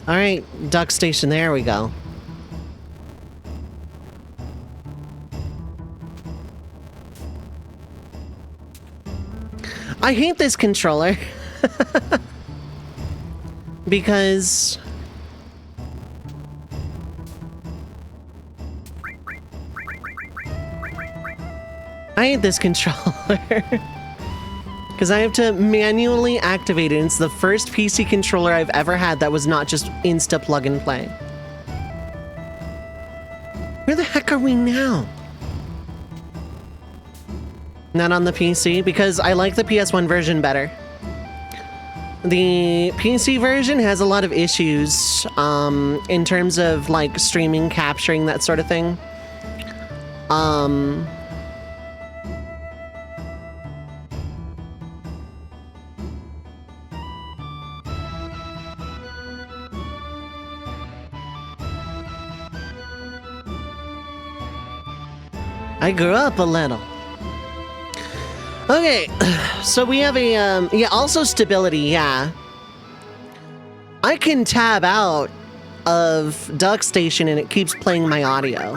Alright, duck station, there we go. I hate this controller. Because... I hate this controller. Because I have to manually activate it. It's the first PC controller I've ever had that was not just insta plug and play. Where the heck are we now? Not on the PC, because I like the PS1 version better. The PC version has a lot of issues in terms of like streaming, capturing, that sort of thing. I grew up a little. Okay, so we have a, yeah, also stability, yeah. I can tab out of Duck Station and it keeps playing my audio.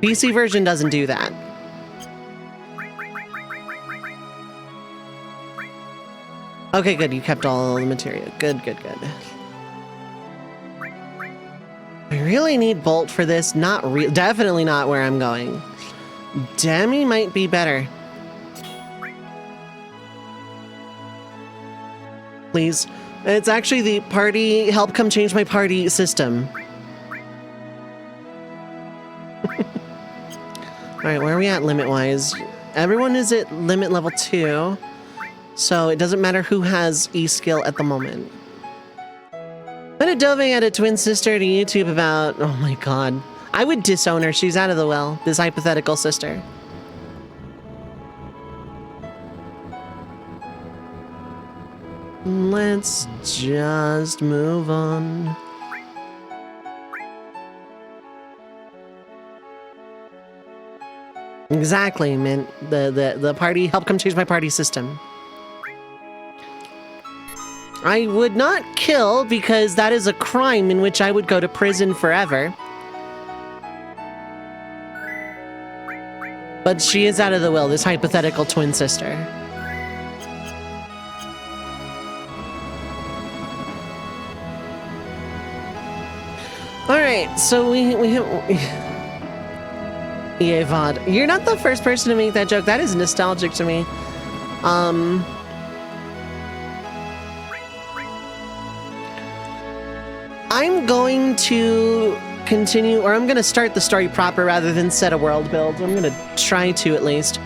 PC version doesn't do that. Okay, good, you kept all the material. Good, good, good. I really need Bolt for this. Definitely not where I'm going. Demi might be better. Please. It's actually the party, help come change my party system. Alright, where are we at limit-wise? Everyone is at limit level 2. So it doesn't matter who has E-skill at the moment. When did Dove add a twin sister to YouTube about... Oh my god. I would disown her. She's out of the well. This hypothetical sister. Let's just move on. Exactly, man. The party... Help come change my party system. I would not kill because that is a crime in which I would go to prison forever. But she is out of the will, this hypothetical twin sister. Alright, so we EA VOD. You're not the first person to make that joke. That is nostalgic to me. I'm going to continue, or I'm going to start the story proper rather than set a world build. I'm going to try to, at least.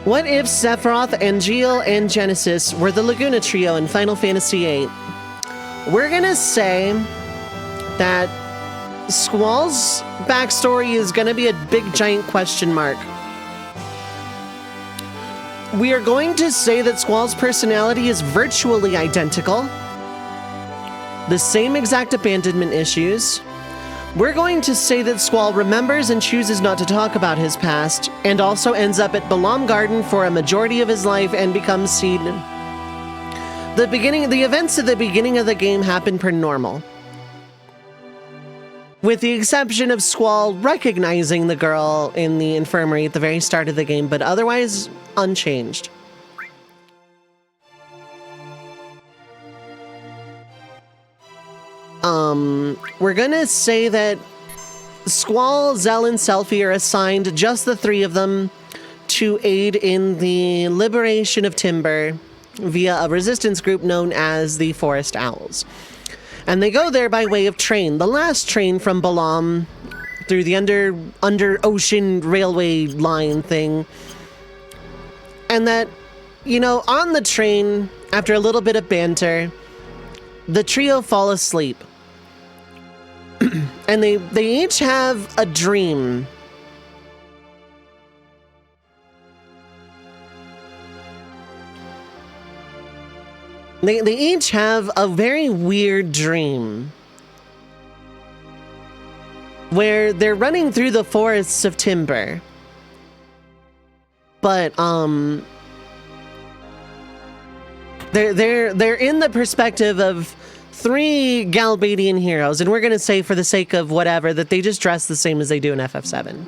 What if Sephiroth, Angeal, and Genesis were the Laguna Trio in Final Fantasy VIII? We're going to say that Squall's backstory is going to be a big, giant question mark. We are going to say that Squall's personality is virtually identical. The same exact abandonment issues. We're going to say that Squall remembers and chooses not to talk about his past, and also ends up at Balam Garden for a majority of his life and becomes Seed. The events at the beginning of the game happen per normal. With the exception of Squall recognizing the girl in the infirmary at the very start of the game, but otherwise unchanged. We're gonna say that Squall, Zell, and Selphie are assigned, just the three of them, to aid in the liberation of Timber via a resistance group known as the Forest Owls. And they go there by way of train, the last train from Balam through the under ocean railway line thing. And that, you know, on the train, after a little bit of banter, the trio fall asleep. And they each have a dream. They each have a very weird dream. Where they're running through the forests of Timber. But, They're in the perspective of 3 Galbadian heroes, and we're gonna say for the sake of whatever that they just dress the same as they do in FF7.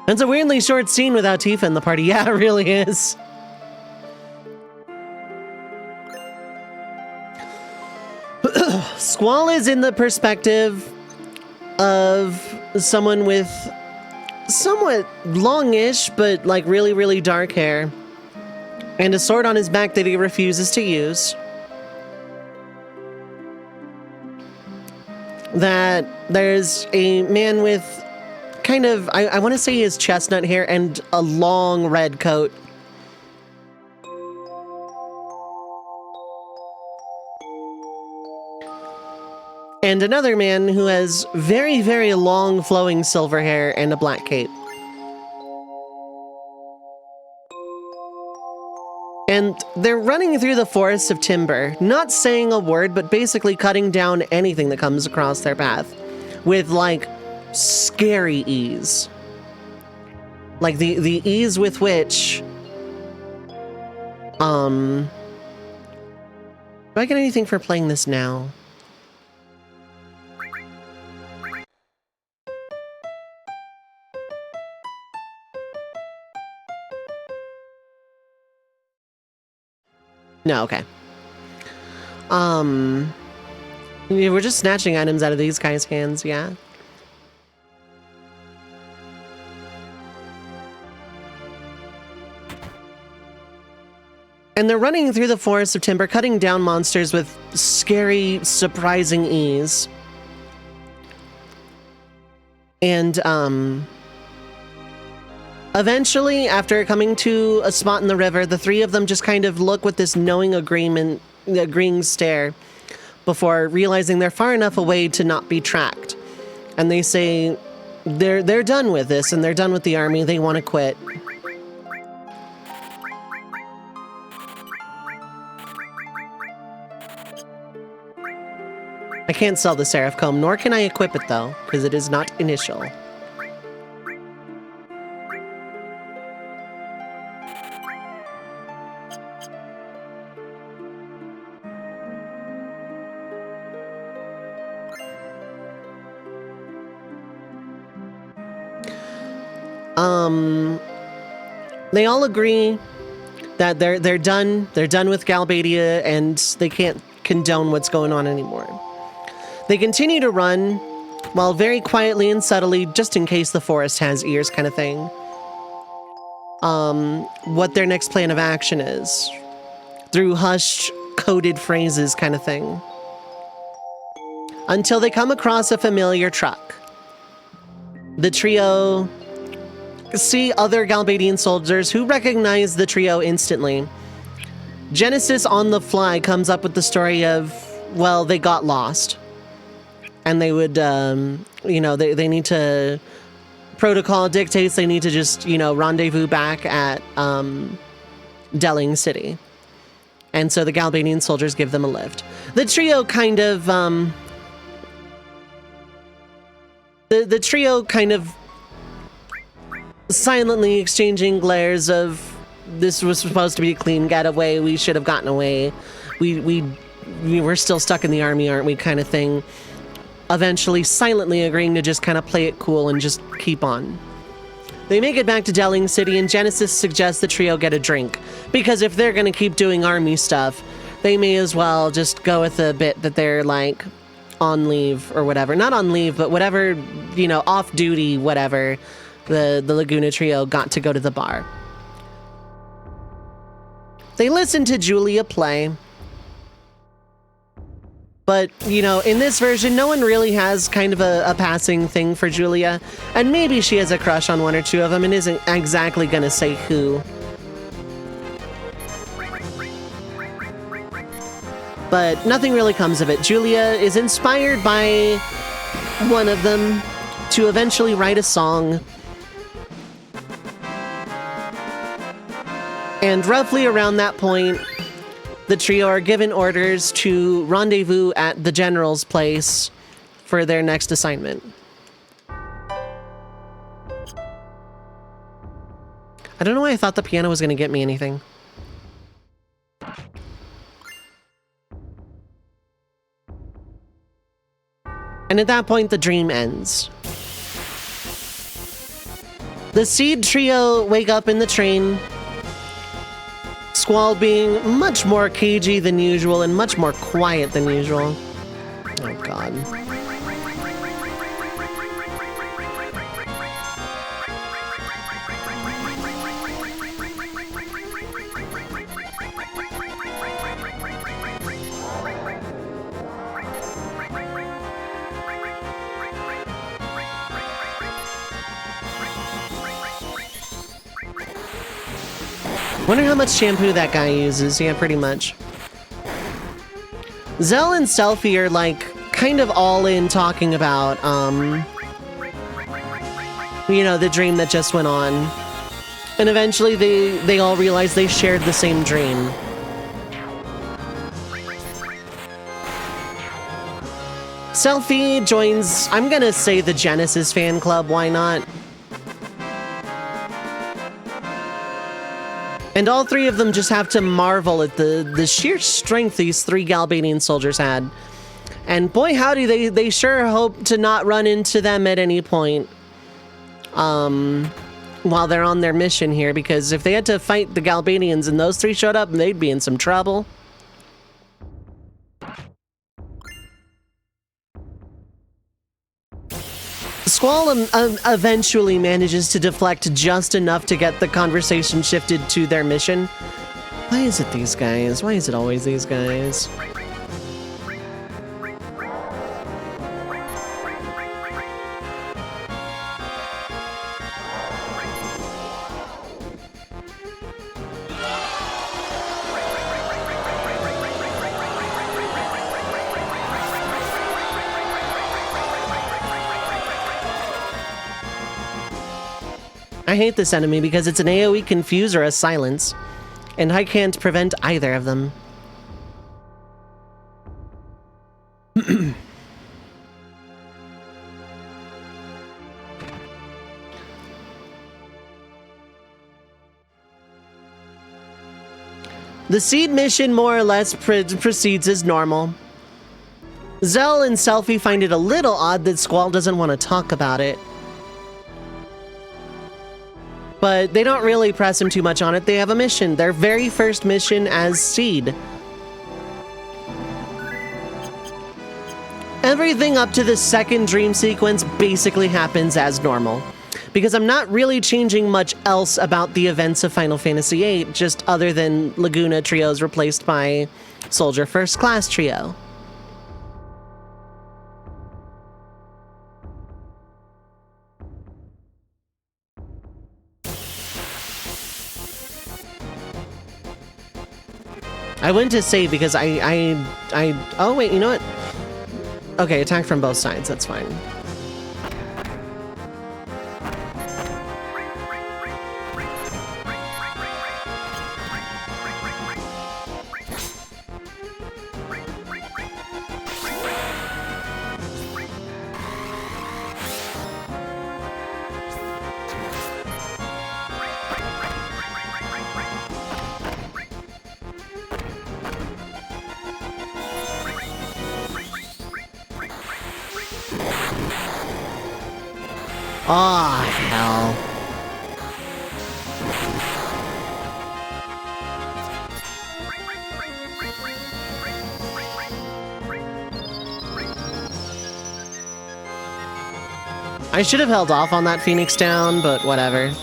It's a weirdly short scene without Tifa in the party. Yeah, it really is. Squall is in the perspective of someone with somewhat longish, but like really, really dark hair, and a sword on his back that he refuses to use. That there's a man with kind of, I want to say his chestnut hair and a long red coat. And another man who has very, very long flowing silver hair and a black cape. And they're running through the forests of timber, not saying a word, but basically cutting down anything that comes across their path with like scary ease. Like the ease with which do I get anything for playing this now? No, okay. Yeah, we're just snatching items out of these guys' hands, yeah. And they're running through the forest of timber, cutting down monsters with scary, surprising ease. And, eventually, after coming to a spot in the river, the 3 of them just kind of look with this knowing agreeing stare before realizing they're far enough away to not be tracked. And they say they're done with this, and they're done with the army. They want to quit. I can't sell the Seraph Comb, nor can I equip it though, because it is not initial. They all agree that they're done. They're done with Galbadia, and they can't condone what's going on anymore. They continue to run, while very quietly and subtly, just in case the forest has ears kind of thing, what their next plan of action is. Through hushed, coded phrases kind of thing. Until they come across a familiar truck. The trio see other Galbadian soldiers who recognize the trio instantly. Genesis on the fly comes up with the story of, well, they got lost. And they would, you know, they need to, protocol dictates they need to just, you know, rendezvous back at Delling City. And so the Galbadian soldiers give them a lift. The trio kind of, the trio kind of silently exchanging glares of, this was supposed to be a clean getaway, we should have gotten away, we were still stuck in the army, aren't we, kind of thing. Eventually silently agreeing to just kind of play it cool and just keep on. They make it back to Delling City, and Genesis suggests the trio get a drink, because if they're going to keep doing army stuff, they may as well just go with the bit that they're like on leave or whatever. Not on leave, but whatever, you know, off duty, whatever. The Laguna trio got to go to the bar. They listen to Julia play. But, you know, in this version, no one really has kind of a passing thing for Julia. And maybe she has a crush on 1 or 2 of them and isn't exactly gonna say who. But nothing really comes of it. Julia is inspired by one of them to eventually write a song. And roughly around that point, the trio are given orders to rendezvous at the general's place for their next assignment. I don't know why I thought the piano was going to get me anything. And at that point, the dream ends. The Seed trio wake up in the train. Squall being much more cagey than usual and much more quiet than usual. Oh, God. Wonder how much shampoo that guy uses. Yeah, pretty much. Zell and Selphie are, like, kind of all in talking about, you know, the dream that just went on. And eventually they all realize they shared the same dream. Selphie joins, I'm gonna say, the Genesis fan club, why not? And all three of them just have to marvel at the sheer strength these three Galbanian soldiers had. And boy howdy, they sure hope to not run into them at any point while they're on their mission here, because if they had to fight the Galbanians and those three showed up, they'd be in some trouble. Squall eventually manages to deflect just enough to get the conversation shifted to their mission. Why is it these guys? Why is it always these guys? I hate this enemy because it's an AoE confuse or a silence, and I can't prevent either of them. The Seed mission more or less proceeds as normal. Zell and Selphie find it a little odd that Squall doesn't want to talk about it. But they don't really press him too much on it. They have a mission, their very first mission as Seed. Everything up to the second dream sequence basically happens as normal, because I'm not really changing much else about the events of Final Fantasy VIII, just other than Laguna Trio's replaced by Soldier First Class Trio. I went to save because oh wait, you know what? Okay, attack from both sides, that's fine. Aw, hell. I should have held off on that Phoenix down, but whatever.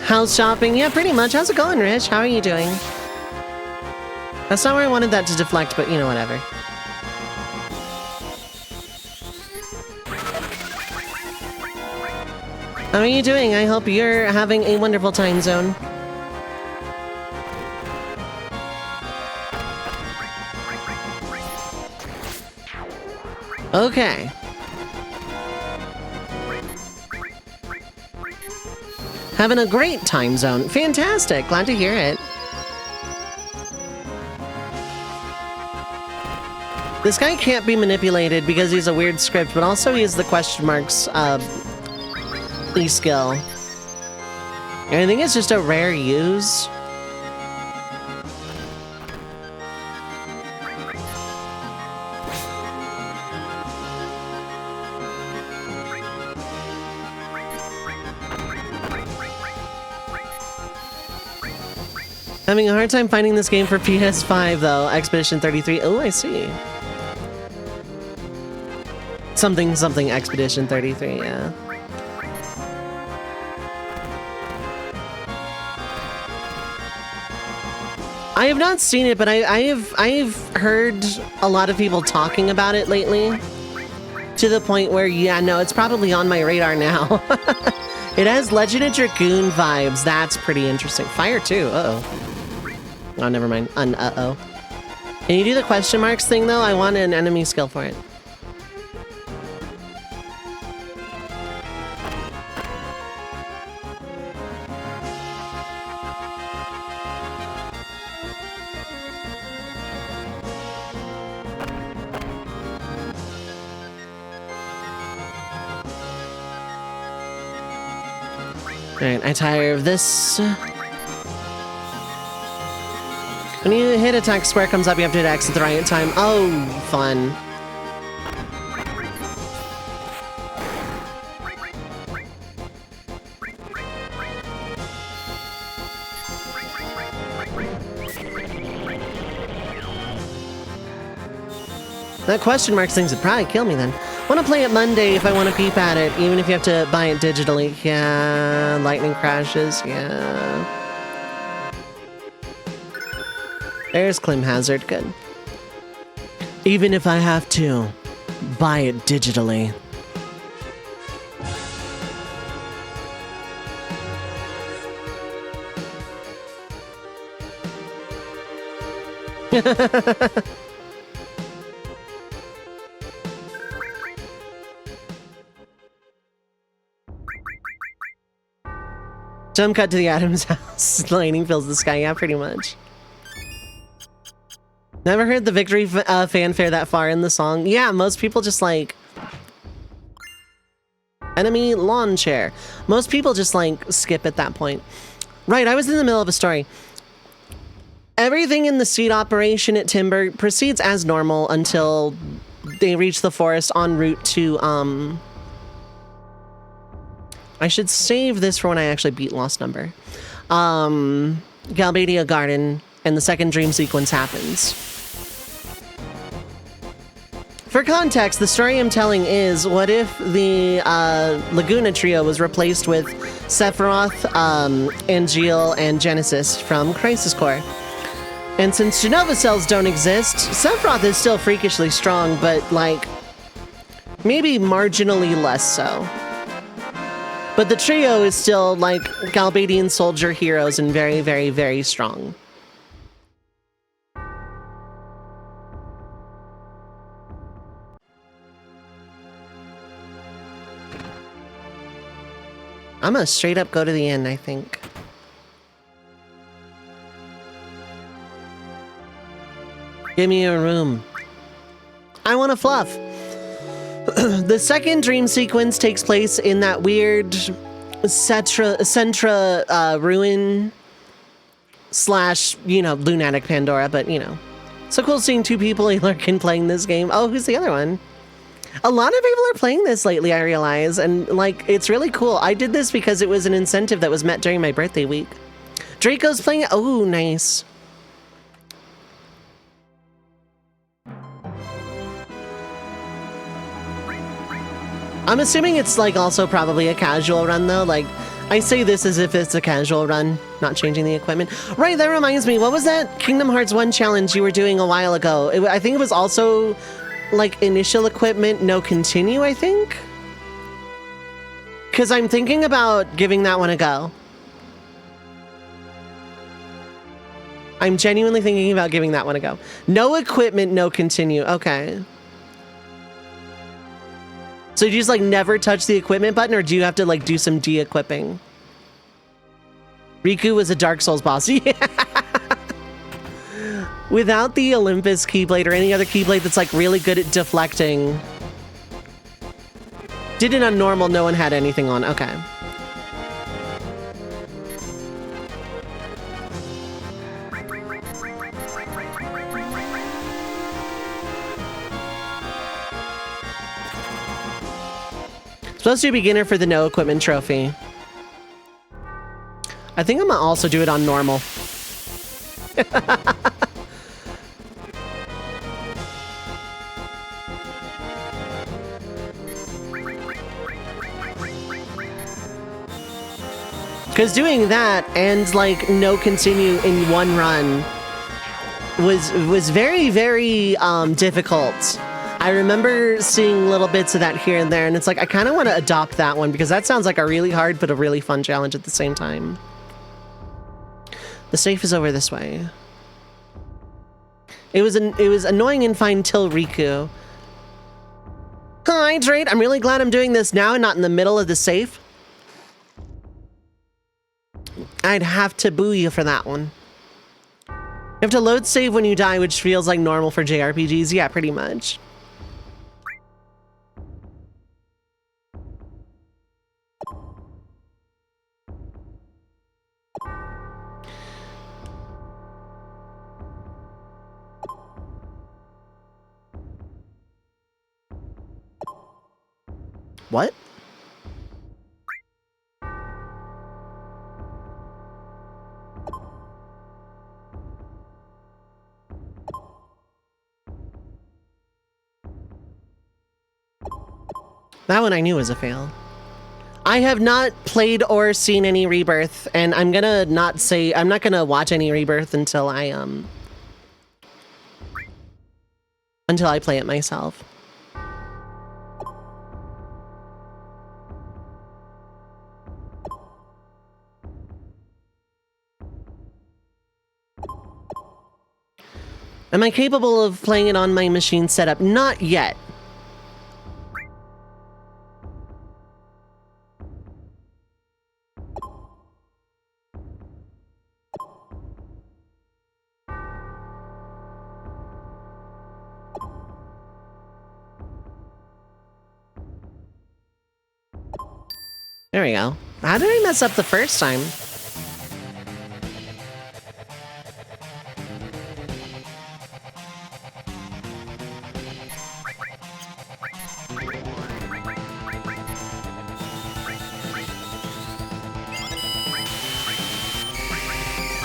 House shopping? Yeah, pretty much. How's it going, Rich? How are you doing? That's not where I wanted that to deflect, but you know, whatever. How are you doing? I hope you're having a wonderful time zone. Okay. Having a great time zone. Fantastic. Glad to hear it. This guy can't be manipulated because he's a weird script, but also he has the question marks E-skill. And I think it's just a rare use. Having a hard time finding this game for PS5 though. Expedition 33. Oh, I see. Something Expedition 33, yeah. I have not seen it, but I've heard a lot of people talking about it lately. To the point where, yeah, no, it's probably on my radar now. It has Legend of Dragoon vibes. That's pretty interesting. Fire too. Uh-oh. Oh, never mind. Uh-oh. Can you do the question marks thing, though? I want an enemy skill for it. Alright, I tire of this. When you hit attack, square comes up, you have to hit X at the right time. Oh, fun. That question marks things would probably kill me then. Want to play it Monday if I want to peep at it, even if you have to buy it digitally. Yeah, lightning crashes, yeah. There's Clim Hazard, good. Even if I have to buy it digitally. Jump cut to the Adams house. Lightning fills the sky, yeah, pretty much. Never heard the victory fanfare that far in the song. Yeah, most people just like... Enemy lawn chair. Most people just like skip at that point. Right, I was in the middle of a story. Everything in the seed operation at Timber proceeds as normal until they reach the forest en route to, I should save this for when I actually beat Lost Number. Galbadia Garden, and the second dream sequence happens. For context, the story I'm telling is, what if the Laguna trio was replaced with Sephiroth, Angeal, and Genesis from Crisis Core? And since Genova cells don't exist, Sephiroth is still freakishly strong, but, like, maybe marginally less so. But the trio is still, like, Galbadian soldier heroes and very, very, very strong. I'm gonna straight up go to the end, I think. Give me a room. I want a fluff. The second dream sequence takes place in that weird Centra ruin slash, you know, lunatic Pandora, but, you know. So cool seeing two people lurking playing this game. Oh, who's the other one? A lot of people are playing this lately, I realize, and, like, it's really cool. I did this because it was an incentive that was met during my birthday week. Draco's playing it. Oh, nice. I'm assuming it's, like, also probably a casual run, though. Like, I say this as if it's a casual run, not changing the equipment. Right, that reminds me. What was that Kingdom Hearts 1 challenge you were doing a while ago? I think it was also, like, initial equipment, no continue, I think? Because I'm thinking about giving that one a go. I'm genuinely thinking about giving that one a go. No equipment, no continue. Okay. So do you just, like, never touch the equipment button, or do you have to, like, do some de-equipping? Riku was a Dark Souls boss. Yeah. Without the Olympus Keyblade or any other Keyblade that's like really good at deflecting. Did it on normal, no one had anything on. Okay. Supposed to be beginner for the no equipment trophy. I think I'm gonna also do it on normal. Because doing that and like no continue in one run was very, very difficult. I remember seeing little bits of that here and there, and it's like I kind of want to adopt that one because that sounds like a really hard but a really fun challenge at the same time. The safe is over this way. It was annoying and fine till Riku. Hydrate. I'm really glad I'm doing this now and not in the middle of the safe. I'd have to boo you for that one. You have to load save when you die, which feels like normal for JRPGs. Yeah, pretty much. What? That one I knew was a fail. I have not played or seen any Rebirth, and I'm gonna not say, I'm not gonna watch any Rebirth until I play it myself. Am I capable of playing it on my machine setup? Not yet. There we go. How did I mess up the first time?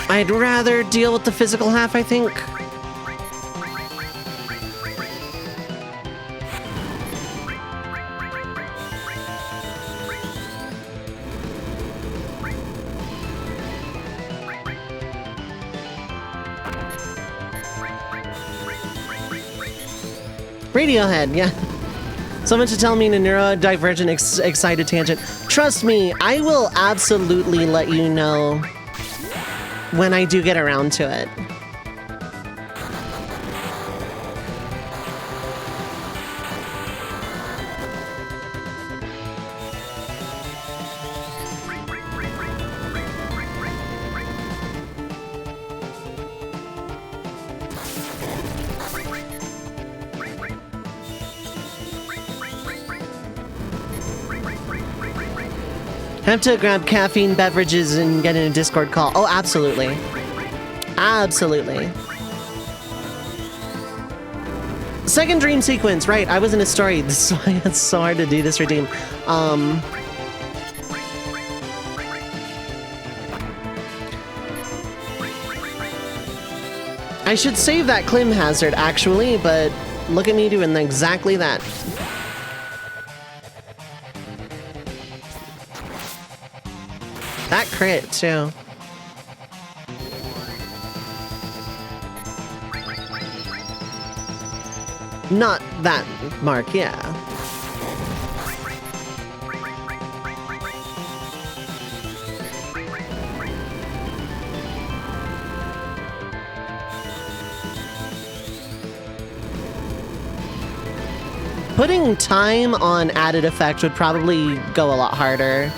I'd rather deal with the physical half, I think. Radiohead, yeah. Someone to tell me in a neurodivergent excited tangent. Trust me, I will absolutely let you know when I do get around to it. Have to grab caffeine beverages and get in a Discord call. Oh, absolutely. Absolutely. Second dream sequence, right. I was in a story. This is why it's so hard to do this redeem. I should save that Clim hazard, actually, but look at me doing exactly that. That crit, too. Not that mark, yeah. Putting time on added effect would probably go a lot harder.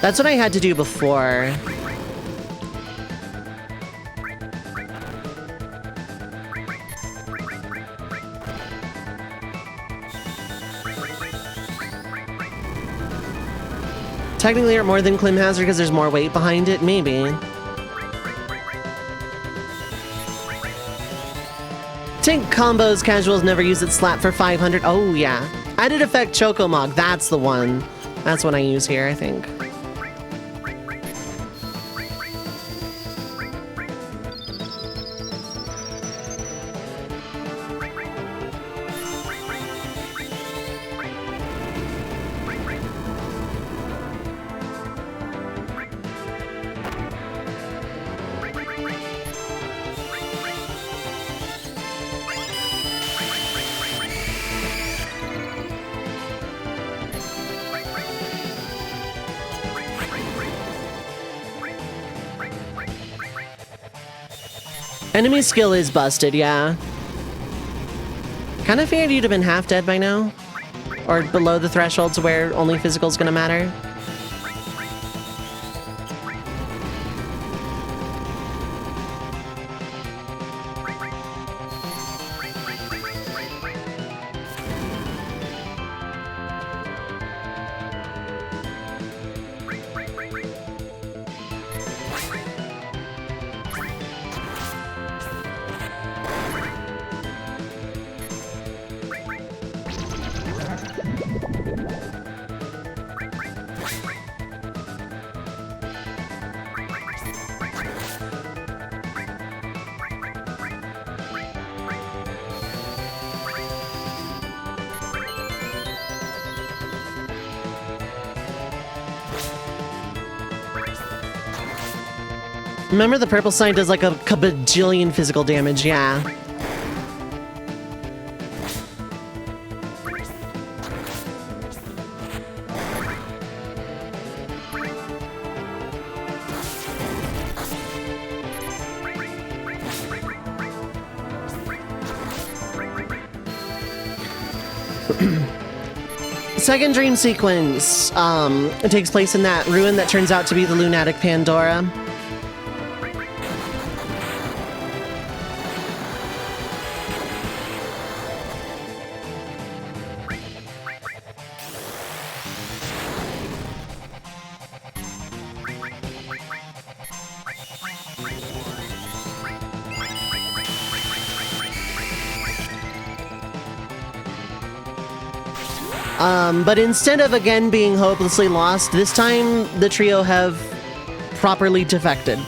That's what I had to do before. Technically, are more than Clim Hazard because there's more weight behind it? Maybe. Tank combos, casuals never use it, slap for 500. Oh, yeah. Added effect Chocomog, that's the one. That's what I use here, I think. Enemy skill is busted, yeah. Kinda figured you'd have been half dead by now. Or below the threshold to where only physical's gonna matter. Remember the purple sign does like a kabajillion physical damage, yeah. Second dream sequence it takes place in that ruin that turns out to be the lunatic Pandora. But instead of again being hopelessly lost, this time the trio have properly defected.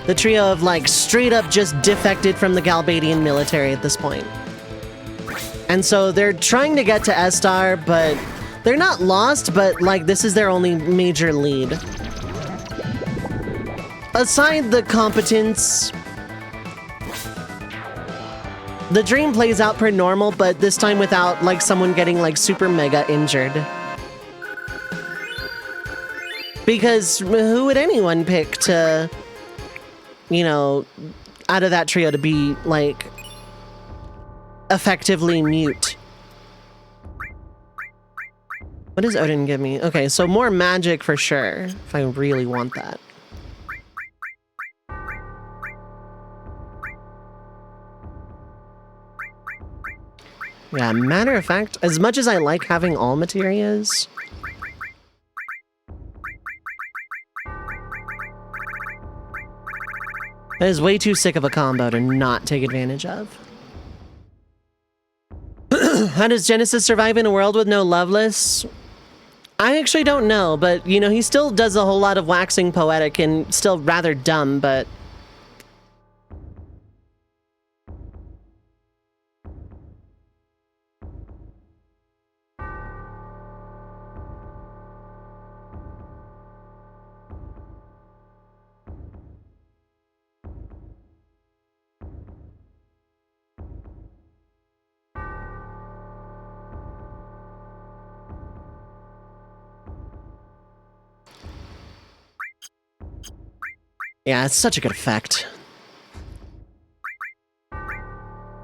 The trio have like straight up just defected from the Galbadian military at this point. And so they're trying to get to Estar, but they're not lost, but like this is their only major lead. Aside the competence, the dream plays out per normal, but this time without like someone getting like super mega injured. Because who would anyone pick to, you know, out of that trio to be like effectively mute? What does Odin give me? Okay, so more magic for sure, if I really want that. Yeah, matter of fact, as much as I like having all materias, that is way too sick of a combo to not take advantage of. How does Genesis survive in a world with no Loveless? I actually don't know, but, you know, he still does a whole lot of waxing poetic and still rather dumb, but... yeah, it's such a good effect.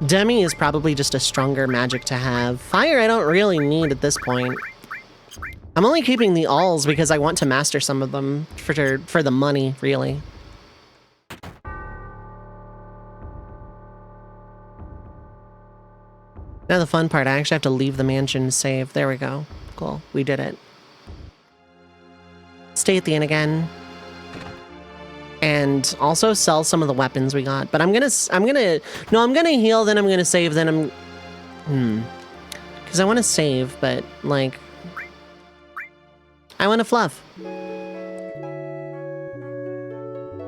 Demi is probably just a stronger magic to have. Fire I don't really need at this point. I'm only keeping the alls because I want to master some of them for the money, really. Now the fun part, I actually have to leave the mansion to save. There we go. Cool, we did it. Stay at the inn again. And also sell some of the weapons we got. But I'm gonna heal, then I'm gonna save, then because I want to save, but, like, I want to fluff.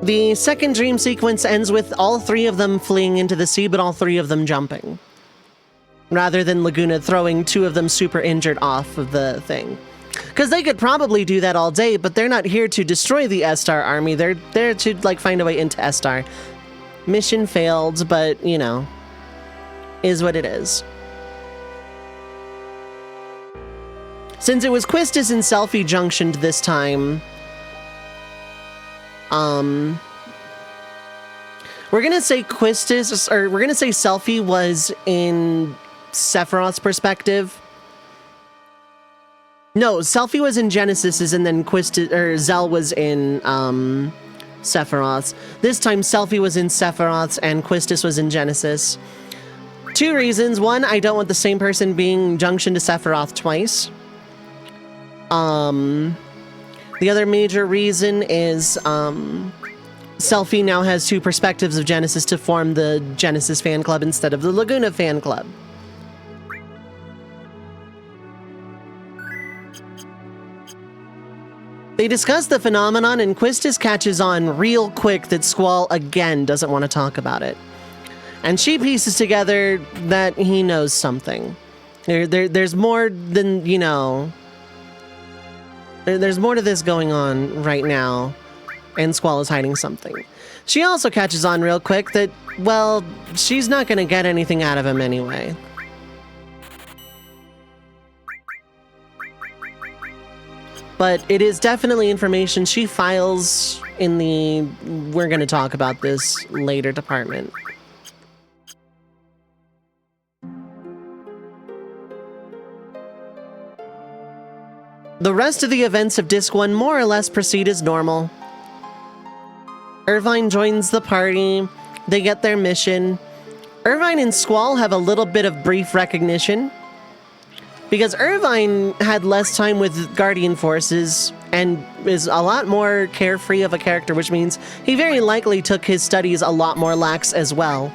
The second dream sequence ends with all three of them fleeing into the sea, but all three of them jumping. Rather than Laguna throwing two of them super injured off of the thing. Because they could probably do that all day, but they're not here to destroy the Estar army. They're there to, like, find a way into Estar. Mission failed, but, you know, is what it is. Since it was Quistis and Selphie junctioned this time, we're gonna say Quistis, or we're gonna say Selphie was in Sephiroth's perspective. No, Selphie was in Genesis's, and then Zell was in Sephiroth's. This time, Selphie was in Sephiroth's, and Quistis was in Genesis. Two reasons. One, I don't want the same person being junctioned to Sephiroth twice. The other major reason is, Selphie now has two perspectives of Genesis to form the Genesis fan club instead of the Laguna fan club. They discuss the phenomenon, and Quistis catches on real quick that Squall again doesn't want to talk about it. And she pieces together that he knows something. There's more than, you know... There's more to this going on right now, and Squall is hiding something. She also catches on real quick that, well, she's not going to get anything out of him anyway. But it is definitely information she files in the we're going to talk about this later department. The rest of the events of Disc 1 more or less proceed as normal. Irvine joins the party. They get their mission. Irvine and Squall have a little bit of brief recognition, because Irvine had less time with Guardian Forces and is a lot more carefree of a character, which means he very likely took his studies a lot more lax as well.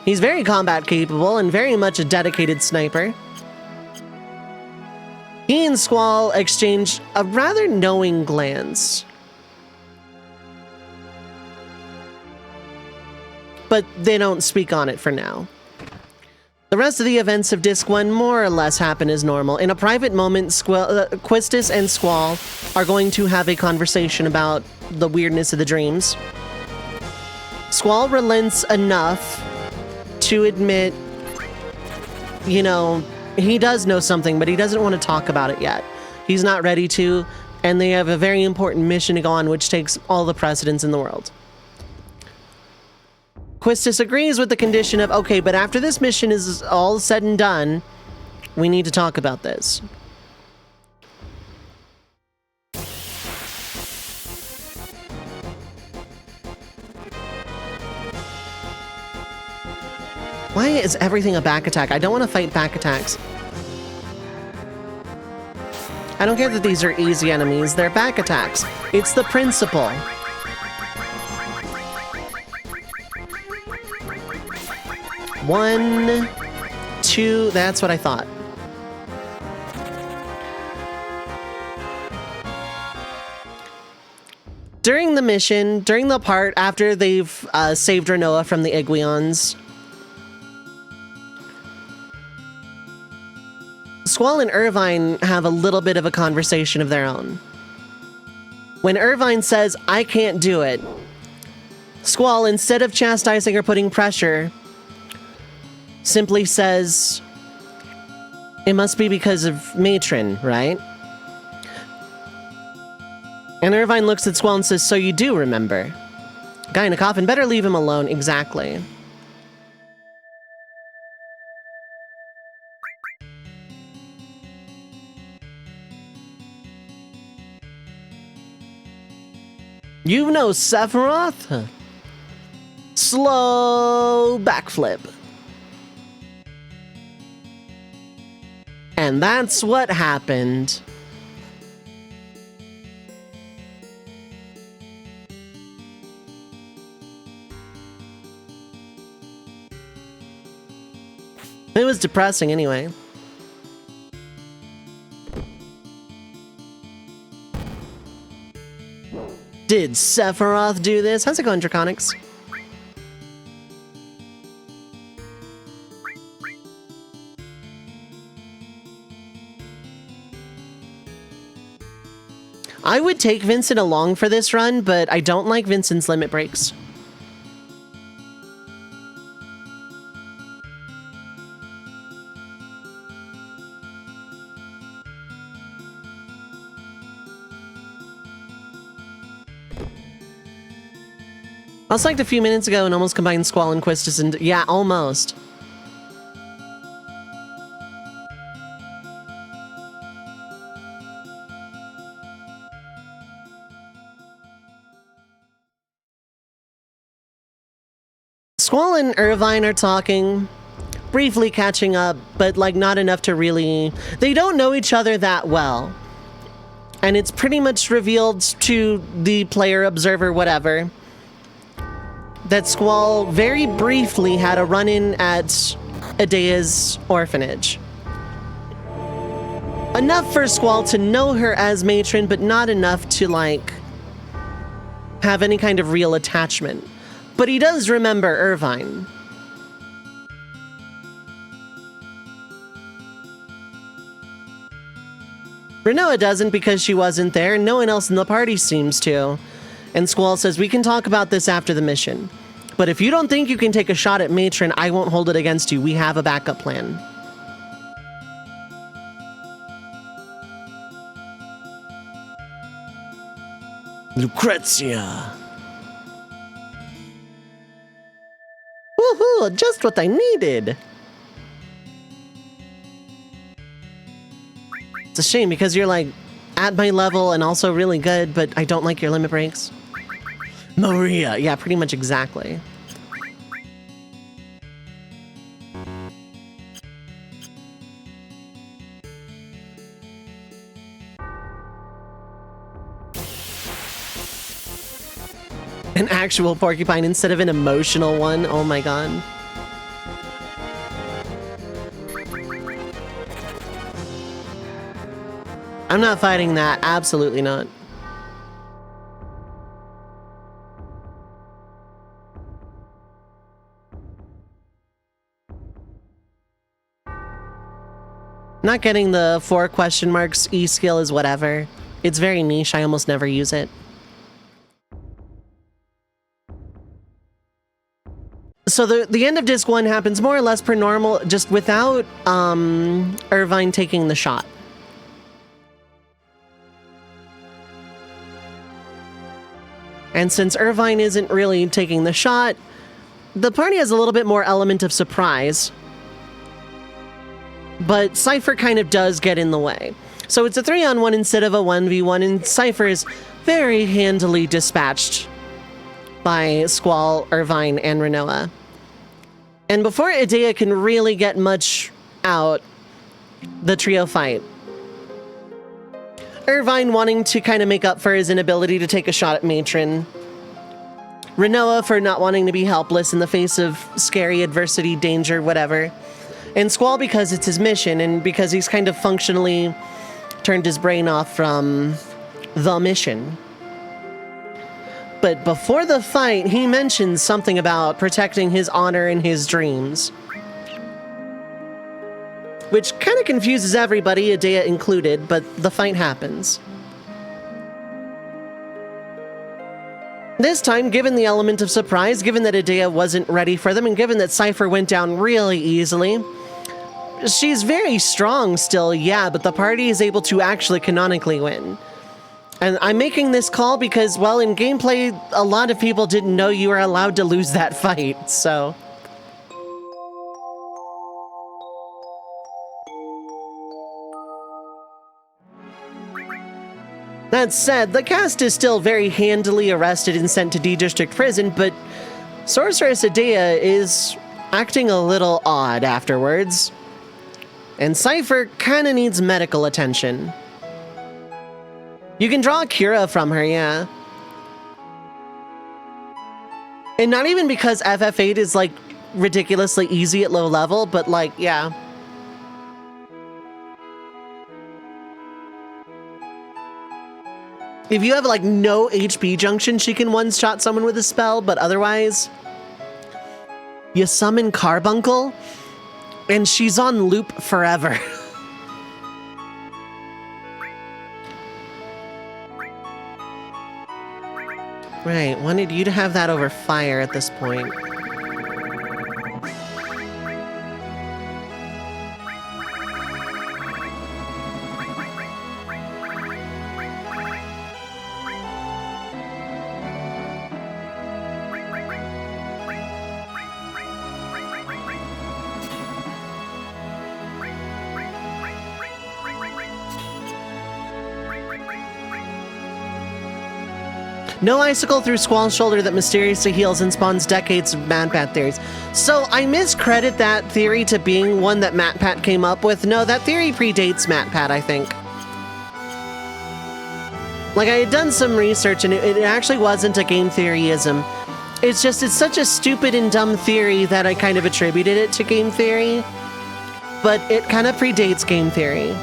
He's very combat capable and very much a dedicated sniper. He and Squall exchange a rather knowing glance. But they don't speak on it for now. The rest of the events of Disc 1 more or less happen as normal. In a private moment, Quistis and Squall are going to have a conversation about the weirdness of the dreams. Squall relents enough to admit, you know, he does know something, but he doesn't want to talk about it yet. He's not ready to, and they have a very important mission to go on, which takes all the precedence in the world. Quistis agrees with the condition of, okay, but after this mission is all said and done, we need to talk about this. Why is everything a back attack? I don't want to fight back attacks. I don't care that these are easy enemies, they're back attacks. It's the principle. One, two, that's what I thought. During the mission, during the part after they've saved Renoa from the Iguions, Squall and Irvine have a little bit of a conversation of their own. When Irvine says, I can't do it, Squall, instead of chastising or putting pressure, simply says, it must be because of Matron, right? And Irvine looks at Squall and says, so you do remember. Guy in a coffin, better leave him alone. Exactly. You know Sephiroth? Slow backflip. And that's what happened. It was depressing anyway. Did Sephiroth do this? How's it going, Draconics? I would take Vincent along for this run, but I don't like Vincent's limit breaks. I was like a few minutes ago and almost combined Squall and Quistis and... yeah, almost. Squall and Irvine are talking, briefly catching up, but like not enough to really... they don't know each other that well. And it's pretty much revealed to the player, observer, whatever, that Squall very briefly had a run-in at Edea's orphanage. Enough for Squall to know her as matron, but not enough to, like, have any kind of real attachment. But he does remember Irvine. Renoa doesn't because she wasn't there, and no one else in the party seems to. And Squall says, we can talk about this after the mission. But if you don't think you can take a shot at Matron, I won't hold it against you. We have a backup plan. Lucrezia. Woohoo! Just what I needed. It's a shame because you're like at my level and also really good, but I don't like your limit breaks. Maria, yeah, pretty much exactly. An actual porcupine instead of an emotional one. Oh my god. I'm not fighting that. Absolutely not. Not getting the 4 question marks E skill is whatever. It's very niche. I almost never use it. So the end of disc 1 happens more or less per normal, just without Irvine taking the shot. And since Irvine isn't really taking the shot, the party has a little bit more element of surprise. But Cypher kind of does get in the way. So it's a 3-on-1 instead of a 1v1, and Cypher is very handily dispatched by Squall, Irvine, and Renoa. And before Edea can really get much out, the trio fight. Irvine wanting to kind of make up for his inability to take a shot at Matron. Renoa for not wanting to be helpless in the face of scary adversity, danger, whatever. And Squall because it's his mission and because he's kind of functionally turned his brain off from the mission. But before the fight, he mentions something about protecting his honor and his dreams. Which kind of confuses everybody, Edea included, but the fight happens. This time, given the element of surprise, given that Edea wasn't ready for them, and given that Cypher went down really easily, she's very strong still, yeah, but the party is able to actually canonically win. And I'm making this call because, well, in gameplay, a lot of people didn't know you were allowed to lose that fight, so... That said, the cast is still very handily arrested and sent to D-District Prison, but Sorceress Edea is acting a little odd afterwards. And Cypher kind of needs medical attention. You can draw a Cura from her, yeah. And not even because FF8 is, like, ridiculously easy at low level, but, like, yeah. If you have, like, no HP junction, she can one-shot someone with a spell, but otherwise... You summon Carbuncle, and she's on loop forever. Right, wanted you to have that over fire at this point. No icicle through Squall's shoulder that mysteriously heals and spawns decades of MatPat theories. So I miscredit that theory to being one that MatPat came up with. No, that theory predates MatPat, I think. Like, I had done some research and it actually wasn't a game theoryism. It's just, it's such a stupid and dumb theory that I kind of attributed it to game theory. But it kind of predates game theory.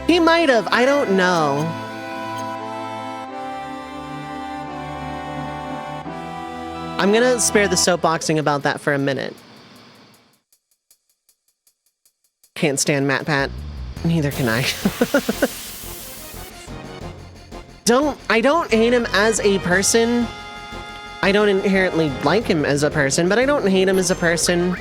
He might have, I don't know. I'm gonna spare the soapboxing about that for a minute. Can't stand MatPat. Neither can I. I don't hate him as a person. I don't inherently like him as a person, but I don't hate him as a person.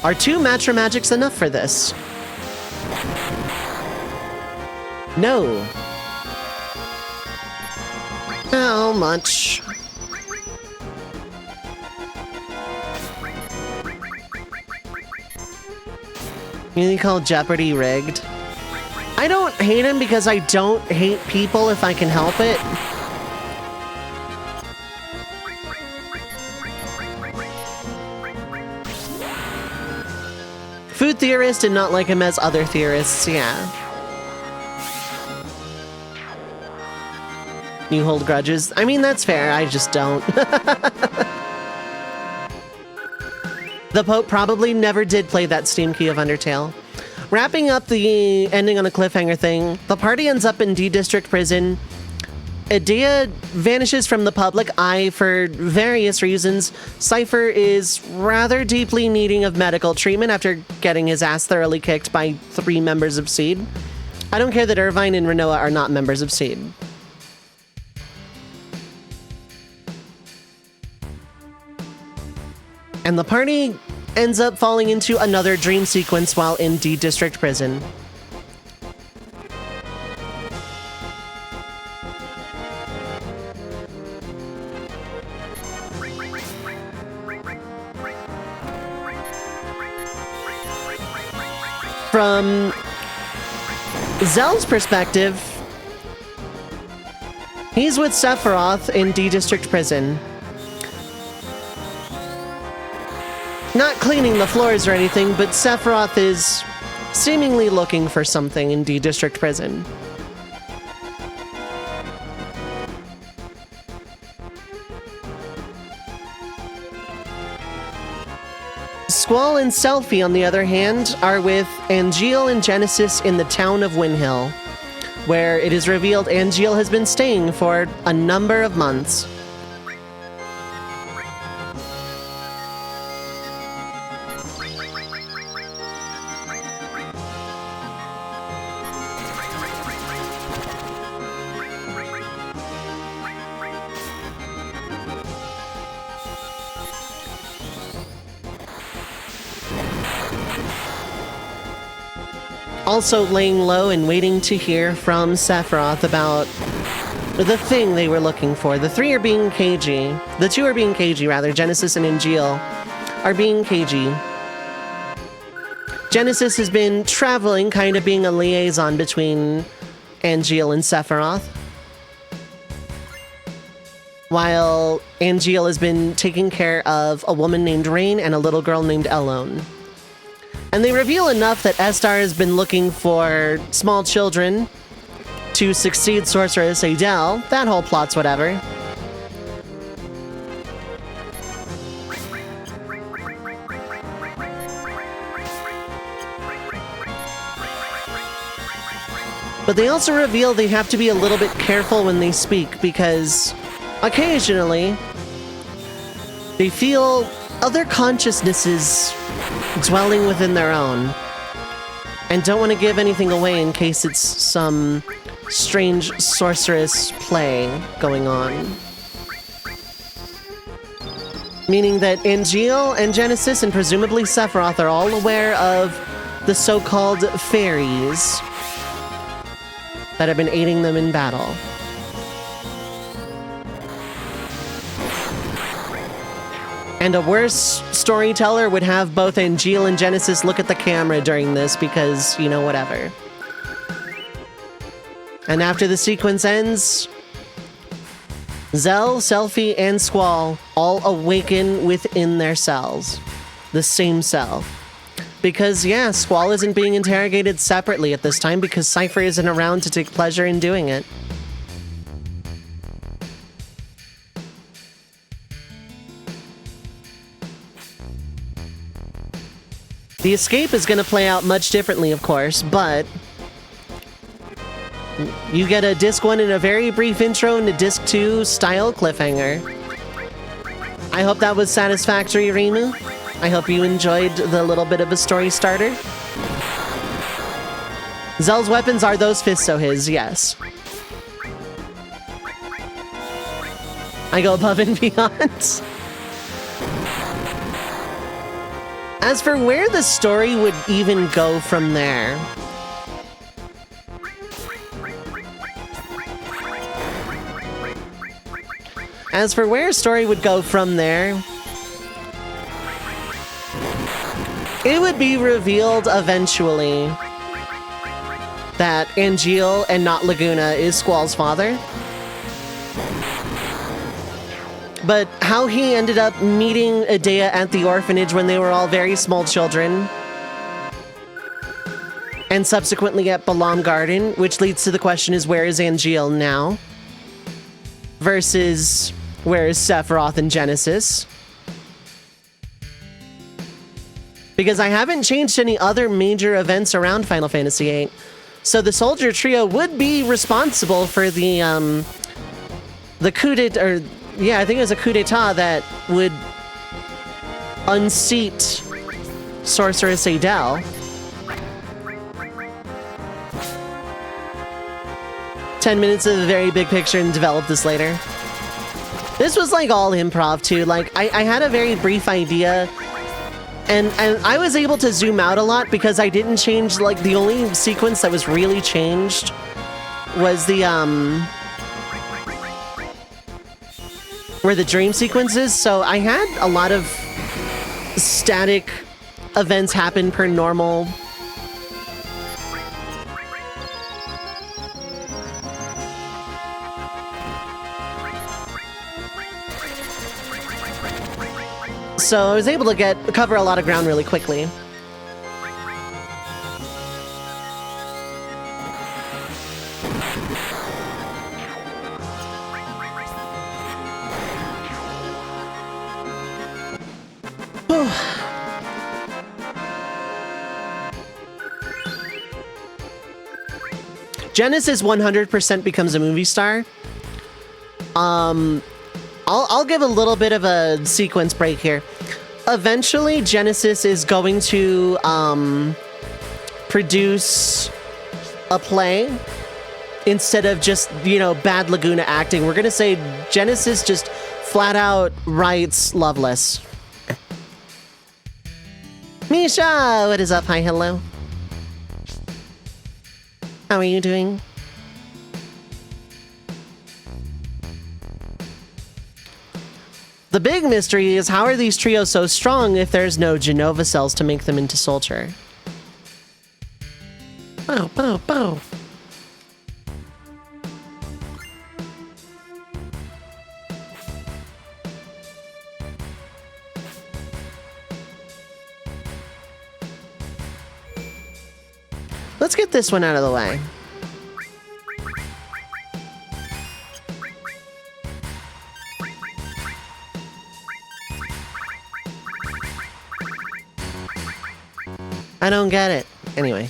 Are 2 Matra Magics enough for this? No. How much? You call Jeopardy rigged? I don't hate him because I don't hate people if I can help it. Food theorist and not like him as other theorists, yeah. You hold grudges? I mean, that's fair, I just don't. The Pope probably never did play that Steam Key of Undertale. Wrapping up the ending on a cliffhanger thing, the party ends up in D District Prison. Idea vanishes from the public eye for various reasons. Cypher is rather deeply needing of medical treatment after getting his ass thoroughly kicked by 3 members of SEED. I don't care that Irvine and Renoa are not members of SEED. And the party ends up falling into another dream sequence while in D District Prison. From Zell's perspective, he's with Sephiroth in D District Prison. Not cleaning the floors or anything, but Sephiroth is seemingly looking for something in D District Prison. Squall and Selphie, on the other hand, are with Angeal and Genesis in the town of Windhill, where it is revealed Angeal has been staying for a number of months. Also laying low and waiting to hear from Sephiroth about the thing they were looking for. The 3 are being cagey. The 2 are being cagey, rather. Genesis and Angeal are being cagey. Genesis has been traveling, kind of being a liaison between Angeal and Sephiroth, while Angeal has been taking care of a woman named Rain and a little girl named Elone. And they reveal enough that Estar has been looking for small children to succeed Sorceress Adele. That whole plot's whatever. But they also reveal they have to be a little bit careful when they speak, because occasionally they feel other consciousnesses dwelling within their own, and don't want to give anything away in case it's some strange sorceress play going on. Meaning that Angeal and Genesis and presumably Sephiroth are all aware of the so-called fairies that have been aiding them in battle. And a worse storyteller would have both Angeal and Genesis look at the camera during this because, you know, whatever. And after the sequence ends, Zell, Selphie, and Squall all awaken within their cells. The same cell. Because, yeah, Squall isn't being interrogated separately at this time because Cypher isn't around to take pleasure in doing it. The escape is going to play out much differently, of course, but you get a Disc 1 and a very brief intro and a Disc 2 style cliffhanger. I hope that was satisfactory, Rimu. I hope you enjoyed the little bit of a story starter. Zell's weapons are those fists, so his, yes. I go above and beyond. As for where the story would even go from there, it would be revealed eventually that Angeal and not Laguna is Squall's father. But how he ended up meeting Idea at the orphanage when they were all very small children, and subsequently at Balam Garden, which leads to the question is, where is Angeal now? Versus, where is Sephiroth and Genesis? Because I haven't changed any other major events around Final Fantasy VIII. So the Soldier Trio would be responsible for the coup d'etat, or yeah, I think it was a coup d'etat that would unseat Sorceress Adele. "10 minutes of a very big picture and develop this later." This was like all improv too. Like I had a very brief idea, and I was able to zoom out a lot because I didn't change, like the only sequence that was really changed was the were the dream sequences, so I had a lot of static events happen per normal. So I was able to cover a lot of ground really quickly. Genesis 100% becomes a movie star. I'll give a little bit of a sequence break here. Eventually, Genesis is going to produce a play instead of just, you know, bad Laguna acting. We're gonna say Genesis just flat out writes Loveless. Misha, what is up? Hi, hello. How are you doing? The big mystery is, how are these trios so strong if there's no Genova cells to make them into Soldier? Bow, bow, bow. Let's get this one out of the way. I don't get it. Anyway.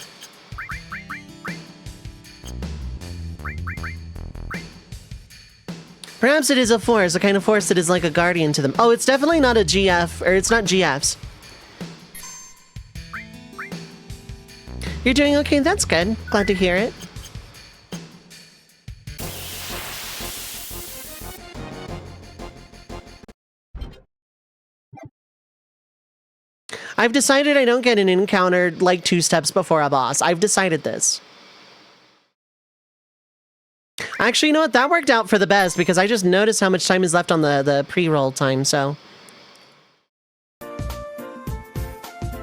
Perhaps it is a force, a kind of force that is like a guardian to them. Oh, it's definitely not a GF, or it's not GFs. You're doing okay, that's good. Glad to hear it. I've decided I don't get an encounter like 2 steps before a boss. I've decided this. Actually, you know what? That worked out for the best because I just noticed how much time is left on the pre-roll time, so.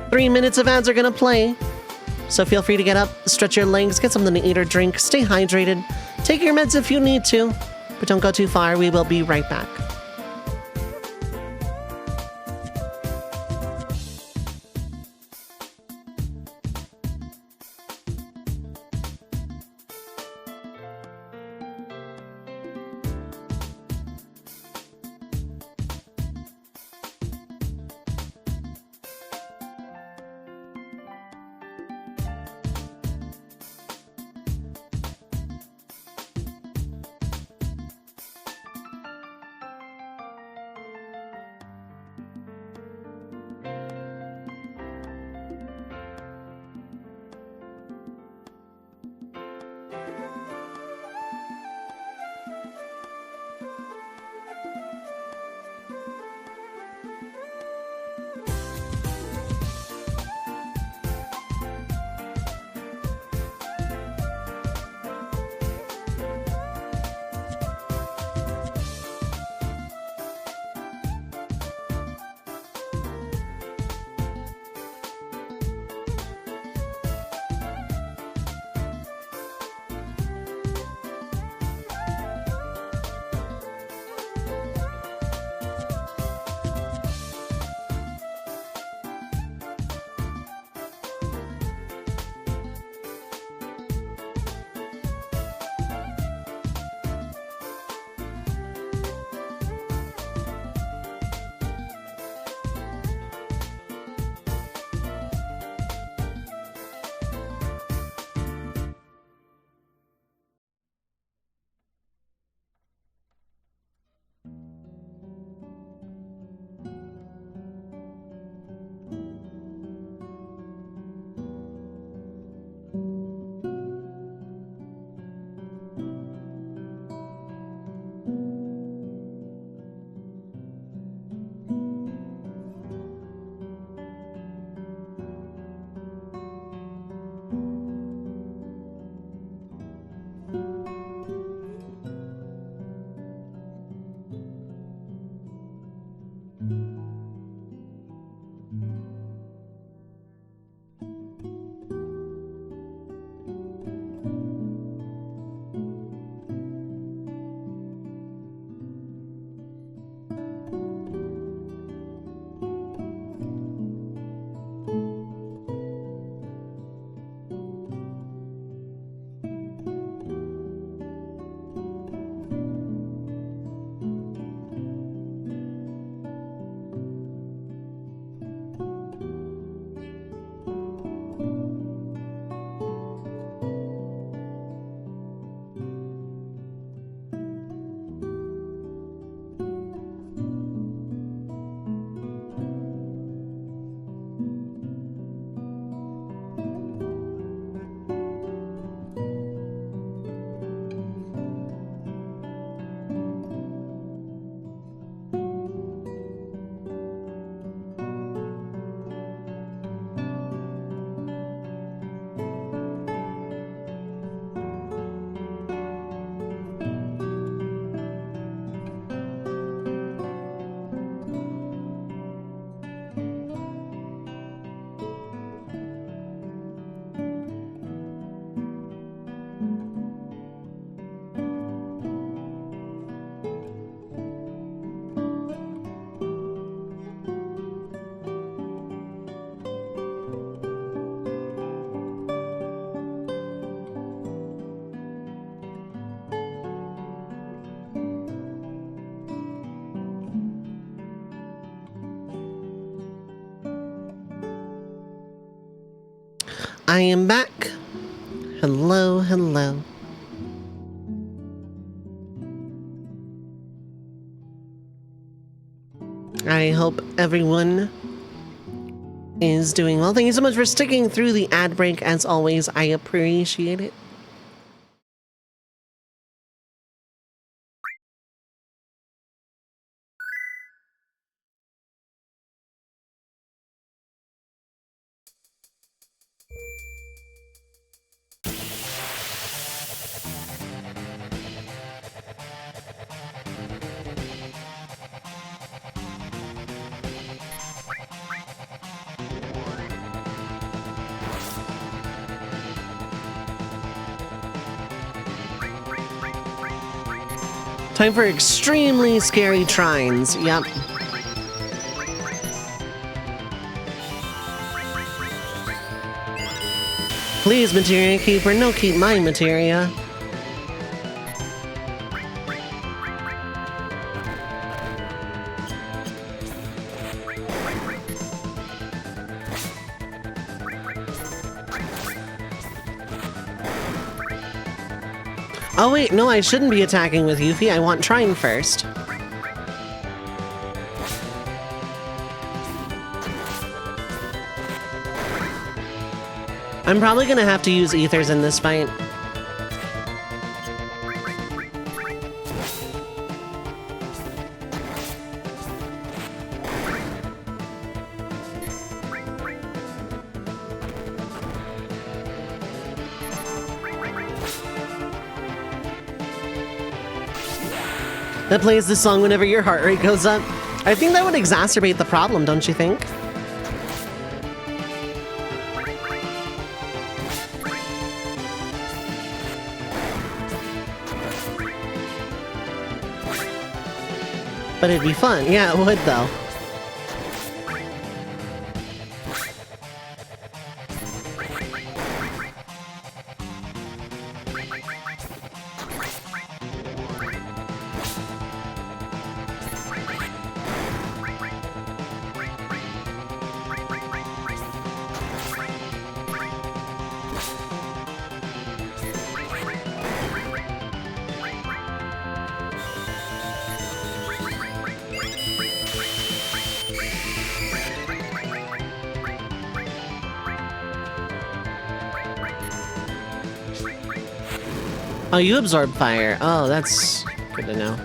3 minutes of ads are gonna play. So feel free to get up, stretch your legs, get something to eat or drink, stay hydrated, take your meds if you need to, but don't go too far. We will be right back. I am back. Hello, hello. I hope everyone is doing well. Thank you so much for sticking through the ad break. As always, I appreciate it. Time for extremely scary trines. Yep. Please, Materia Keeper, no keep my Materia. Oh wait, no, I shouldn't be attacking with Yuffie. I want Trine first. I'm probably gonna have to use Ethers in this fight. That plays this song whenever your heart rate goes up. I think that would exacerbate the problem, don't you think? But it'd be fun. Yeah, it would, though. Oh, you absorb fire. Oh, that's good to know.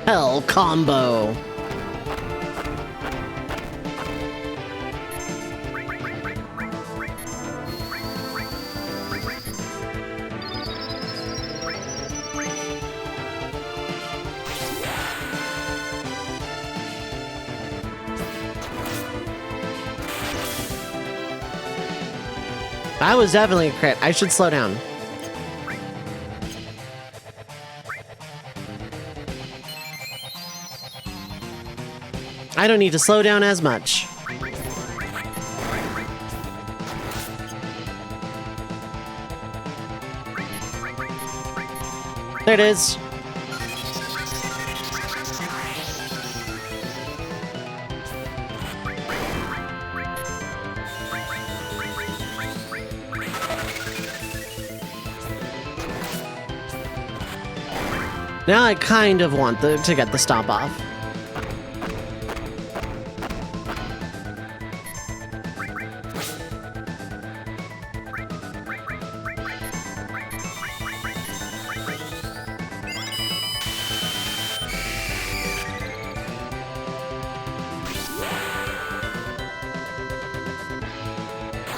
Hell combo. That was definitely a crit. I should slow down. I don't need to slow down as much. There it is. Now I kind of want to get the stop off.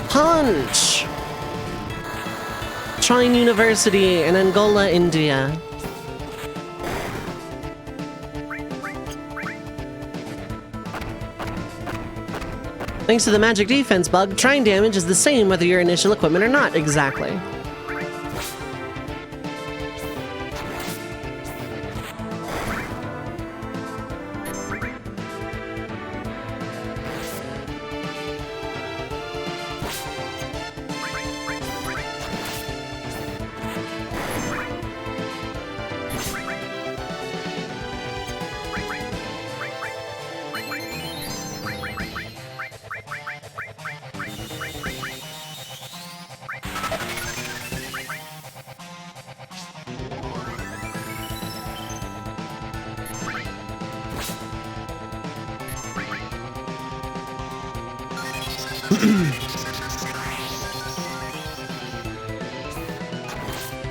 Punch! Trine University in Angola, India. Thanks to the magic defense bug, trine damage is the same whether you're initial equipment or not. Exactly.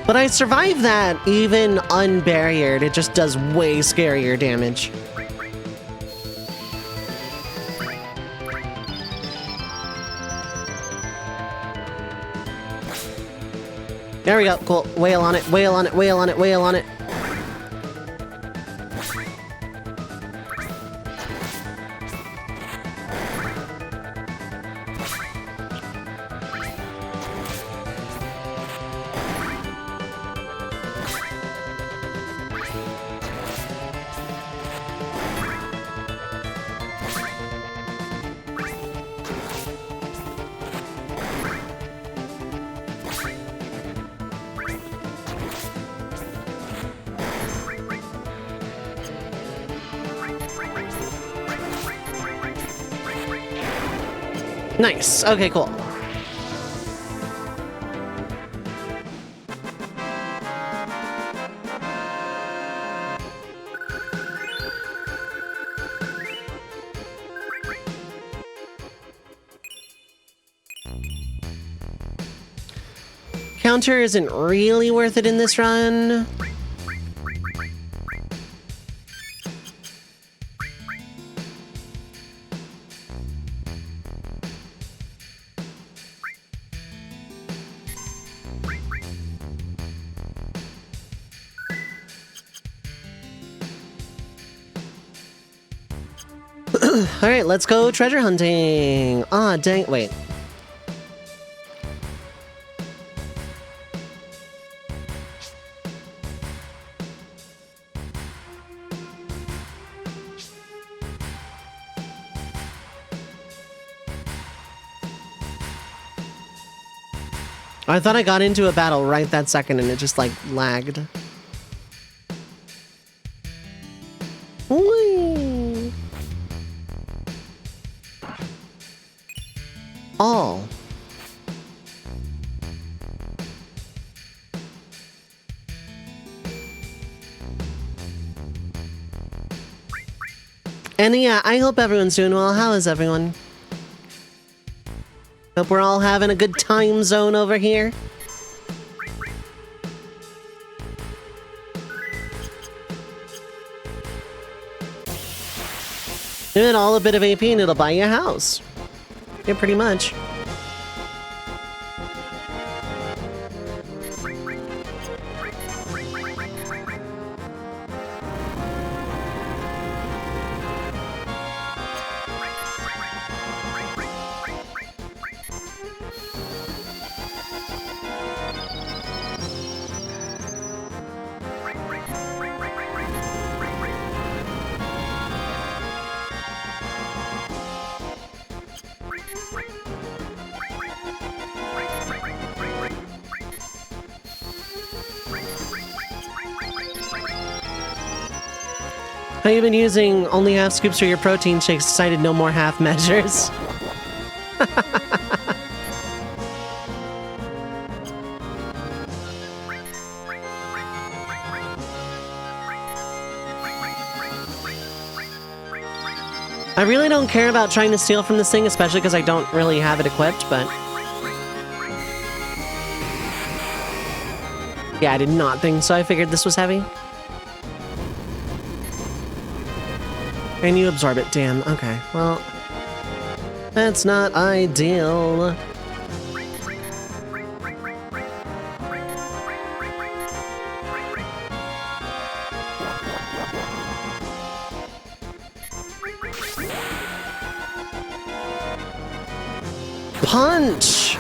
But I survived that even unbarriered. It just does way scarier damage. There we go. Cool. Whale on it, whale on it, whale on it, whale on it. Nice. Okay, cool. Counter isn't really worth it in this run. Alright, let's go treasure hunting. Ah, dang. Wait. I thought I got into a battle right that second and it just, like, lagged. Whee! All. And yeah, I hope everyone's doing well. How is everyone? Hope we're all having a good time zone over here. Give it all a bit of AP and it'll buy you a house. Yeah, pretty much. How you been using only half scoops for your protein shakes? Decided no more half measures. I really don't care about trying to steal from this thing, especially because I don't really have it equipped, but... yeah, I did not think so. I figured this was heavy. And you absorb it, damn. Okay, well... that's not ideal. punch!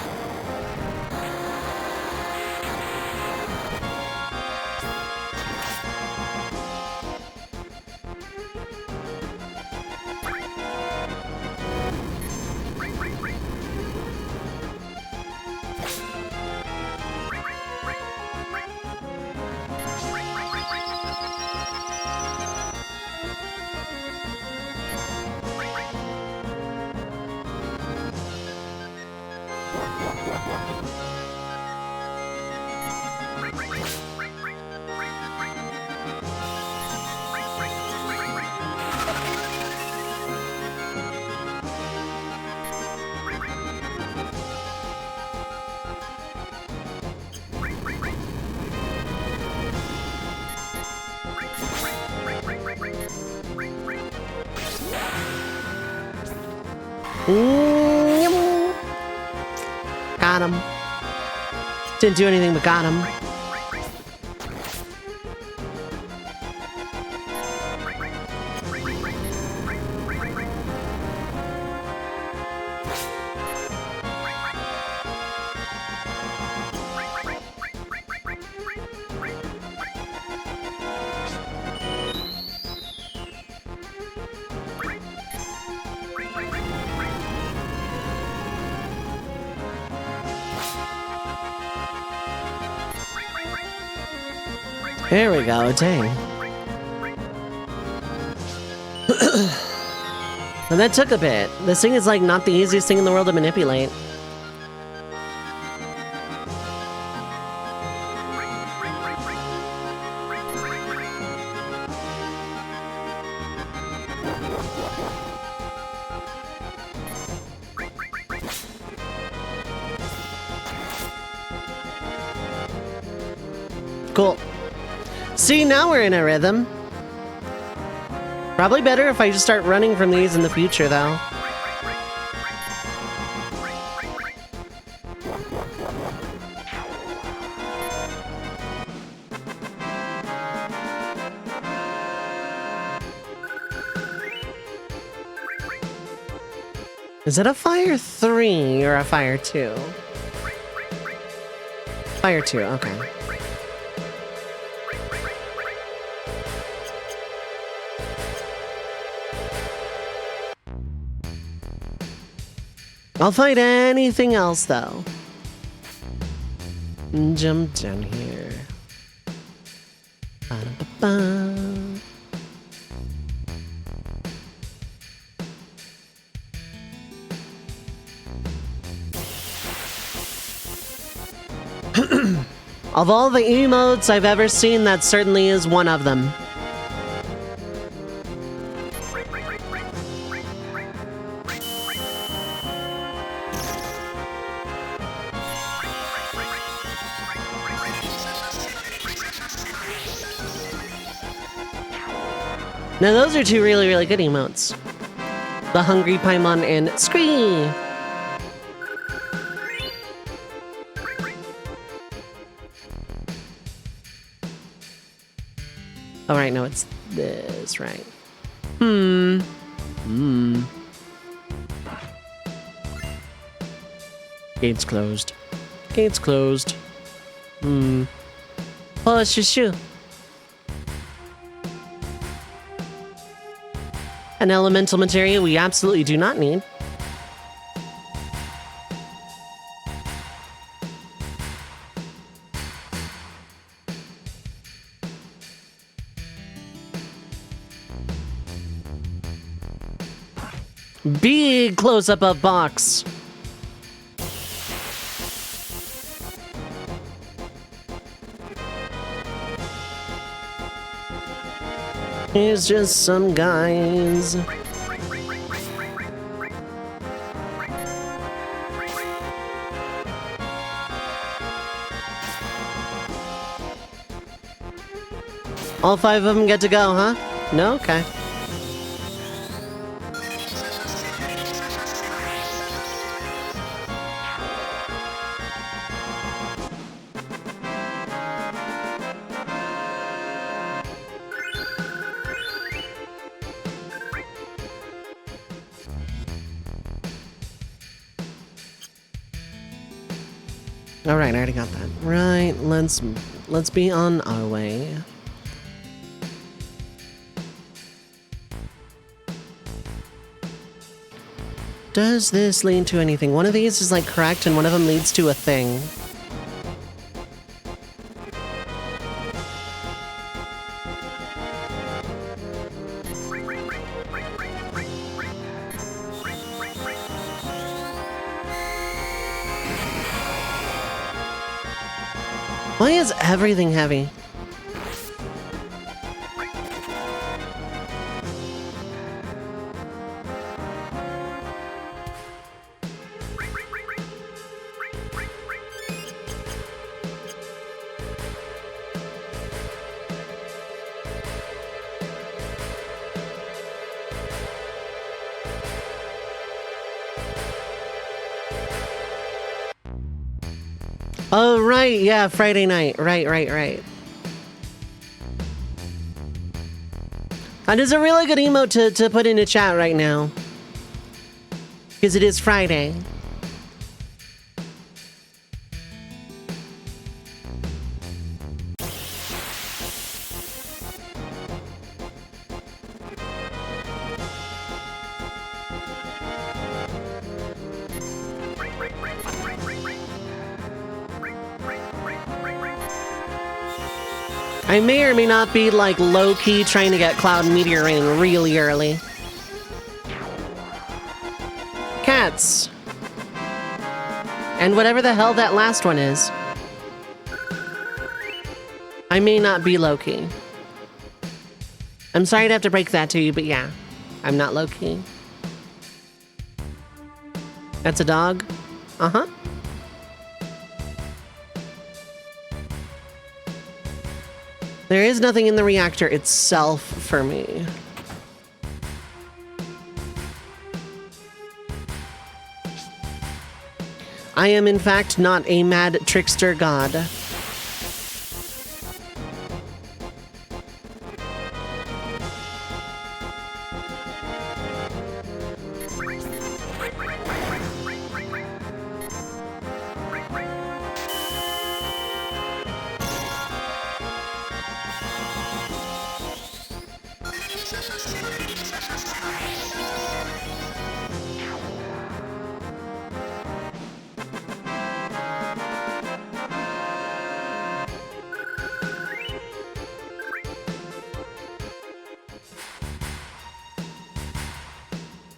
Got him. Didn't do anything but got him. There we go, dang. And that took a bit. This thing is like not the easiest thing in the world to manipulate. Cool. See, now we're in a rhythm. Probably better if I just start running from these in the future, though. Is it a Fire 3 or a Fire 2? Fire 2, okay. I'll fight anything else, though. Jump down here. Ba-da-ba-ba. Of all the emotes I've ever seen, that certainly is one of them. Now those are two really, really good emotes. The Hungry Paimon and Scree! Oh, right, no, it's this, right. Gates closed. Gates closed. Push your shoe. An elemental materia we absolutely do not need. Big close-up of box. Here's just some guys. All 5 of them get to go, huh? No? Okay. All right, I already got that. Right, let's be on our way. Does this lead to anything? One of these is like correct, and one of them leads to a thing. Why is everything heavy? Oh, right, yeah, Friday night. Right. That is a really good emote to put into chat right now. Because it is Friday. I may or may not be like low-key trying to get Cloud and Meteor Rain really early. Cats. And whatever the hell that last one is. I may not be low-key. I'm sorry to have to break that to you, but yeah, I'm not low-key. That's a dog? Uh-huh. There is nothing in the reactor itself for me. I am in fact not a mad trickster god.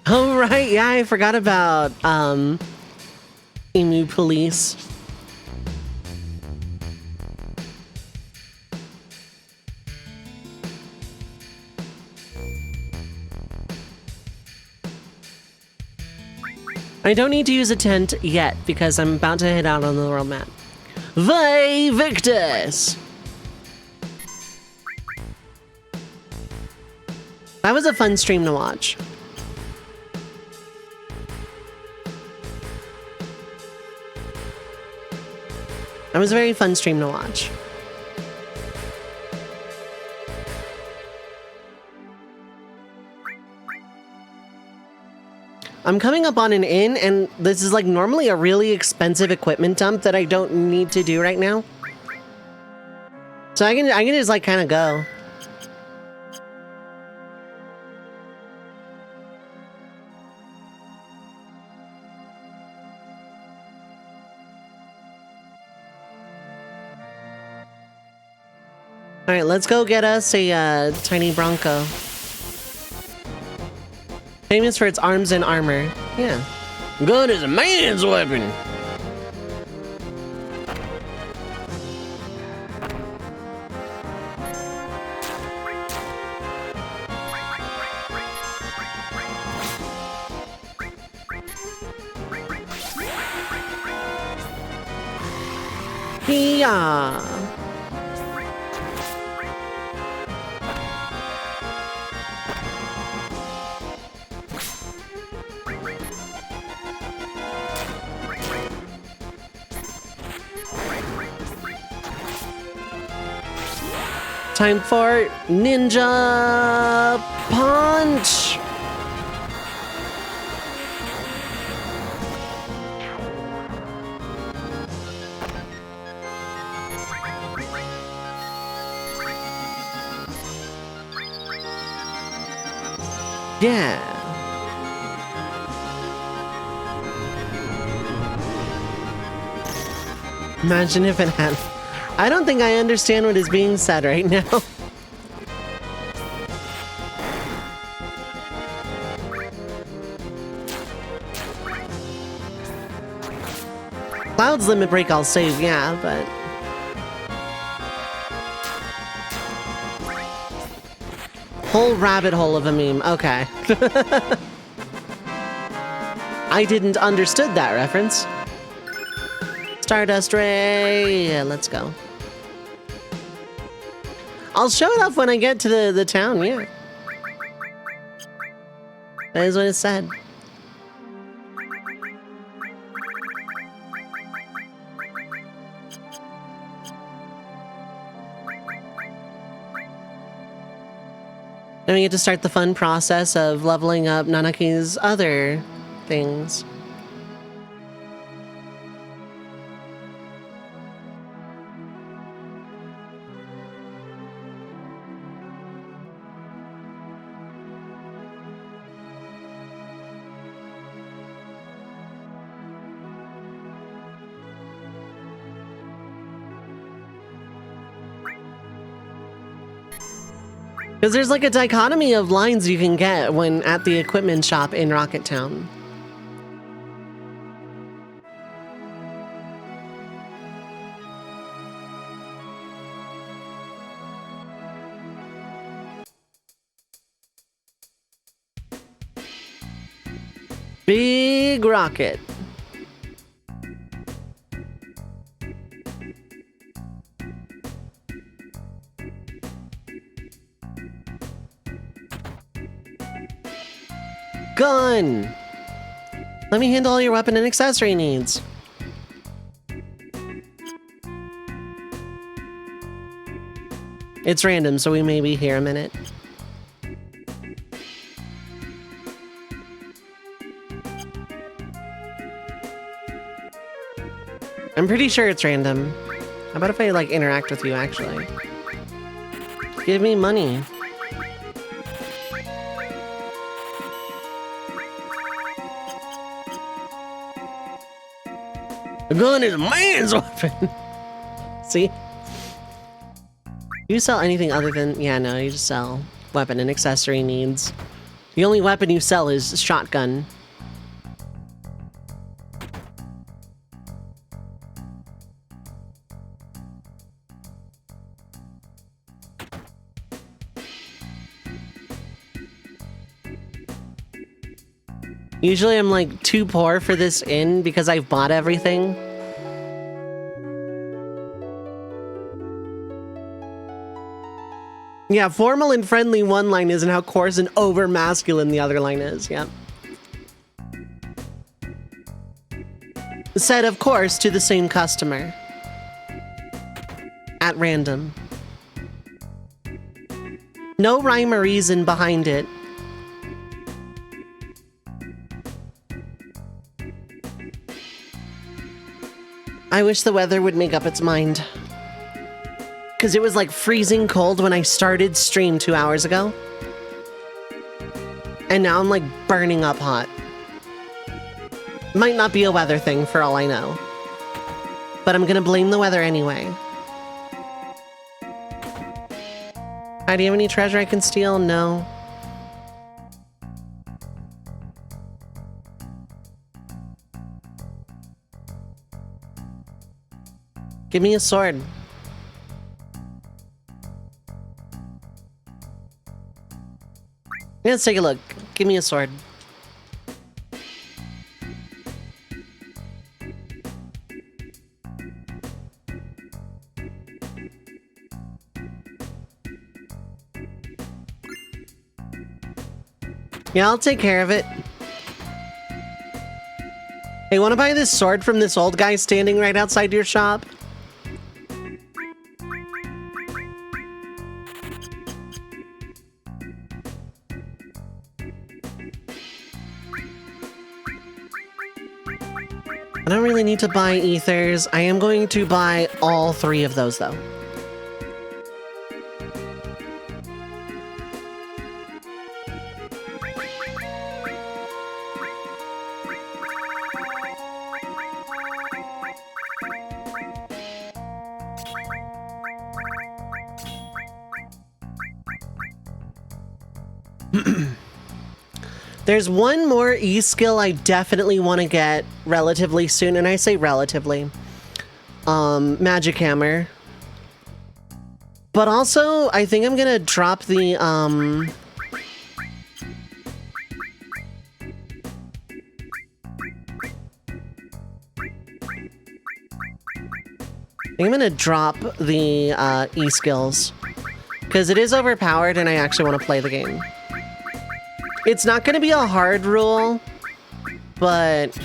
Oh, right. Yeah, I forgot about, Emu Police. I don't need to use a tent yet because I'm about to head out on the world map. VII! That was a fun stream to watch. That was a very fun stream to watch. I'm coming up on an inn, and this is like normally a really expensive equipment dump that I don't need to do right now. So I can just like kind of go. All right, let's go get us a tiny Bronco. Famous for its arms and armor. Yeah. Gun is a man's weapon. Yeah. Time for Ninja Punch! Yeah. Imagine if it had... I don't think I understand what is being said right now. Cloud's limit break I'll save, yeah, but... Whole rabbit hole of a meme, okay. I didn't understood that reference. Stardust Ray, yeah, let's go. I'll show it off when I get to the town, yeah. That is what it said. Then we get to start the fun process of leveling up Nanaki's other things. Because there's like a dichotomy of lines you can get when at the equipment shop in Rocket Town. Big rocket. Gun! Let me handle all your weapon and accessory needs. It's random, so we may be here a minute. I'm pretty sure it's random. How about if I, like, interact with you, actually? Give me money. The gun is a man's weapon. See? You sell anything other than... Yeah, no, you just sell weapon and accessory needs. The only weapon you sell is shotgun. Usually I'm like too poor for this inn because I've bought everything. Yeah, formal and friendly one line is and how coarse and over masculine the other line is, yeah. Said, of course, to the same customer. At random. No rhyme or reason behind it. I wish the weather would make up its mind. Because it was like freezing cold when I started stream 2 hours ago. And now I'm like burning up hot. Might not be a weather thing for all I know. But I'm gonna blame the weather anyway. Hi, do you have any treasure I can steal? No. Give me a sword. Let's take a look. Give me a sword. Yeah, I'll take care of it. Hey, wanna buy this sword from this old guy standing right outside your shop? I don't really need to buy ethers. I am going to buy all 3 of those, though. There's one more E skill I definitely want to get relatively soon, and I say relatively. Magic Hammer. But also, I think I'm gonna drop the, I think I'm gonna drop the E skills. Because it is overpowered and I actually want to play the game. It's not gonna be a hard rule, but...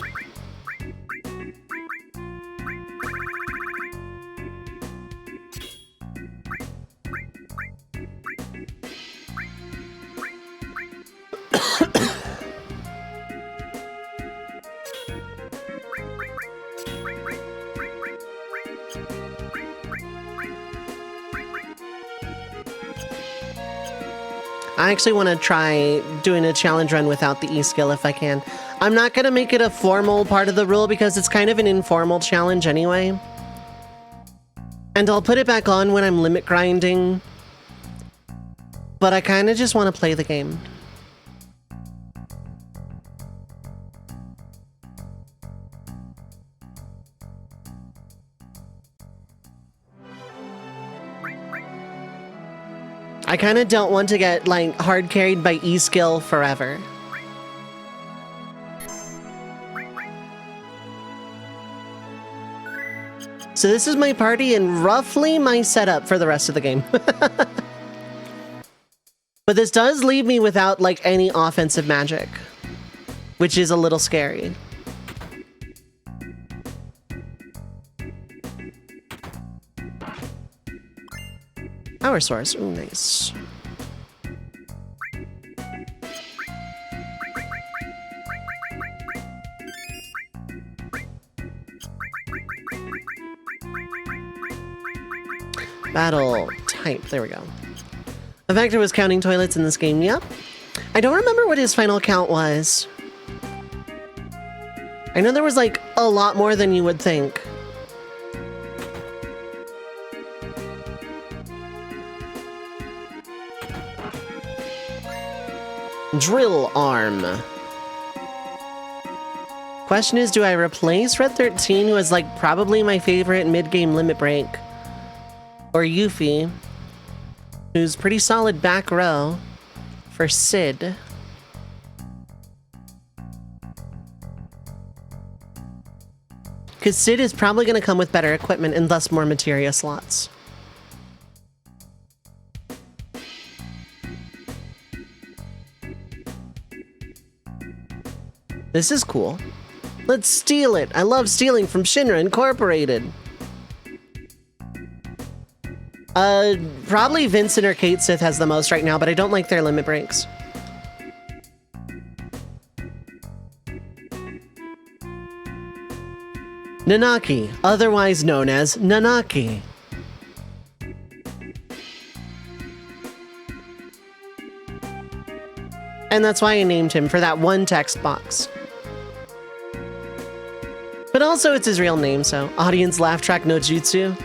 I actually want to try doing a challenge run without the E skill if I can. I'm not going to make it a formal part of the rule because it's kind of an informal challenge anyway. And I'll put it back on when I'm limit grinding. But I kind of just want to play the game. I kind of don't want to get, like, hard carried by E-skill forever. So this is my party and roughly my setup for the rest of the game. But this does leave me without, like, any offensive magic, which is a little scary. Power source. Ooh, nice. Battle type. There we go. The Vector was counting toilets in this game. Yep. I don't remember what his final count was. I know there was, like, a lot more than you would think. Drill arm. Question is, do I replace Red 13, who is, like, probably my favorite mid-game limit break, or Yuffie, who's pretty solid back row, for Sid? Because Sid is probably going to come with better equipment and thus more materia slots. This is cool. Let's steal it. I love stealing from Shinra Incorporated. Probably Vincent or Kate Sith has the most right now, but I don't like their limit breaks. Nanaki, otherwise known as Nanaki. And that's why I named him, for that one text box. But also it's his real name, so audience laugh track no jutsu.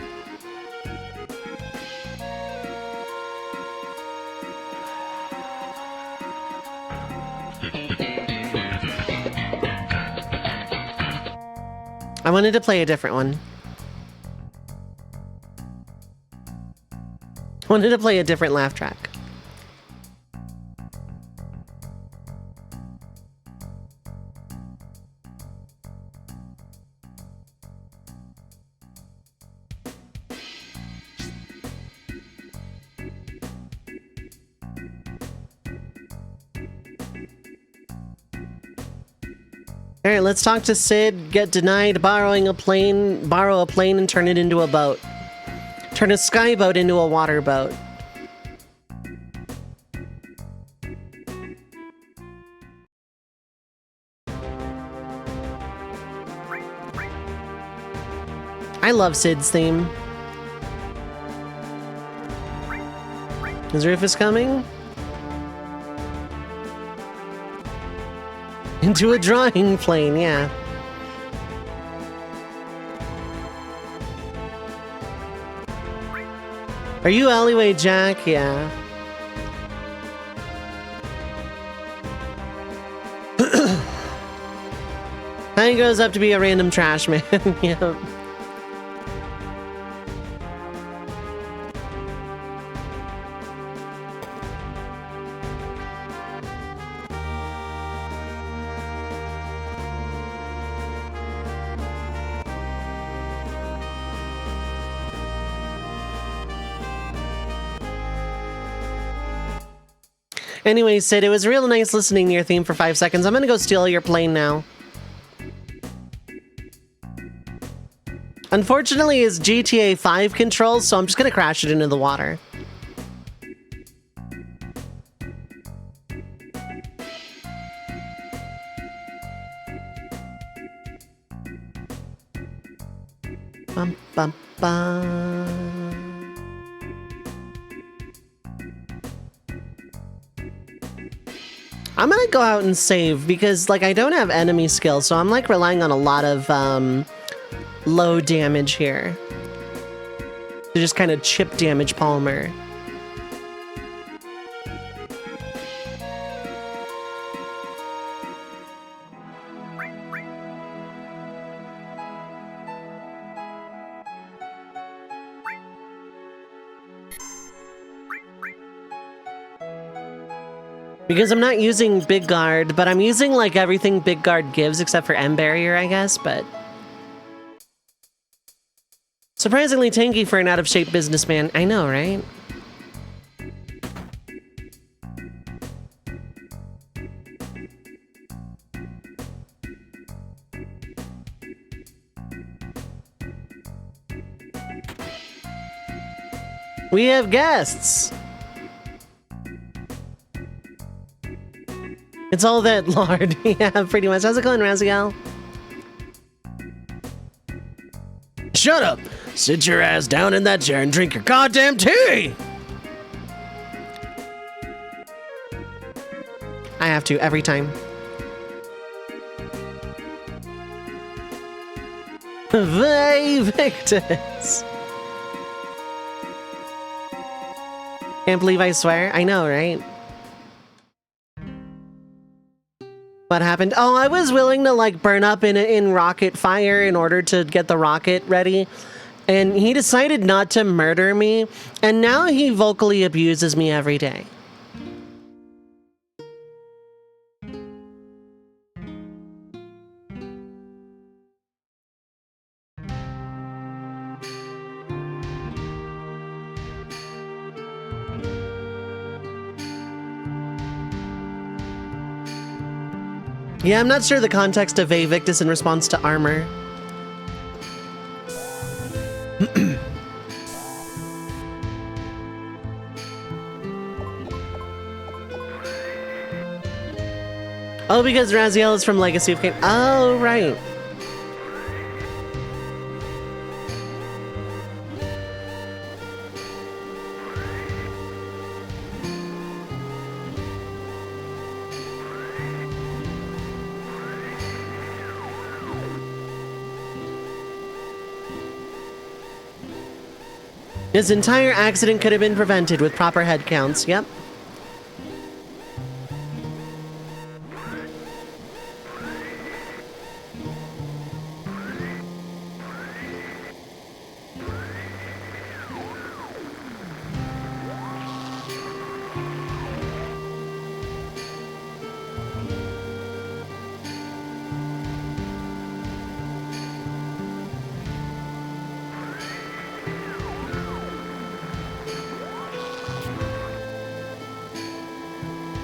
I wanted to play a different one. I wanted to play a different laugh track. Alright, let's talk to Sid, get denied borrow a plane and turn it into a boat. Turn a sky boat into a water boat. I love Sid's theme. Is Rufus coming? Into a drawing plane, yeah. Are you Alleyway Jack? Yeah. Then he grows up to be a random trash man. Yep. Anyway, Sid, it was real nice listening to your theme for 5 seconds. I'm gonna go steal your plane now. Unfortunately, it's GTA 5 controls, so I'm just gonna crash it into the water. Bum, bum, bum. I'm gonna go out and save because, like, I don't have enemy skills, so I'm, like, relying on a lot of, low damage here. To just kind of chip damage Palmer. Because I'm not using Big Guard, but I'm using, like, everything Big Guard gives except for M Barrier, I guess, but... Surprisingly tanky for an out-of-shape businessman. I know, right? We have guests! It's all that lard. Yeah, pretty much. How's it going, Raziel? Shut up! Sit your ass down in that chair and drink your goddamn tea! I have to, every time. Victus! Can't believe I swear. I know, right? What happened? Oh, I was willing to, like, burn up in rocket fire in order to get the rocket ready. And he decided not to murder me. And now he vocally abuses me every day. Yeah, I'm not sure the context of a Victus in response to armor. Oh, because Raziel is from Legacy of Kain. Oh, right. His entire accident could have been prevented with proper head counts. Yep.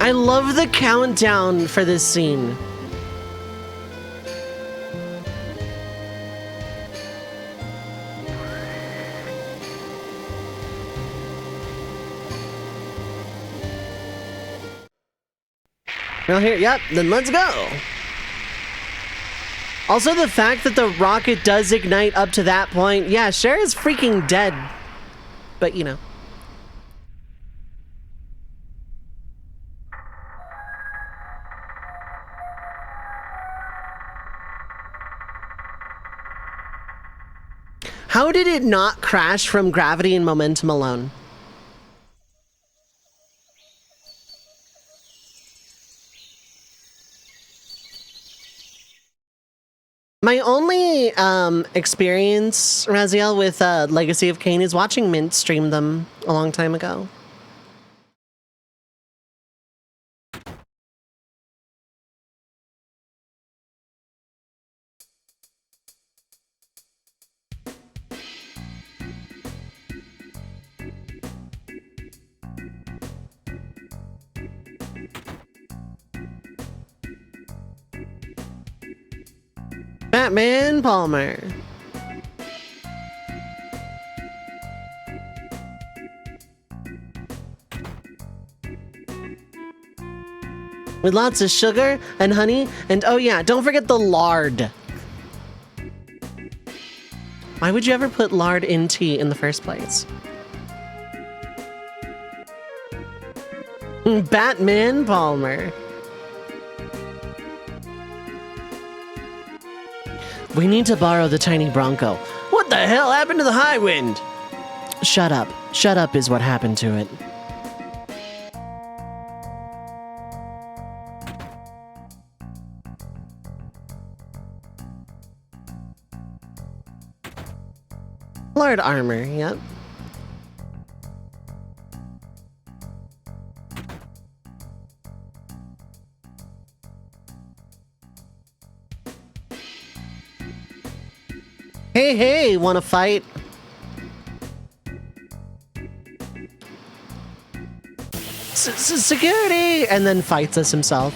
I love the countdown for this scene. Well, here, yep, then let's go. Also, the fact that the rocket does ignite up to that point, yeah, Cher is freaking dead. But, you know. How did it not crash from gravity and momentum alone? My only experience, Raziel, with Legacy of Kain is watching Mint stream them a long time ago. Batman Palmer. With lots of sugar and honey, and oh yeah, don't forget the lard. Why would you ever put lard in tea in the first place? Batman Palmer. We need to borrow the tiny Bronco. What the hell happened to the high wind? Shut up. Shut up is what happened to it. Lord armor, yep. Hey, hey, wanna fight? Security! And then fights us himself.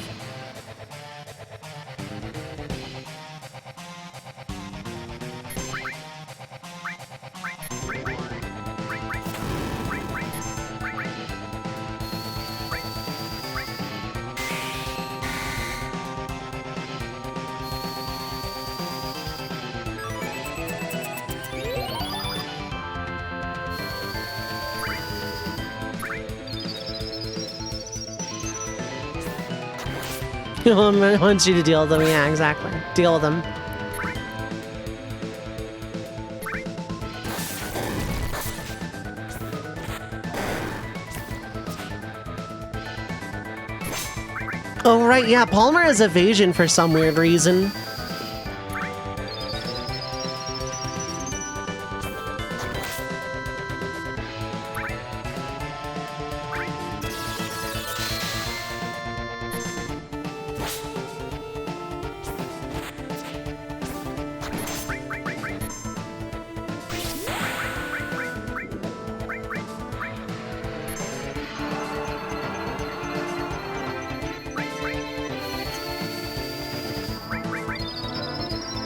I want you to deal with them. Yeah, exactly. Deal with them. Oh, right. Yeah, Palmer has evasion for some weird reason.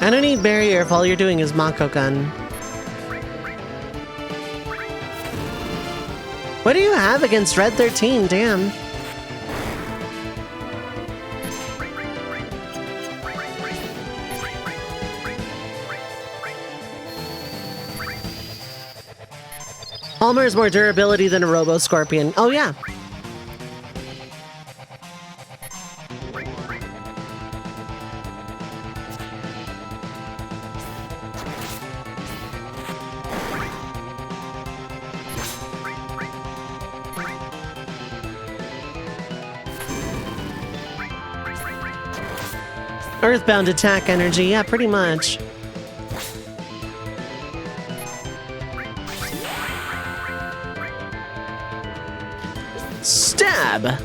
I don't need barrier if all you're doing is Mako gun. What do you have against Red 13? Damn. Palmer has more durability than a Robo Scorpion. Oh yeah. Earthbound attack energy, yeah, pretty much. Stab!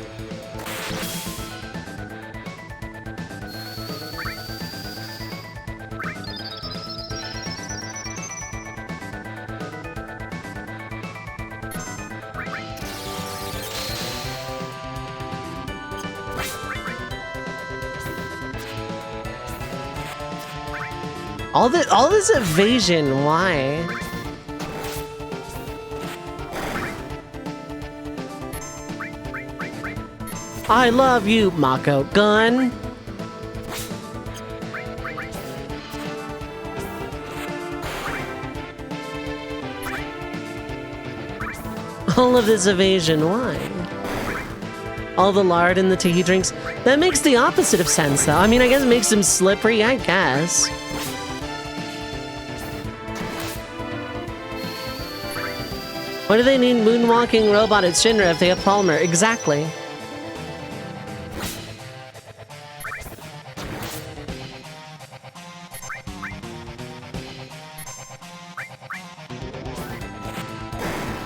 All this evasion, why? I love you, Mako gun. All of this evasion, why? All the lard in the tea he drinks? That makes the opposite of sense, though. I mean, I guess it makes him slippery, I guess. What do they need moonwalking robot at Shinra if they have Palmer? Exactly.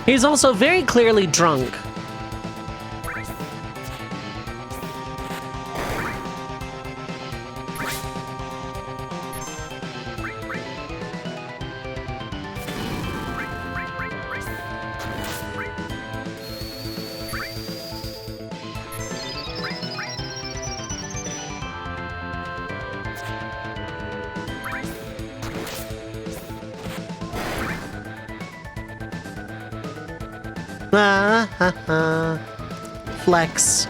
He's also very clearly drunk. Flex.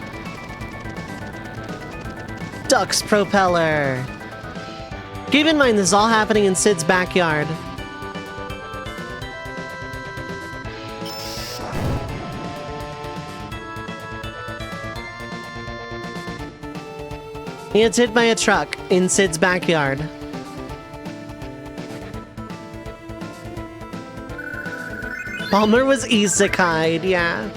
Duck's propeller. Keep in mind, this is all happening in Sid's backyard. He gets hit by a truck in Sid's backyard. Palmer was isekai'd, yeah.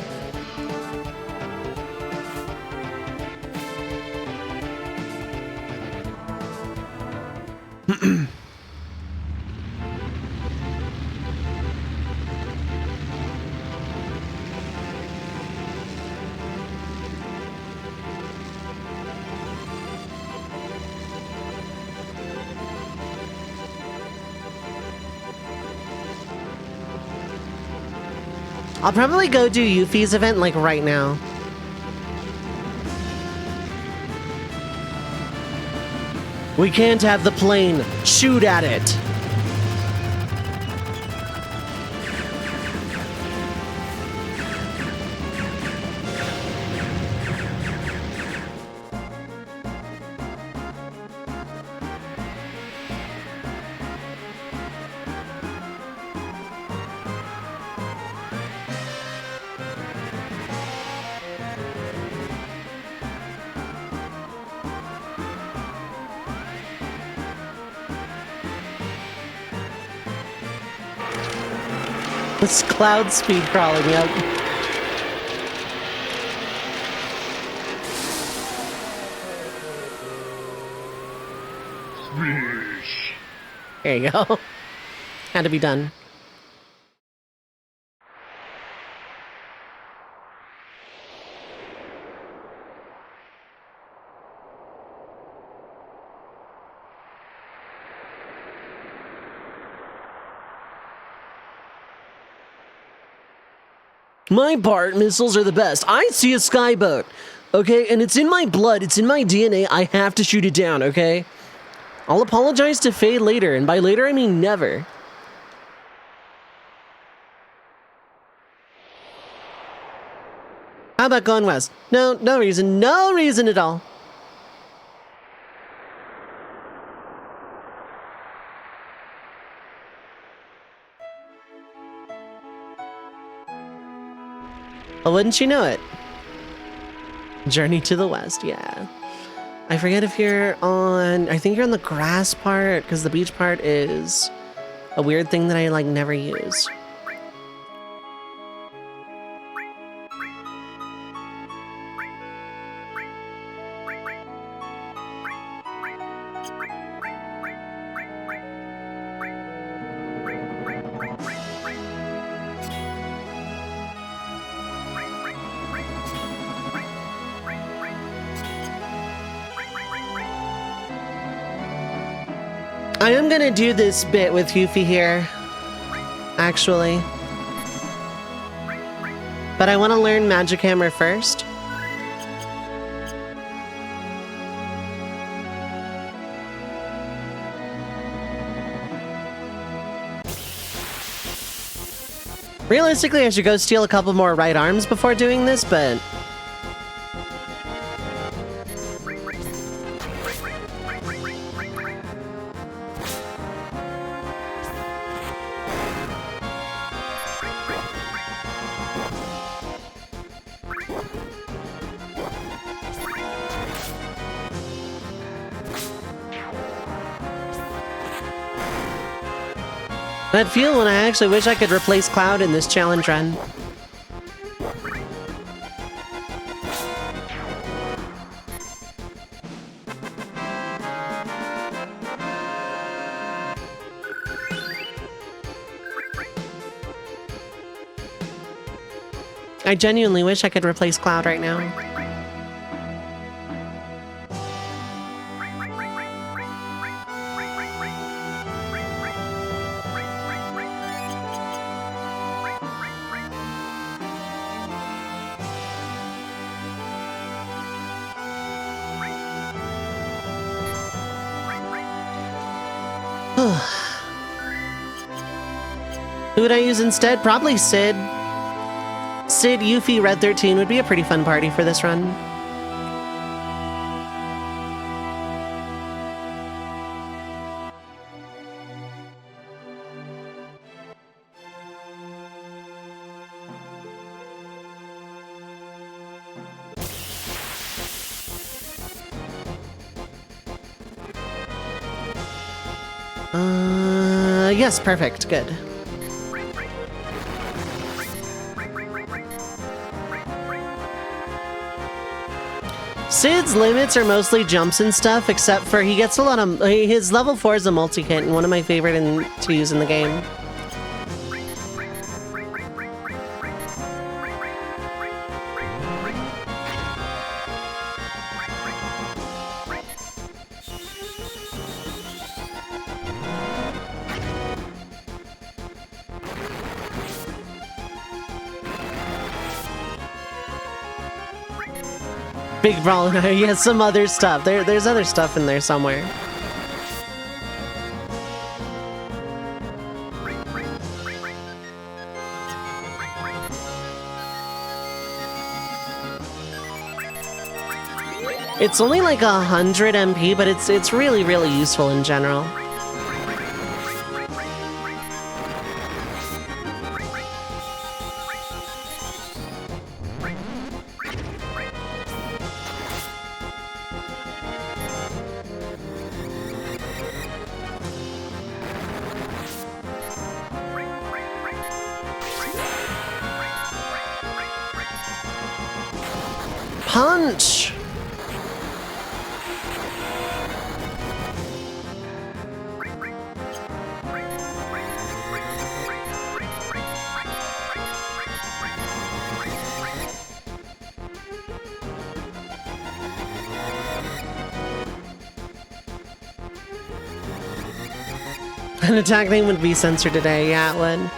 I'll probably go do Yuffie's event, like, right now. We can't have the plane. Shoot at it. This cloud speed crawling, yep. There you go. Had to be done. My BART missiles are the best. I see a skyboat, okay? And it's in my blood. It's in my DNA. I have to shoot it down, okay? I'll apologize to Faye later, and by later, I mean never. How about going west? No reason. No reason at all. Well, wouldn't you know it? Journey to the West, yeah. I forget if you're on... I think you're on the grass part, because the beach part is a weird thing that I, like, never use. I am gonna do this bit with Yuffie here, actually. But I want to learn Magic Hammer first. Realistically, I should go steal a couple more right arms before doing this, but... that feel when I actually wish I could replace Cloud in this challenge run. I genuinely wish I could replace Cloud right now. Who would I use instead? Probably Sid. Sid, Yuffie, Red 13 would be a pretty fun party for this run. Yes, perfect. Good. Sid's limits are mostly jumps and stuff, except for he gets a lot of... His level 4 is a multi-hit, and one of my favorite to use in the game. Big Brawl and he has some other stuff. There's other stuff in there somewhere. It's only like 100 MP, but it's really, really useful in general. Punch! An attack name would be censored today, yeah, it would.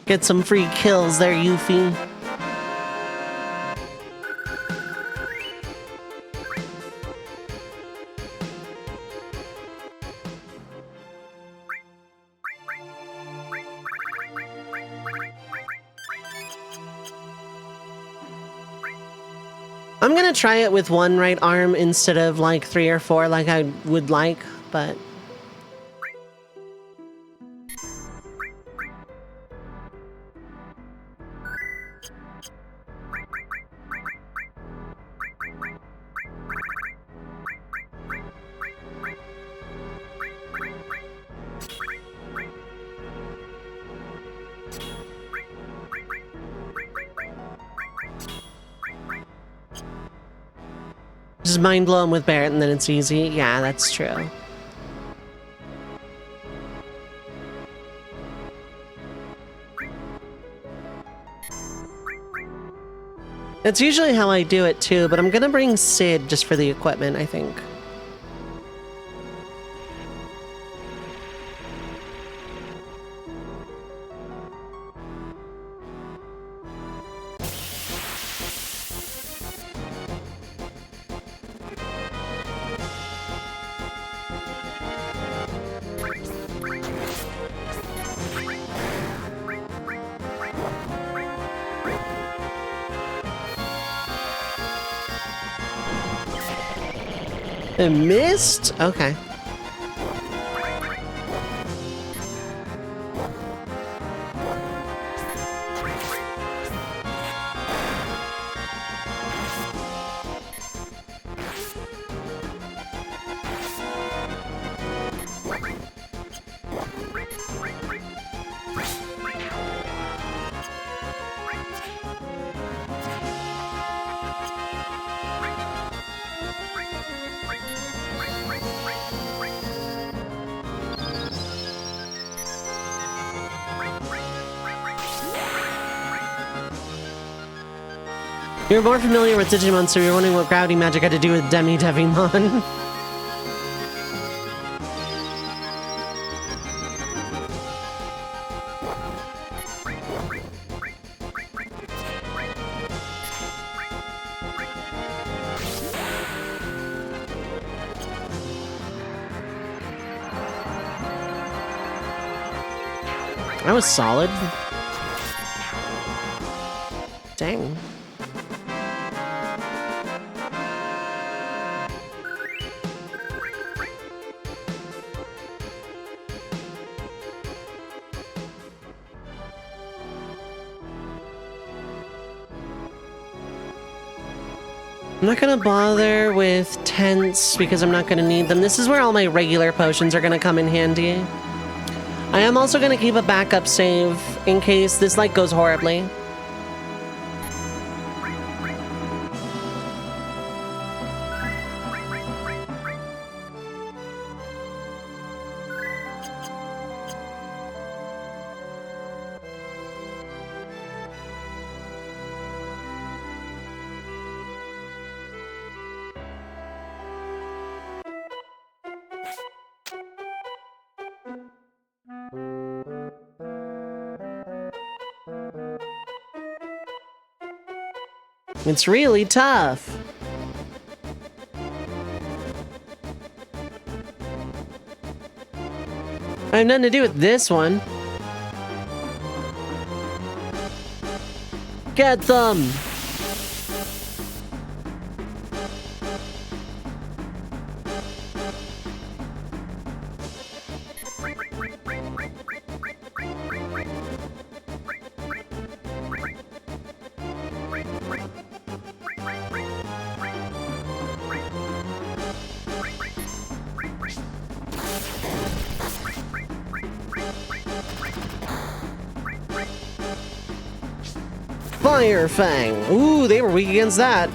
Get some free kills there, Yuffie. I'm gonna try it with one right arm instead of like 3 or 4 like I would like, but... Just mind blow him with Barret and then it's easy. Yeah, that's true. That's usually how I do it too, but I'm gonna bring Sid just for the equipment, I think. It missed? Okay. You're more familiar with Digimon, so you're wondering what gravity magic had to do with Devimon. That was solid. Dang. I'm not gonna bother with tents because I'm not gonna need them. This is where all my regular potions are gonna come in handy. I am also gonna keep a backup save in case this like goes horribly. It's really tough. I have nothing to do with this one. Get them! Fire Fang! Ooh, they were weak against that.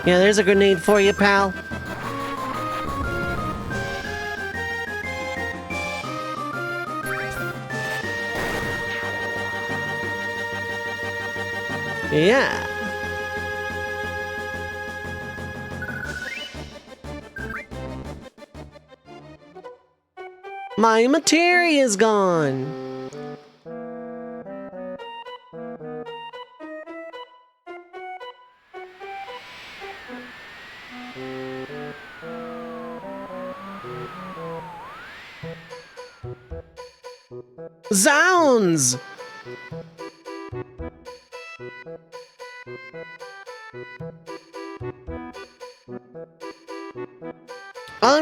Yeah, there's a grenade for you, pal. Yeah. My materia is gone. Zounds!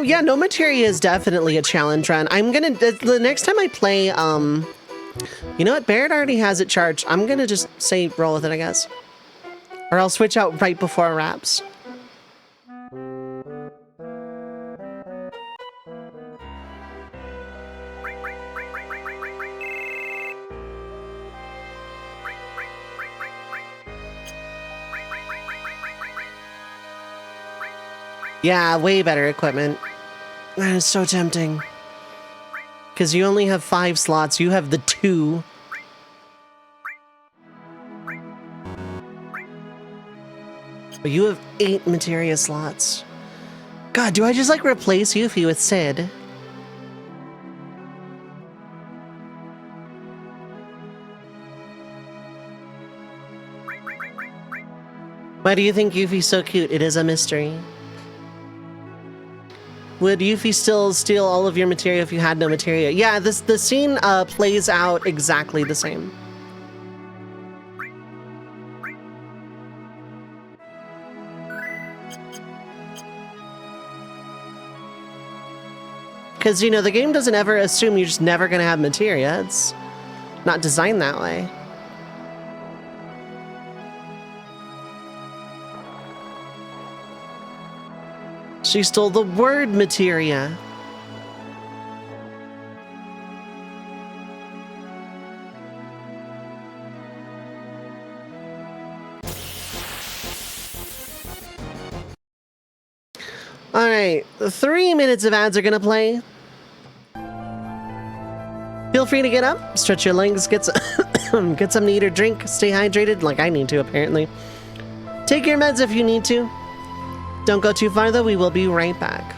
Yeah, no materia is definitely a challenge run. I'm gonna, the next time I play, you know what, Barrett already has it charged. I'm gonna just say roll with it, I guess. Or I'll switch out right before wraps. Yeah, way better equipment. That is so tempting. Because you only have 5 slots, you have the 2. But you have 8 materia slots. God, do I just like replace Yuffie with Sid? Why do you think Yuffie's so cute? It is a mystery. Would Yuffie still steal all of your materia if you had no materia? Yeah, the scene plays out exactly the same. Because, you know, the game doesn't ever assume you're just never going to have materia. It's not designed that way. She stole the word materia. All right, 3 minutes of ads are gonna play. Feel free to get up, stretch your legs, get something to eat or drink, stay hydrated, like I need to apparently. Take your meds if you need to. Don't go too far though, we will be right back.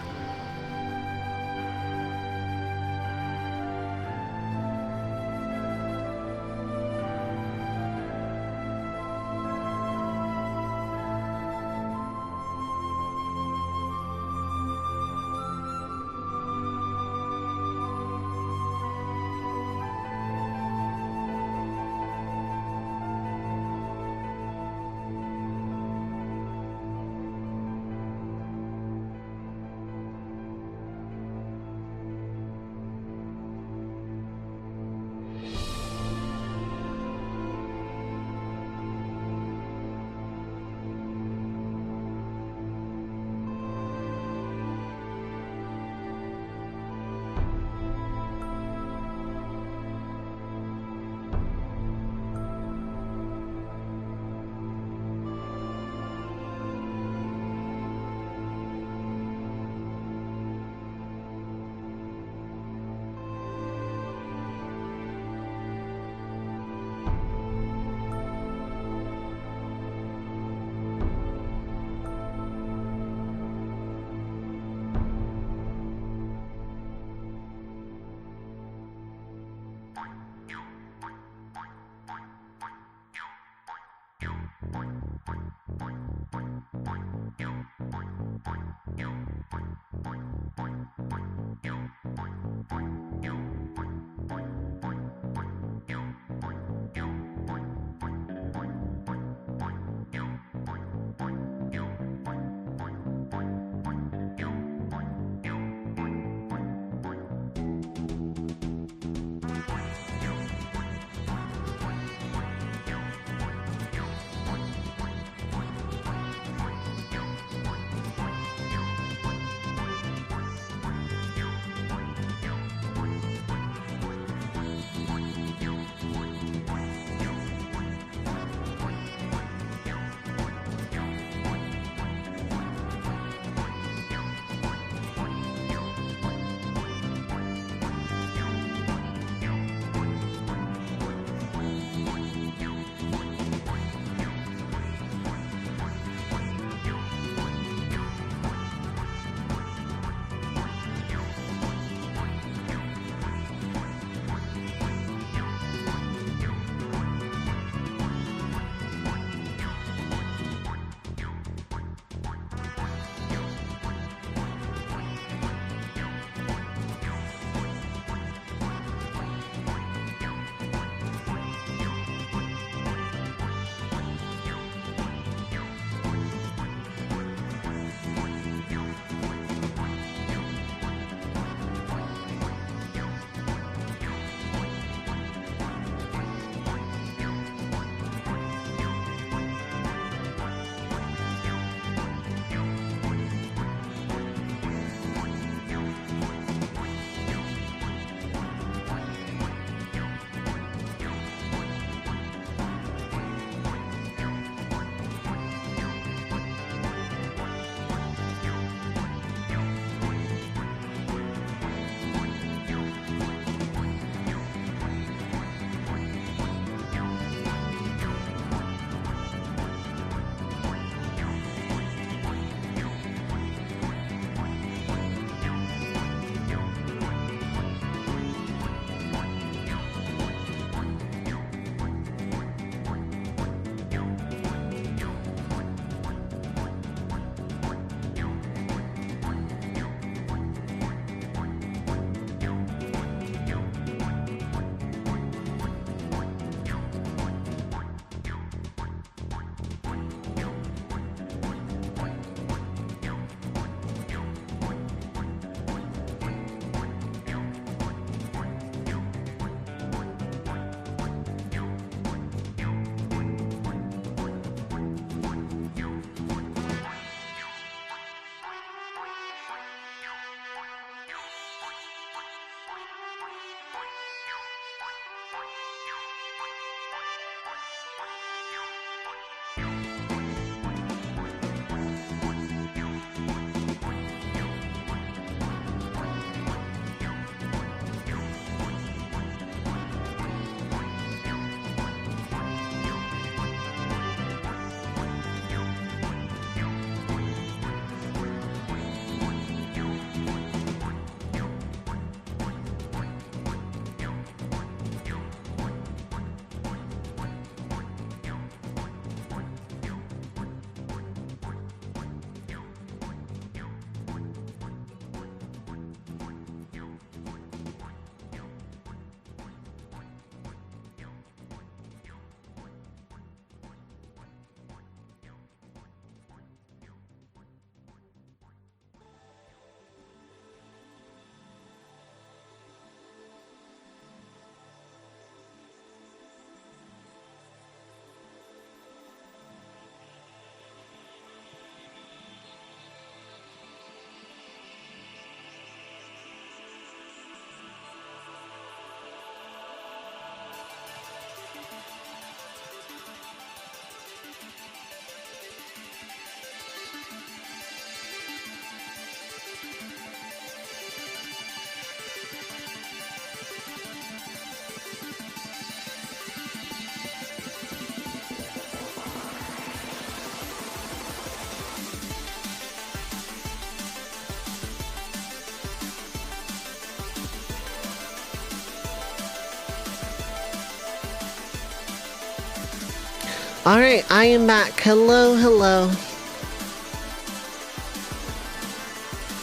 Alright, I am back. Hello, hello.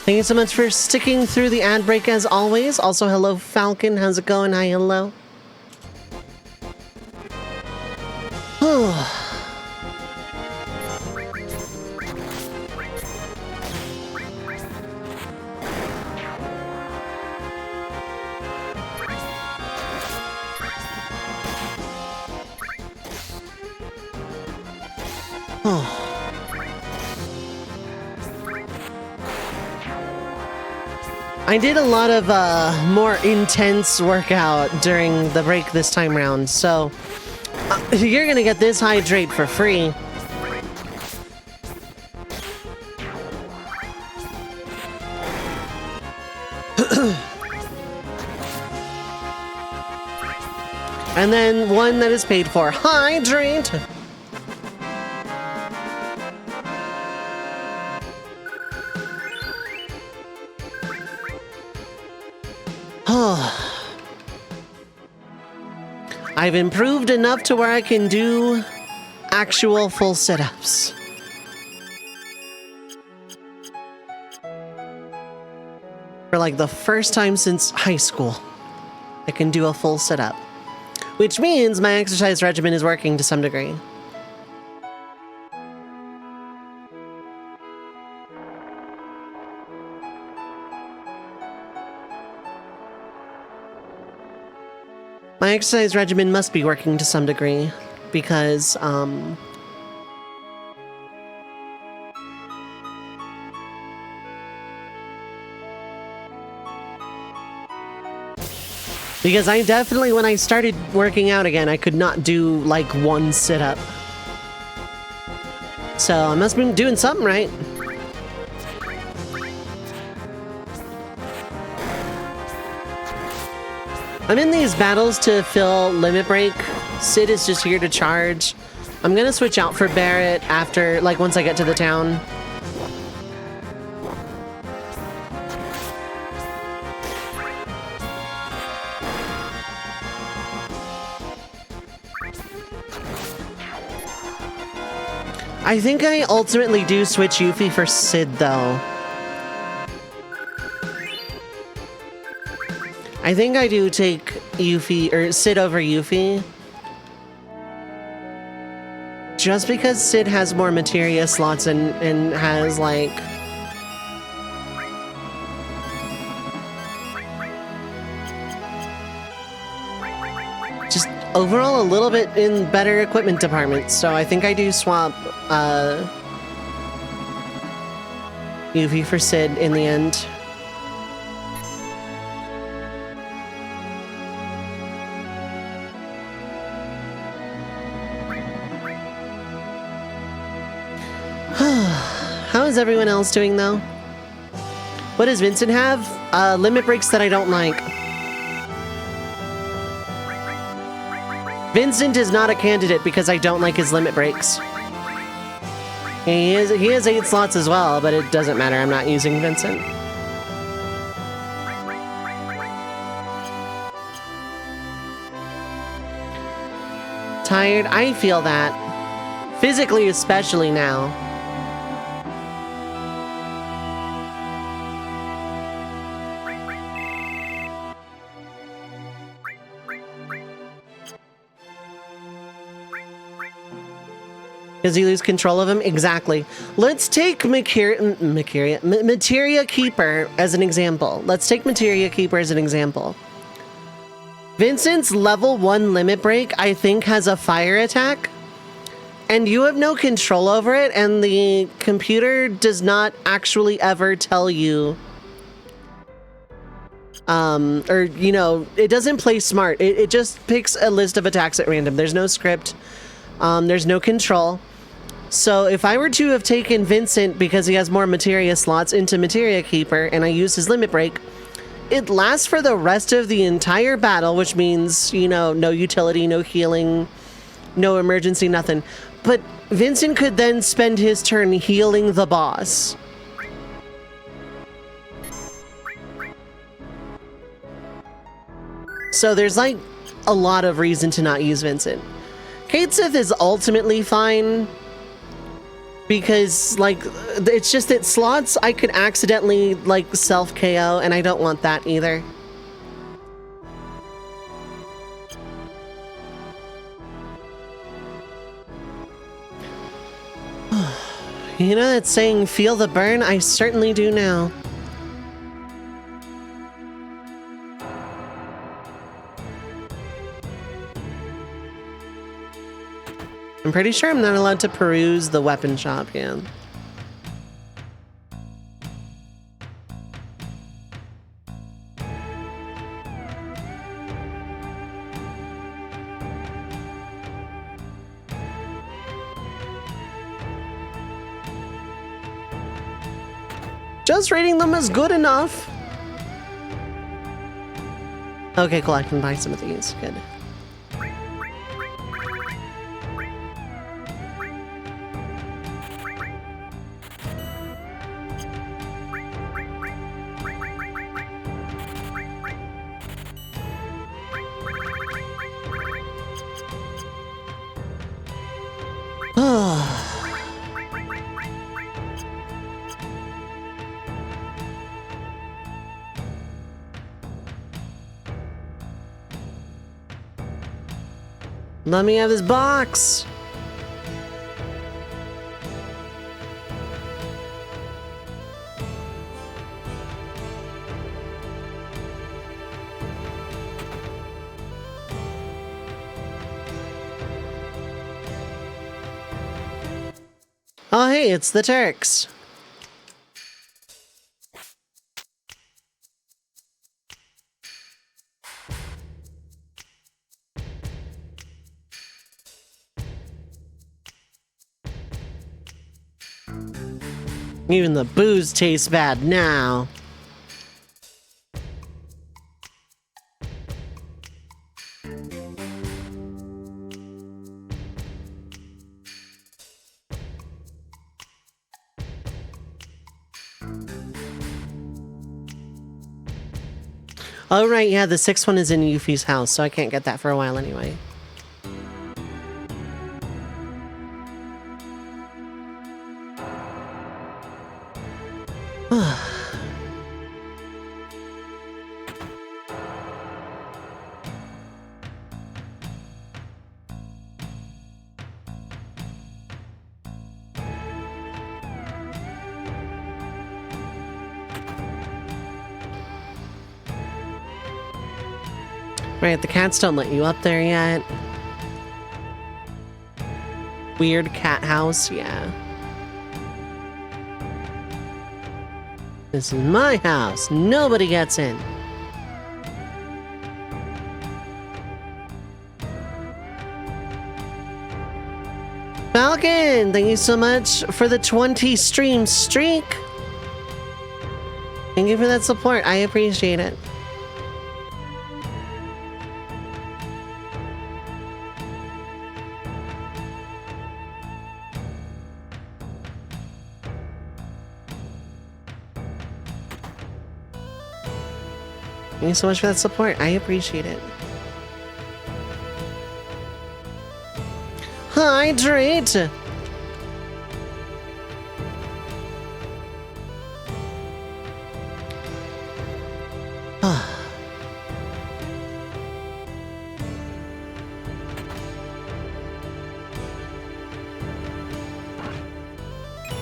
Thank you so much for sticking through the ad break as always. Also, hello, Falcon. How's it going? Hi, hello. I did a lot of more intense workout during the break this time round, so you're gonna get this hydrate for free. And then one that is paid for. Hydrate! I've improved enough to where I can do actual full sit-ups. For like the first time since high school, I can do a full sit-up. Which means my exercise regimen is working to some degree. My exercise regimen must be working to some degree, because, because I definitely, when I started working out again, I could not do, like, one sit-up. So I must be doing something right. I'm in these battles to fill limit break. Sid is just here to charge. I'm gonna switch out for Barret after, like, once I get to the town. I think I ultimately do switch Yuffie for Sid, though. I think I do take Yuffie, or Sid over Yuffie. Just because Sid has more materia slots and has, like... just overall a little bit in better equipment department. So I think I do swap Yuffie for Sid in the end. How is everyone else doing, though? What does Vincent have? Limit breaks that I don't like. Vincent is not a candidate because I don't like his limit breaks. He has 8 slots as well, but it doesn't matter. I'm not using Vincent. Tired? I feel that. Physically, especially now. Does he lose control of him? Exactly. Let's take Materia Keeper as an example. Let's take Materia Keeper as an example. Vincent's level 1 limit break, I think, has a fire attack. And you have no control over it, and the computer does not actually ever tell you... or, you know, it doesn't play smart. It just picks a list of attacks at random. There's no script. There's no control. So if I were to have taken Vincent because he has more materia slots into Materia Keeper and I used his limit break, it lasts for the rest of the entire battle, which means, you know, no utility, no healing, no emergency, nothing. But Vincent could then spend his turn healing the boss. So there's like a lot of reason to not use Vincent. Katesith is ultimately fine because, like, it's just that slots I could accidentally, like, self-KO, and I don't want that either. You know that saying, feel the burn? I certainly do now. I'm pretty sure I'm not allowed to peruse the weapon shop, yeah. Just reading them is good enough. Okay, cool, I can buy some of these, good. Let me have this box. Oh, hey, it's the Turks. Even the booze tastes bad now. Oh, right, yeah, the sixth one is in Yuffie's house, so I can't get that for a while anyway. Right, the cats don't let you up there yet. Weird cat house, yeah. This is my house. Nobody gets in. Falcon, thank you so much for the 20 stream streak. Thank you for that support. I appreciate it. Thank you so much for that support. I appreciate it. Hydrate!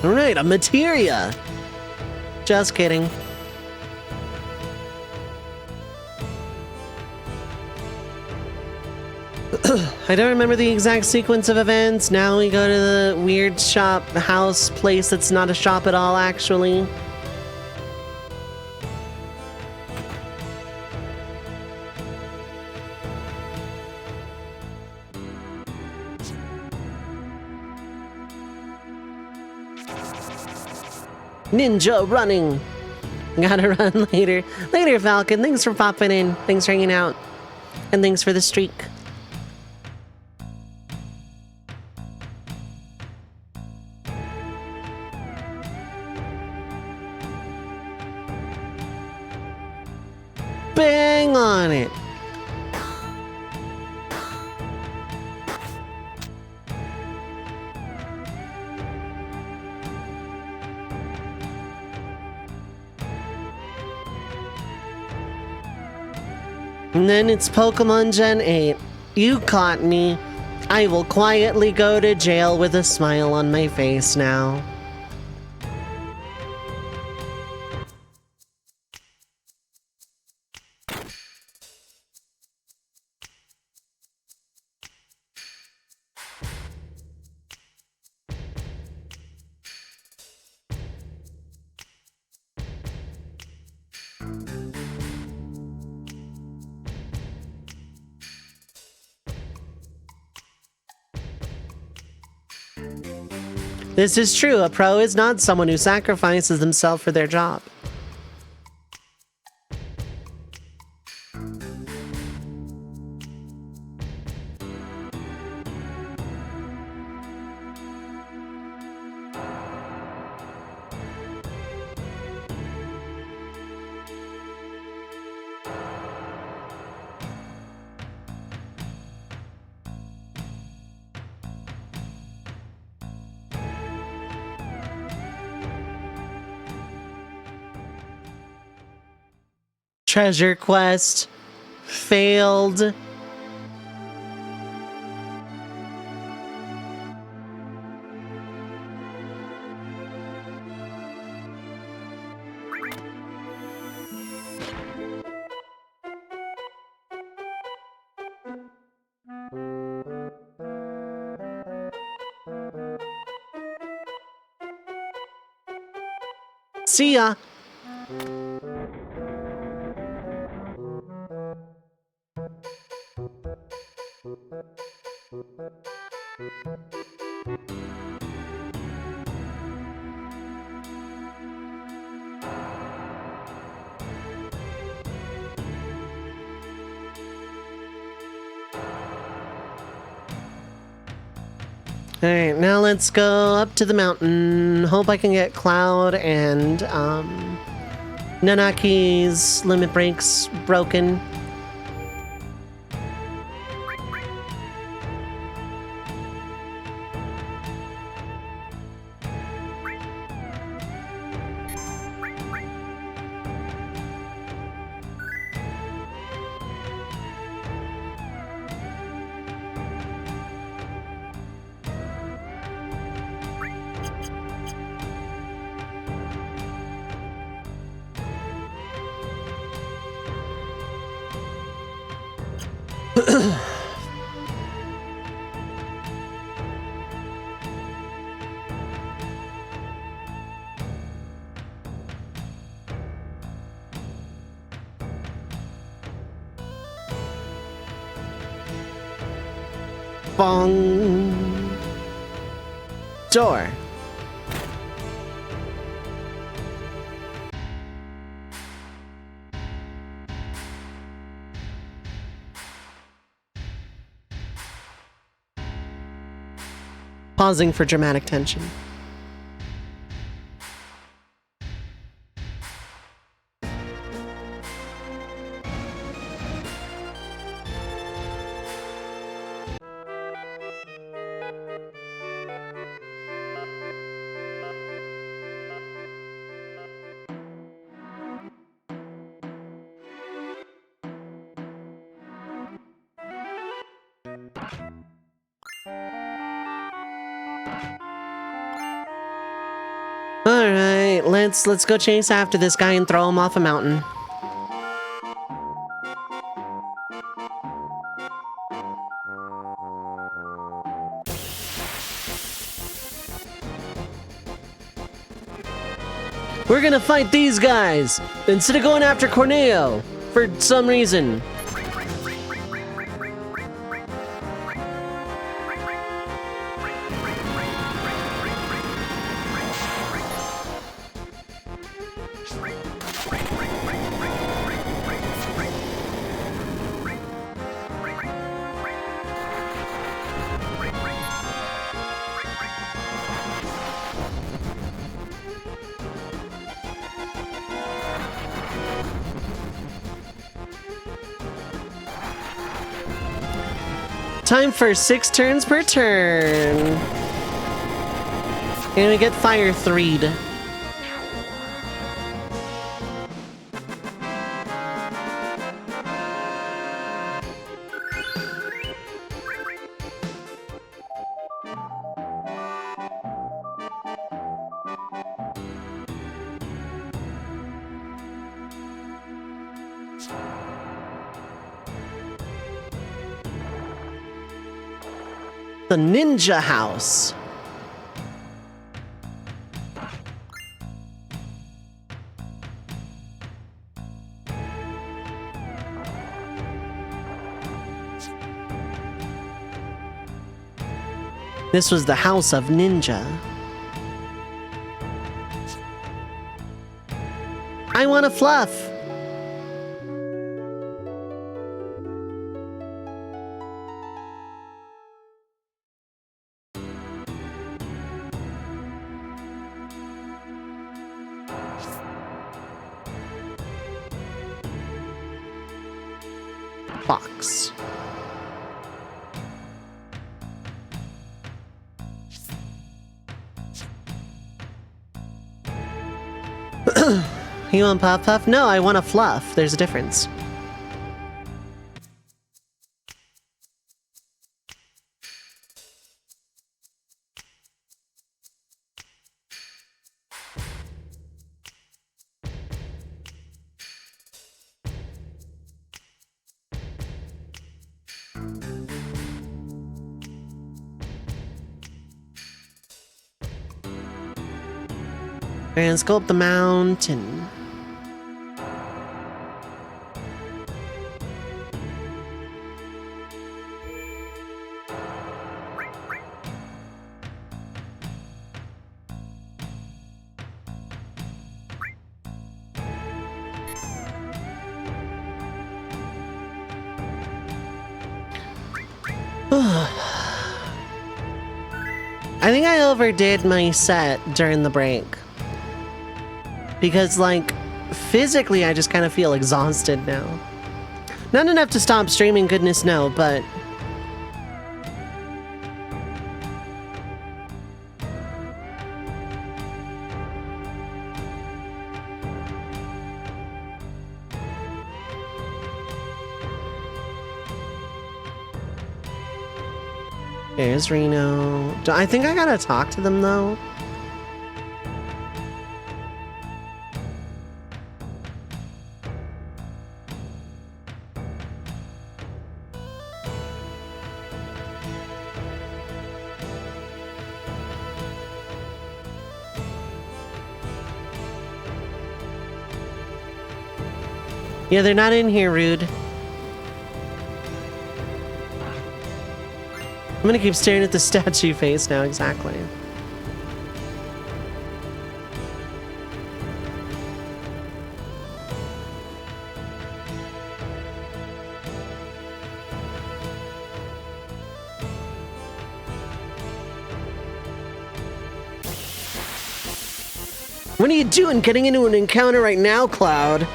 Alright, a materia! Just kidding. I don't remember the exact sequence of events. Now we go to the weird shop, house, place that's not a shop at all, actually. Ninja running. Gotta run later. Later, Falcon. Thanks for popping in. Thanks for hanging out. And thanks for the streak. Bang on it. And then it's Pokemon Gen 8. You caught me. I will quietly go to jail with a smile on my face now. This is true. A pro is not someone who sacrifices themselves for their job. Treasure quest failed. See ya. Alright, now let's go up to the mountain. Hope I can get Cloud and Nanaki's limit breaks broken. Bong. Door. Pausing for dramatic tension. Alright, let's go chase after this guy and throw him off a mountain. We're gonna fight these guys instead of going after Corneo for some reason. Time for 6 turns per turn. And we get Fire 3'd. The ninja house. This was the house of ninja. I want a fluff. Fox. You want Puff Puff? No, I want a fluff. There's a difference. And sculpt the mountain. I think I overdid my set during the break. Because, like, physically I just kind of feel exhausted now. Not enough to stop streaming, goodness no, but... There's Reno. I think I gotta talk to them, though. Yeah, they're not in here, Rude. I'm gonna keep staring at the statue face now, exactly. What are you doing getting into an encounter right now, Cloud?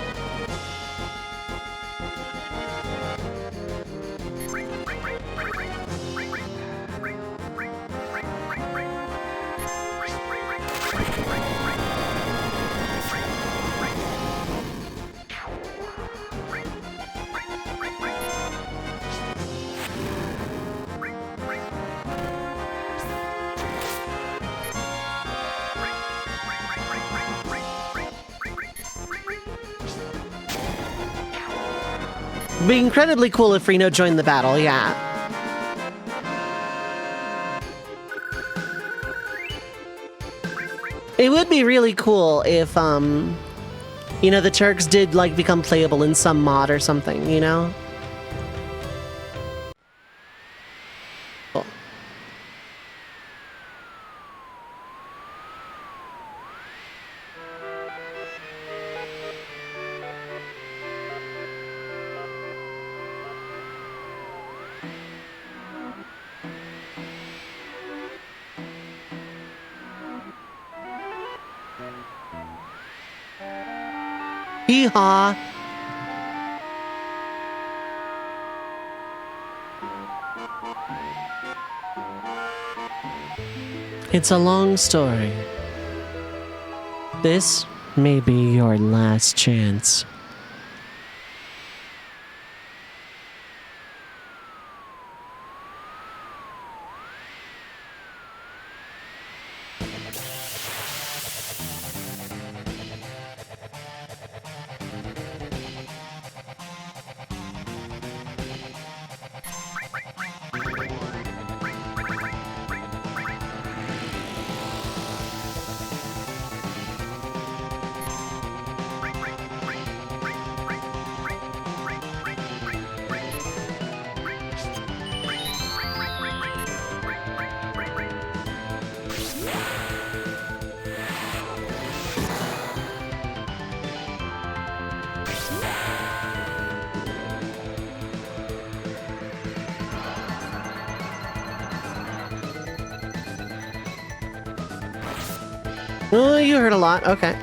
It'd be incredibly cool if Reno joined the battle, yeah. It would be really cool if, you know, the Turks did, like, become playable in some mod or something, you know? Cool. Hee-haw. It's a long story. This may be your last chance. Oh, you heard a lot. Okay.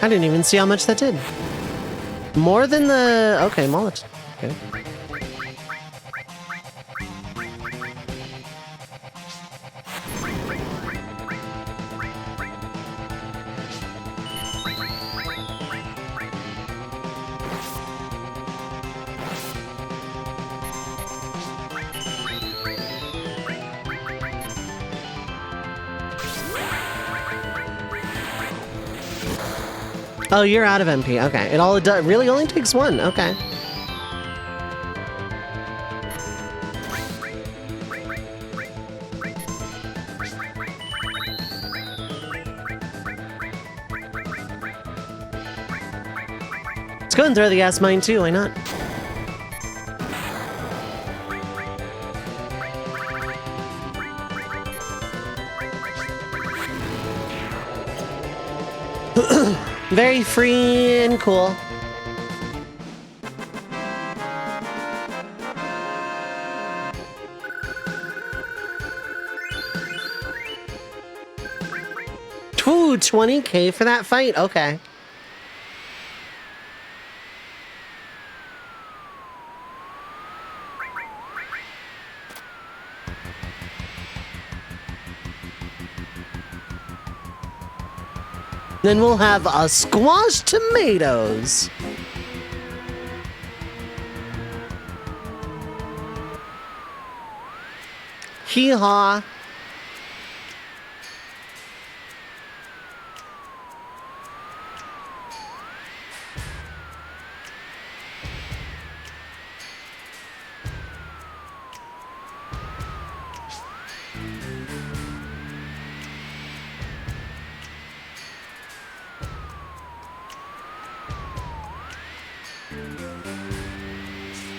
I didn't even see how much that did. More than the... Okay, mullet. Okay. Oh, you're out of MP. Okay. It really only takes one. Okay. Let's go and throw the gas mine too. Why not? Very free and cool. Ooh, 20K for that fight? Okay. Then we'll have a squashed tomatoes. Hee-haw.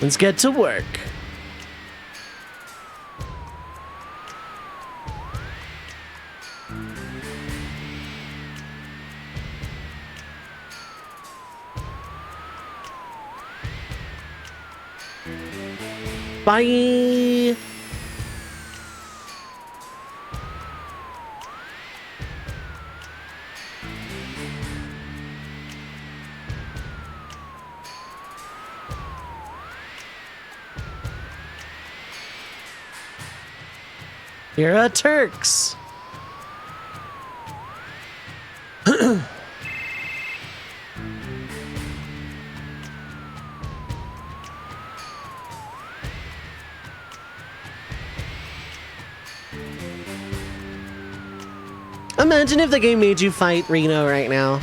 Let's get to work. Bye. You're a Turks. Imagine if the game made you fight Reno right now.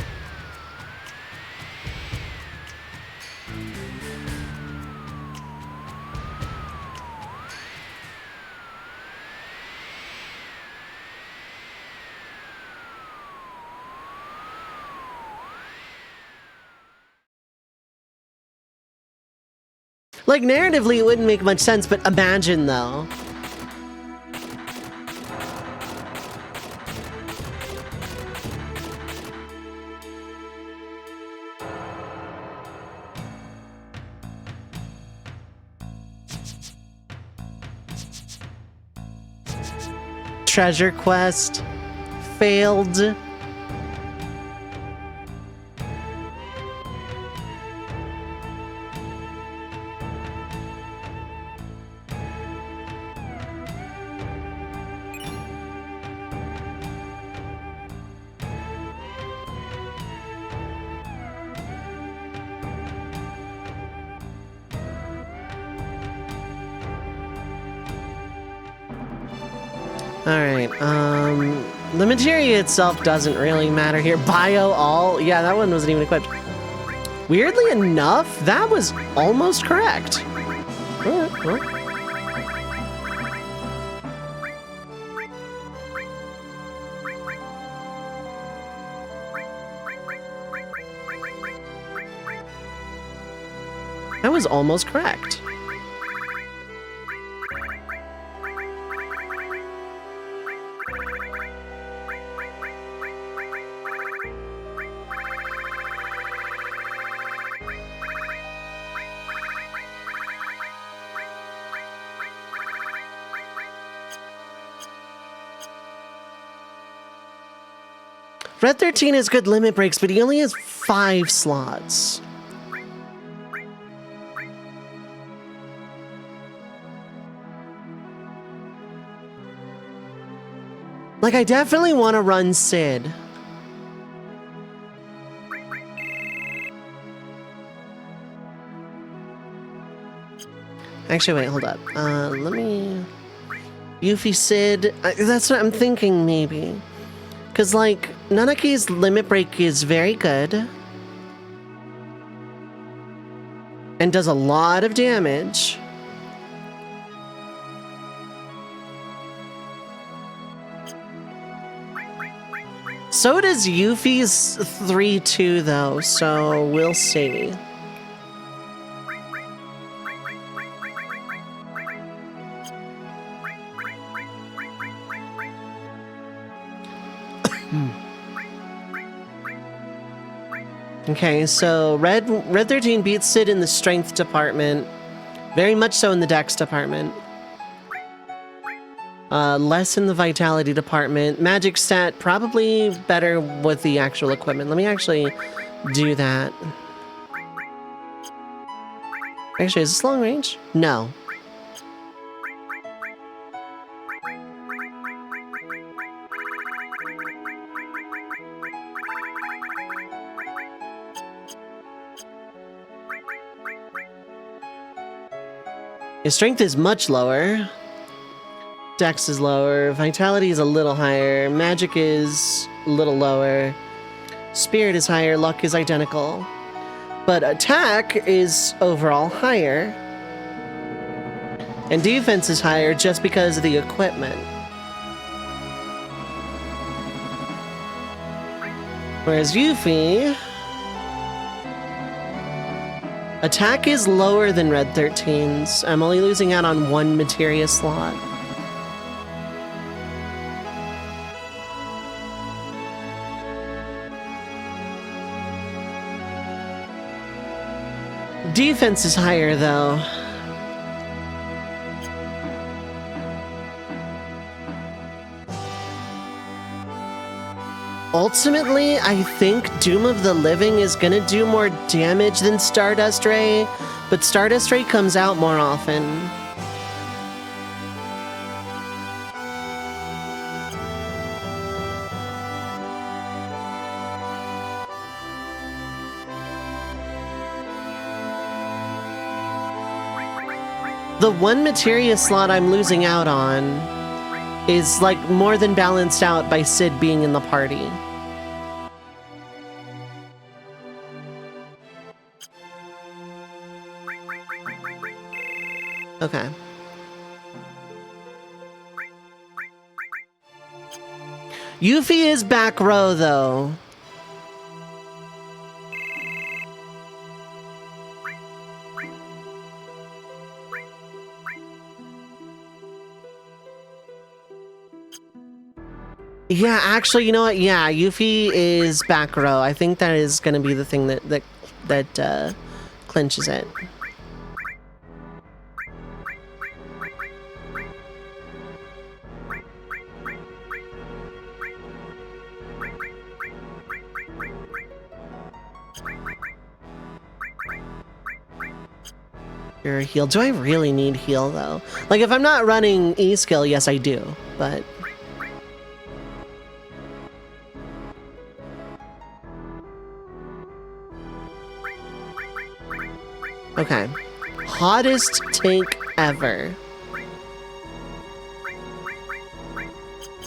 Like, narratively, it wouldn't make much sense, but imagine, though. Treasure quest failed. Alright, the materia itself doesn't really matter here. Bio all? Yeah, that one wasn't even equipped. Weirdly enough, that was almost correct. Alright, well. That was almost correct. Red 13 has good limit breaks, but he only has 5 slots. Like, I definitely want to run Sid. Actually, wait, hold up. Let me... Yuffie, Sid... that's what I'm thinking, maybe. Because, like, Nanaki's limit break is very good. And does a lot of damage. So does Yuffie's 3-2, though, so we'll see. Okay, so Red 13 beats Sid in the strength department. Very much so in the dex department. Less in the vitality department. Magic stat, probably better with the actual equipment. Let me actually do that. Actually, is this long range? No. His strength is much lower. Dex is lower. Vitality is a little higher. Magic is a little lower. Spirit is higher. Luck is identical. But attack is overall higher. And defense is higher just because of the equipment. Whereas Yuffie... attack is lower than Red 13's. I'm only losing out on 1 materia slot. Defense is higher, though. Ultimately, I think Doom of the Living is gonna do more damage than Stardust Ray, but Stardust Ray comes out more often. The 1 materia slot I'm losing out on is like more than balanced out by Sid being in the party. Okay. Yuffie is back row, though. Yeah, actually, you know what? Yeah, Yuffie is back row. I think that is going to be the thing that clinches it. You're a heal. Do I really need heal, though? Like, if I'm not running E-skill, yes, I do, but... Okay. Hottest tank ever.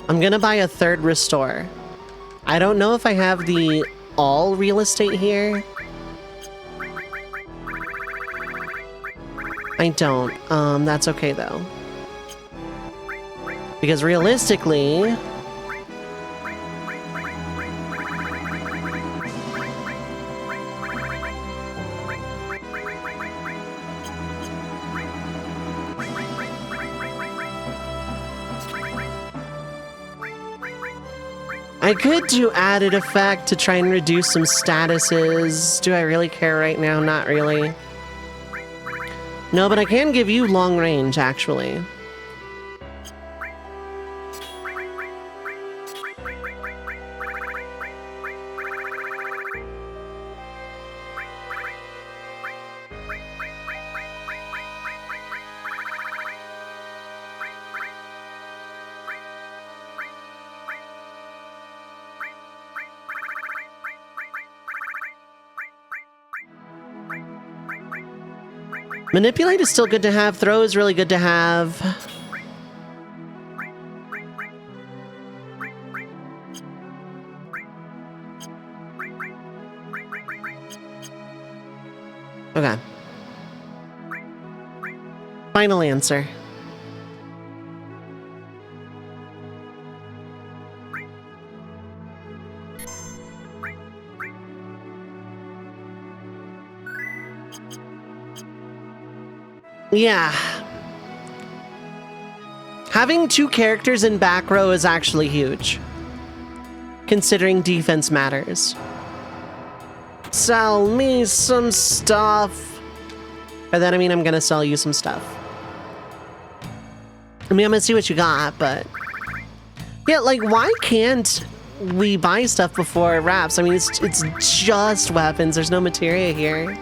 I'm gonna buy a third restore. I don't know if I have the all real estate here. I don't. That's okay though. Because realistically, I could do added effect to try and reduce some statuses. Do I really care right now? Not really. No, but I can give you long range, actually. Manipulate is still good to have. Throw is really good to have. Okay. Final answer. Yeah. Having two characters in back row is actually huge, considering defense matters. Sell me some stuff. By that I mean I'm gonna sell you some stuff. I mean, I'm gonna see what you got, but... yeah, like, why can't we buy stuff before it wraps? I mean, it's just weapons. There's no materia here.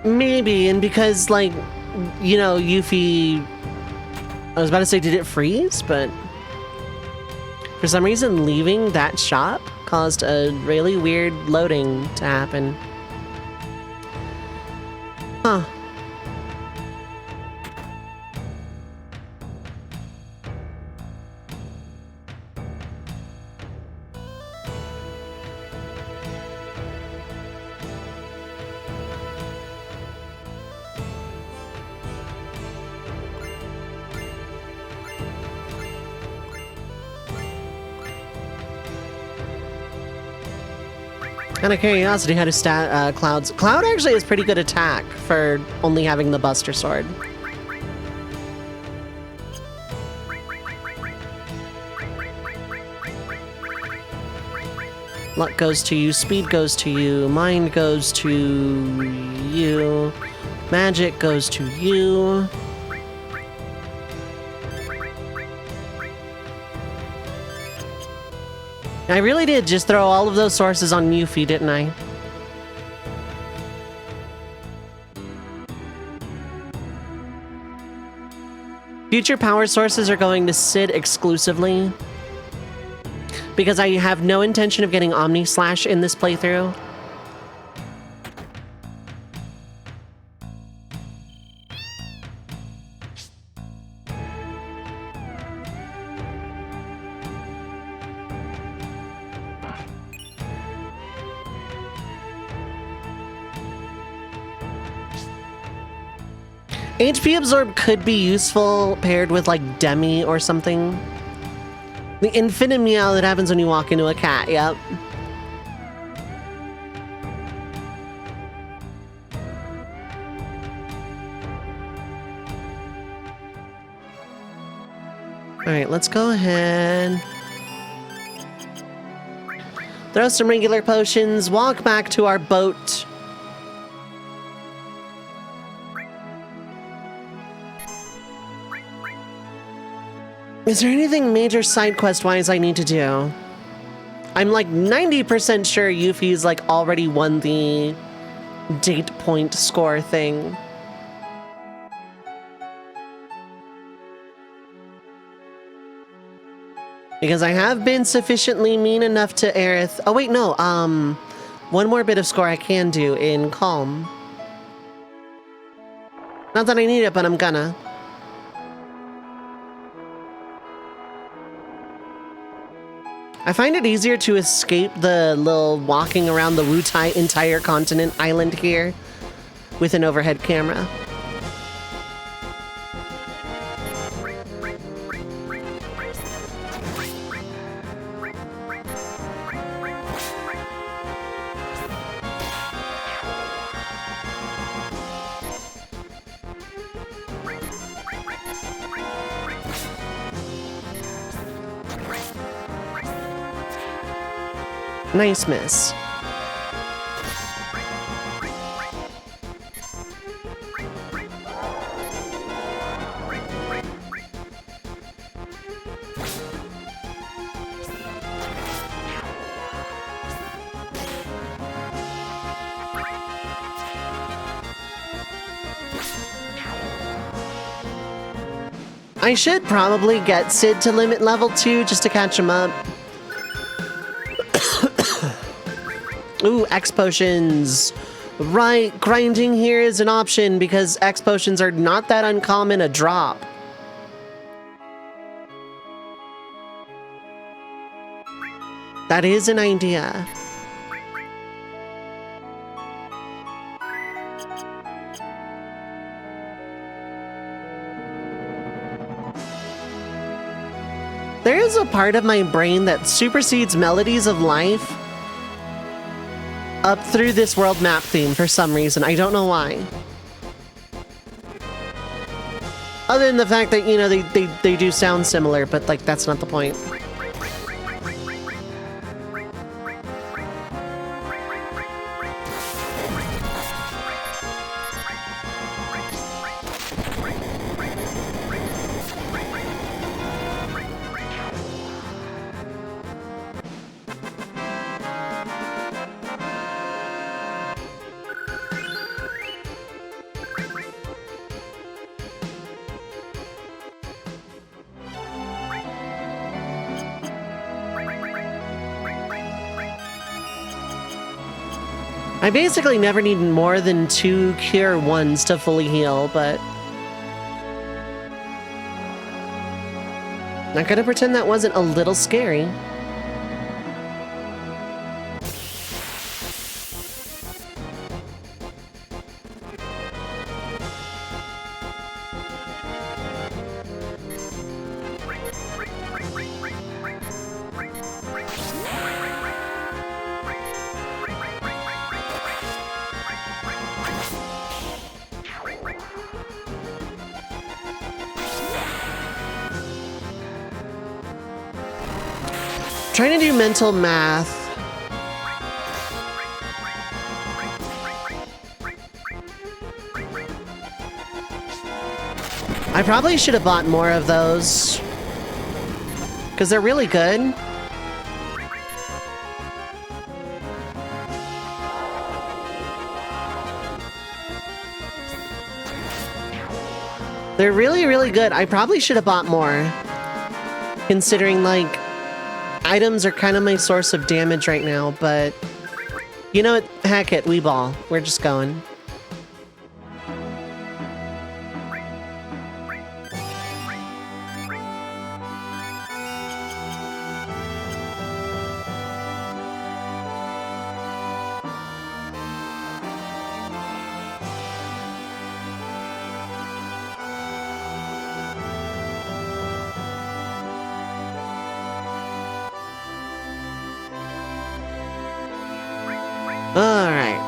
Maybe, and because, like, you know, Yuffie... I was about to say, did it freeze? But for some reason, leaving that shop caused a really weird loading to happen. Huh. Out of curiosity, how to stat Cloud's... Cloud actually has pretty good attack for only having the Buster Sword. Luck goes to you, speed goes to you, mind goes to you, magic goes to you. I really did just throw all of those sources on Yuffie, didn't I? Future power sources are going to Sid exclusively, because I have no intention of getting Omni Slash in this playthrough. HP Absorb could be useful paired with, like, Demi or something. The infinite meow that happens when you walk into a cat, yep. Alright, let's go ahead. Throw some regular potions, walk back to our boat. Is there anything major side quest-wise I need to do? I'm like 90% sure Yuffie's like already won the date point score thing. Because I have been sufficiently mean enough to Aerith. Oh wait, no, one more bit of score I can do in Calm. Not that I need it, but I'm gonna. I find it easier to escape the little walking around the Wutai entire continent island here with an overhead camera. Nice miss. I should probably get Sid to limit level 2 just to catch him up. Ooh, X potions. Right, grinding here is an option because X potions are not that uncommon a drop. That is an idea. There is a part of my brain that supersedes melodies of life up through this world map theme for some reason. I don't know why. Other than the fact that, you know, they do sound similar, but, like, that's not the point. I basically never need more than 2 Cure 1s to fully heal, but... Not gonna pretend that wasn't a little scary. Trying to do mental math. I probably should have bought more of those, because they're really good. They're really, really good. I probably should have bought more, considering, like, items are kind of my source of damage right now, but you know what? Heck it, we ball. We're just going. All right.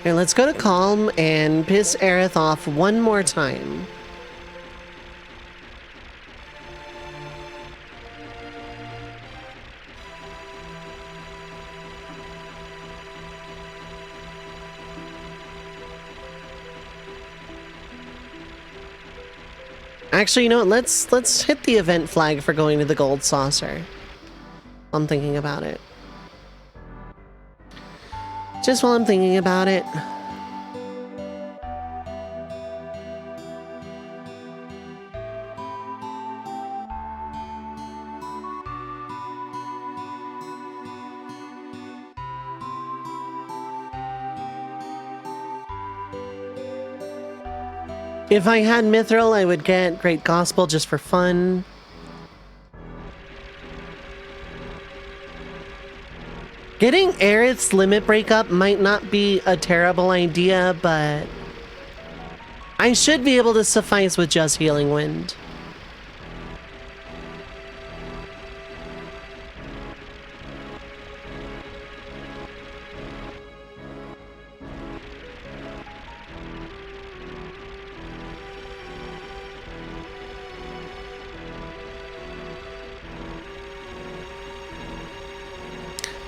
Here, let's go to Calm and piss Aerith off one more time. Actually, you know what? Let's hit the event flag for going to the gold saucer. while I'm thinking about it. Just while I'm thinking about it. If I had Mithril, I would get Great Gospel just for fun. Getting Aerith's limit breakup might not be a terrible idea, but I should be able to suffice with just Healing Wind.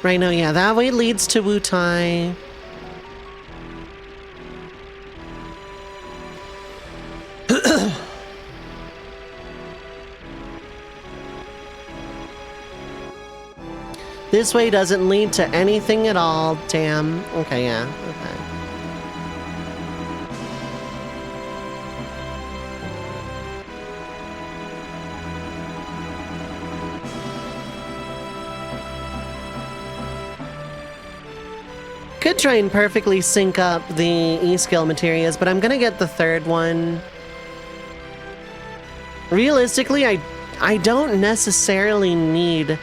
Right now, yeah, that way leads to Wutai. This way doesn't lead to anything at all. Damn. Okay, yeah. Okay. Could try and perfectly sync up the E-skill materials, but I'm gonna get the third one. Realistically, I don't necessarily need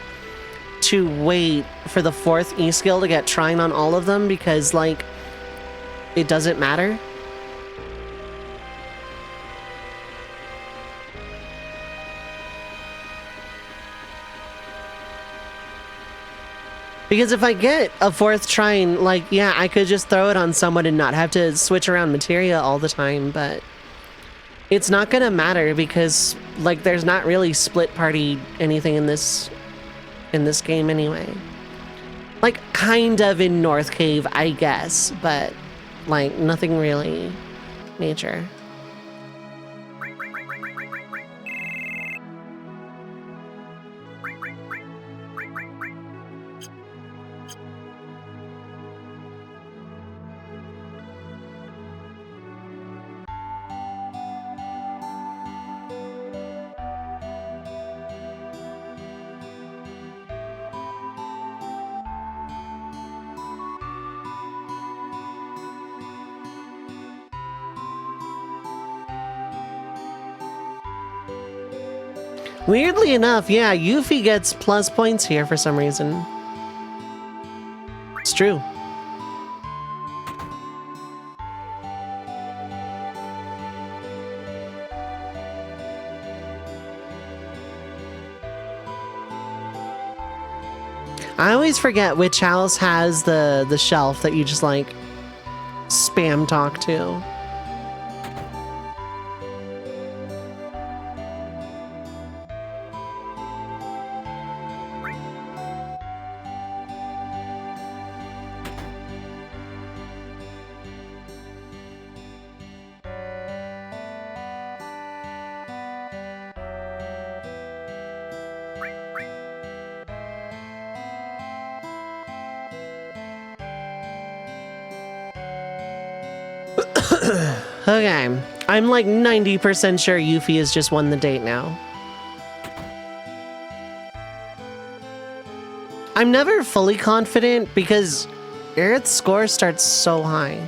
to wait for the fourth E-skill to get Trine on all of them because, like, it doesn't matter. Because if I get a fourth Trine, like, yeah, I could just throw it on someone and not have to switch around materia all the time, but it's not gonna matter because, like, there's not really split party anything in this game anyway. Like, kind of in North Cave, I guess, but, like, nothing really major. Weirdly enough, yeah, Yuffie gets plus points here for some reason. It's true. I always forget which house has the shelf that you just, like, spam talk to. Okay, I'm like 90% sure Yuffie has just won the date now. I'm never fully confident because Aerith's score starts so high.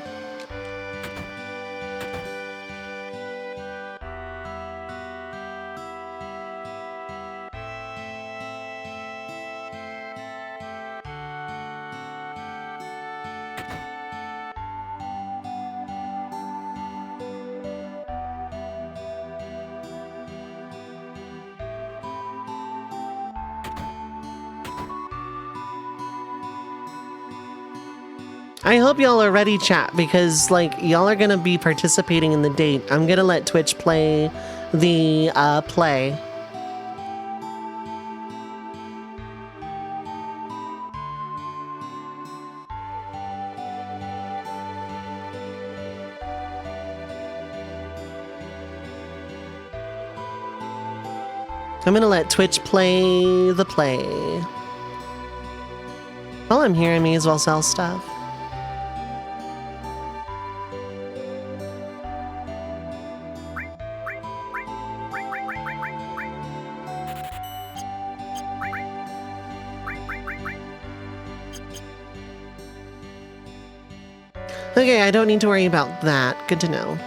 I hope y'all are ready, chat, because, like, y'all are gonna be participating in the date. I'm gonna let Twitch play the play. I'm gonna let Twitch play the play. While I'm here, I may as well sell stuff. Okay, I don't need to worry about that. Good to know.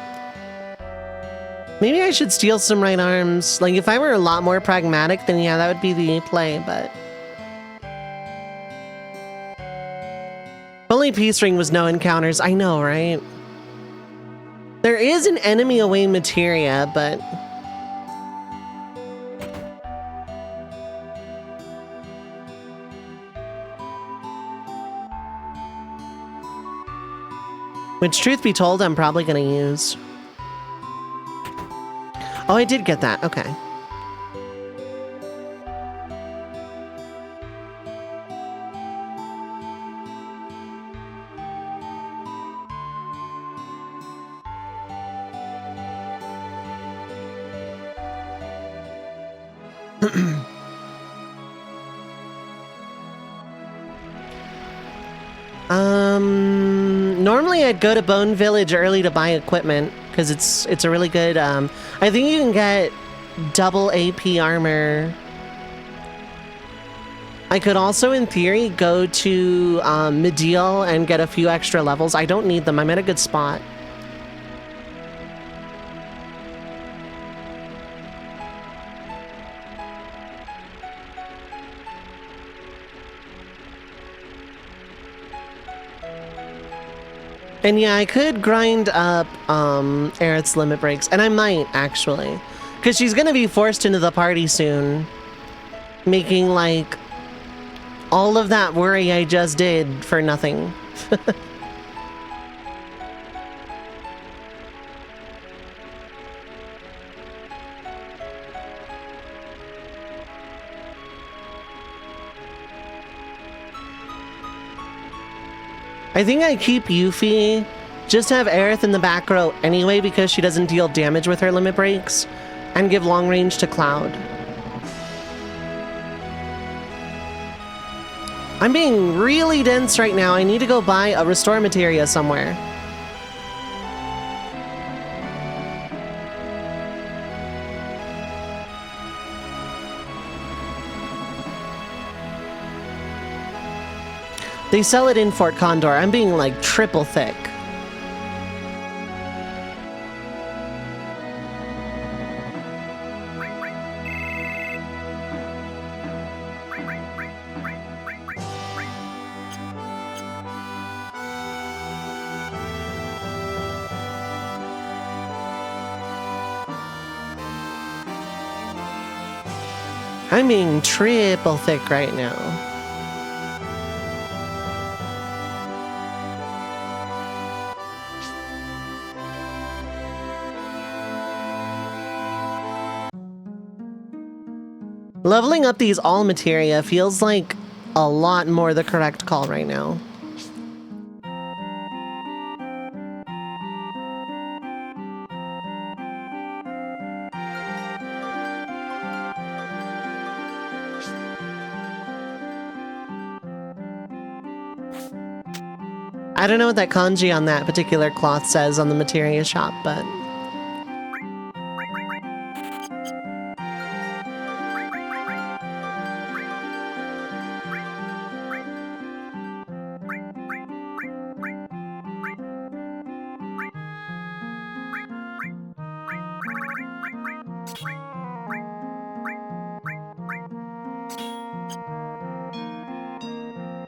Maybe I should steal some right arms. Like, if I were a lot more pragmatic, then yeah, that would be the play, but... Only Peace Ring was no encounters. I know, right? There is an enemy away materia, but... Which, truth be told, I'm probably gonna use. Oh, I did get that. Okay. Normally I'd go to Bone Village early to buy equipment because it's a really good. I think you can get double AP armor. I could also, in theory, go to Medial and get a few extra levels. I don't need them. I'm at a good spot. And yeah, I could grind up Aerith's limit breaks, and I might, actually. Because she's going to be forced into the party soon. Making, like, all of that worry I just did for nothing. I think I keep Yuffie just to have Aerith in the back row anyway because she doesn't deal damage with her limit breaks, and give long range to Cloud. I'm being really dense right now. I need to go buy a restore materia somewhere. They sell it in Fort Condor. I'm being like triple thick. I'm being triple thick right now. Leveling up these all materia feels like a lot more the correct call right now. I don't know what that kanji on that particular cloth says on the materia shop, but...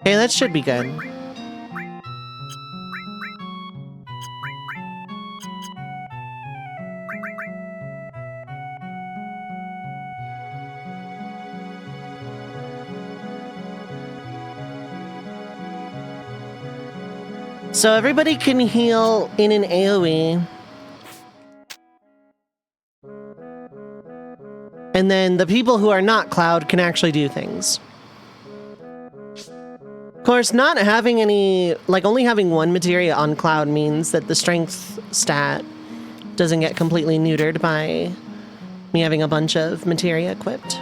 Okay, that should be good. So everybody can heal in an AoE. And then the people who are not Cloud can actually do things. Of course, not having any, like only having one materia on Cloud means that the strength stat doesn't get completely neutered by me having a bunch of materia equipped.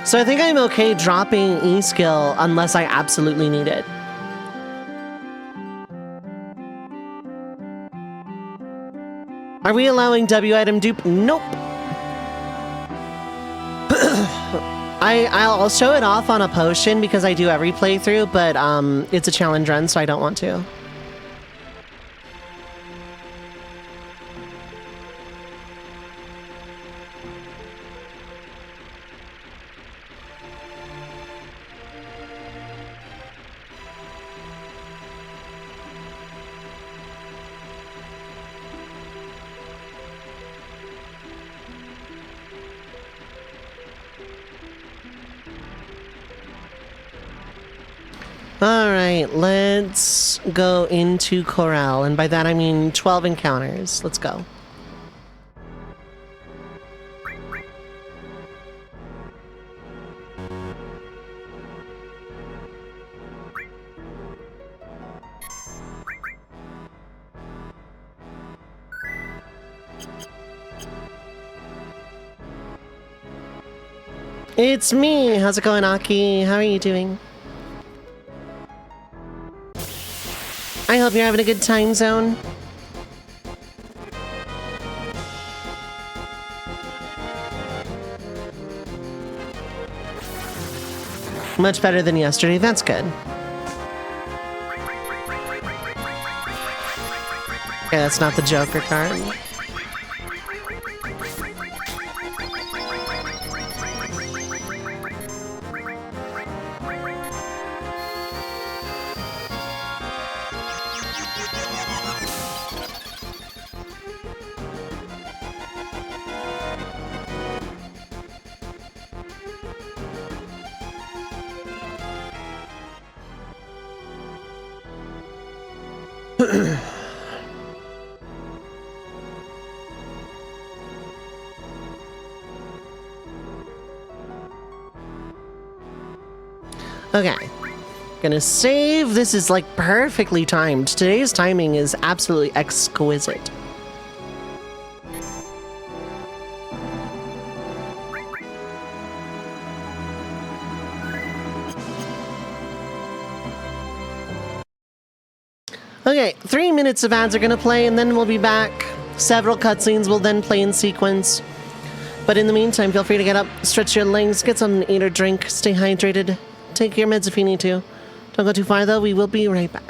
So I think I'm okay dropping E-skill unless I absolutely need it. Are we allowing W-item dupe? Nope. I'll show it off on a potion because I do every playthrough, but it's a challenge run, so I don't want to. Alright, let's go into Corral, and by that I mean 12 encounters. Let's go. It's me! How's it going, Aki? How are you doing? I hope you're having a good time zone. Much better than yesterday, that's good. Okay, that's not the Joker card. Okay, gonna save. This is like perfectly timed. Today's timing is absolutely exquisite. Okay, 3 minutes of ads are gonna play and then we'll be back. Several cutscenes will then play in sequence. But in the meantime, feel free to get up, stretch your legs, get something to eat or drink, stay hydrated. Take your meds if you need to. Don't go too far though, we will be right back.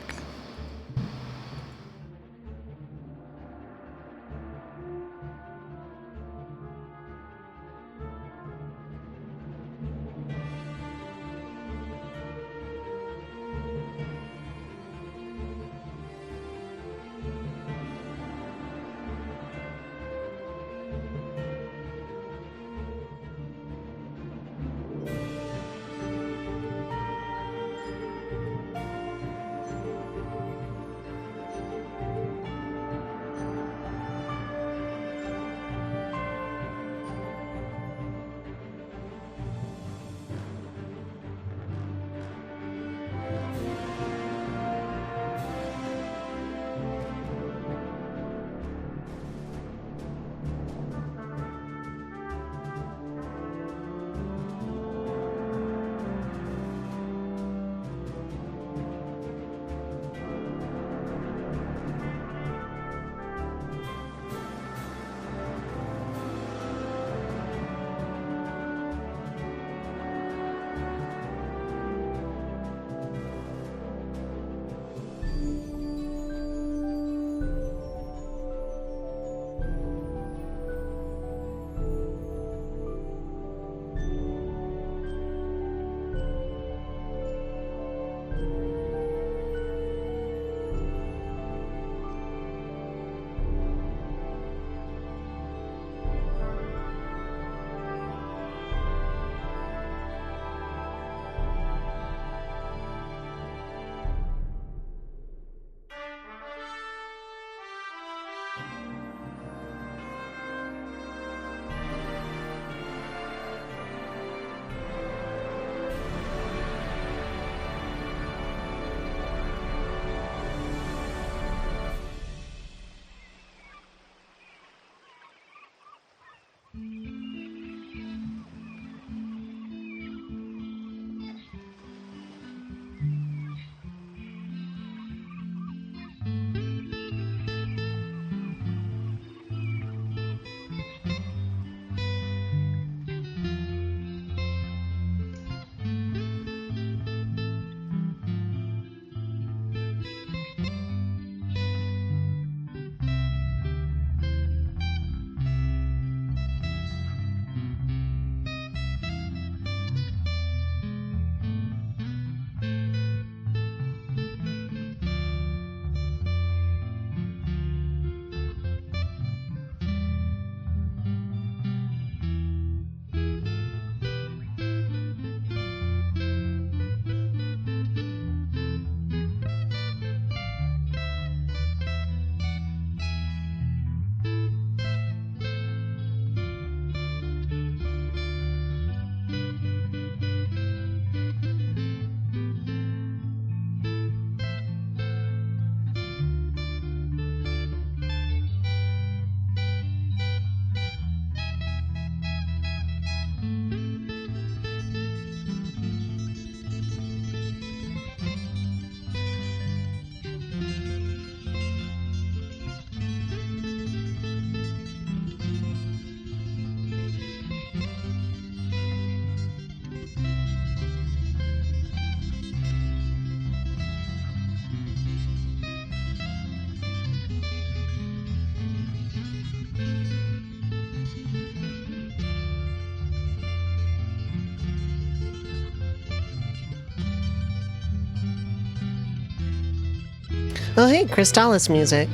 Oh hey, Crystallis music.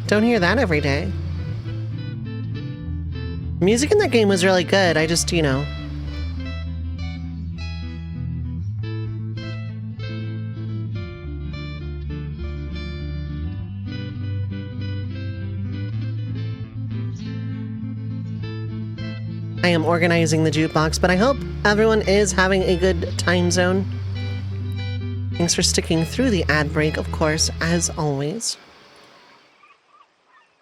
Don't hear that every day. Music in that game was really good, I just, you know. I am organizing the jukebox, but I hope everyone is having a good time zone. Thanks for sticking through the ad break, of course, as always.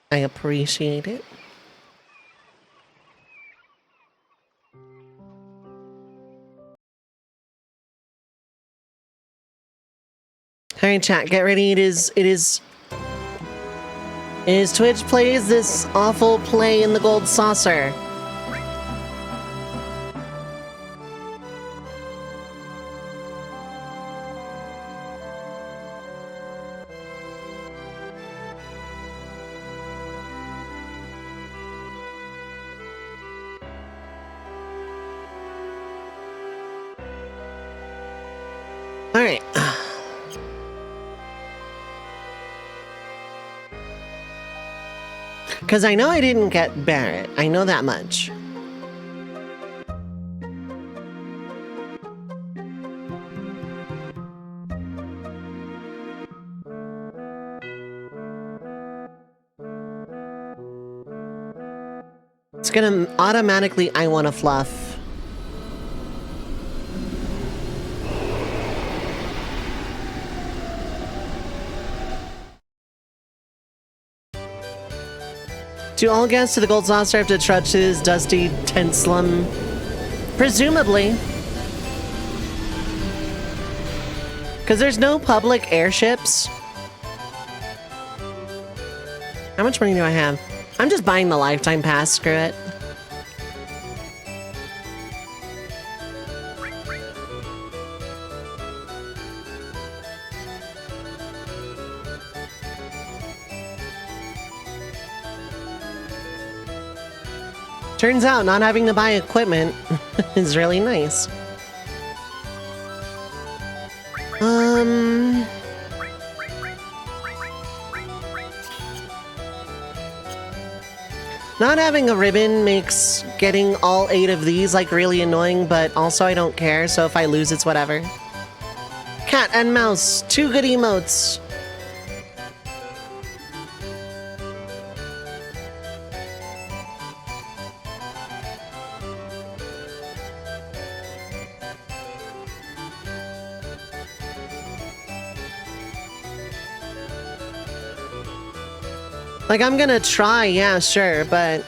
I appreciate it. Alright, chat, get ready. It is Twitch plays this awful play in the gold saucer. Alright. Because I know I didn't get Barrett. I know that much. It's gonna automatically I wanna fluff. Do all guests to the gold saucer have to trudge his dusty tent slum? Presumably. Because there's no public airships. How much money do I have? I'm just buying the lifetime pass, screw it. Turns out not having to buy equipment is really nice. Not having a ribbon makes getting all 8 of these like really annoying, but also I don't care, so if I lose, it's whatever. Cat and mouse, 2 good emotes. Like, I'm gonna try, yeah, sure, but...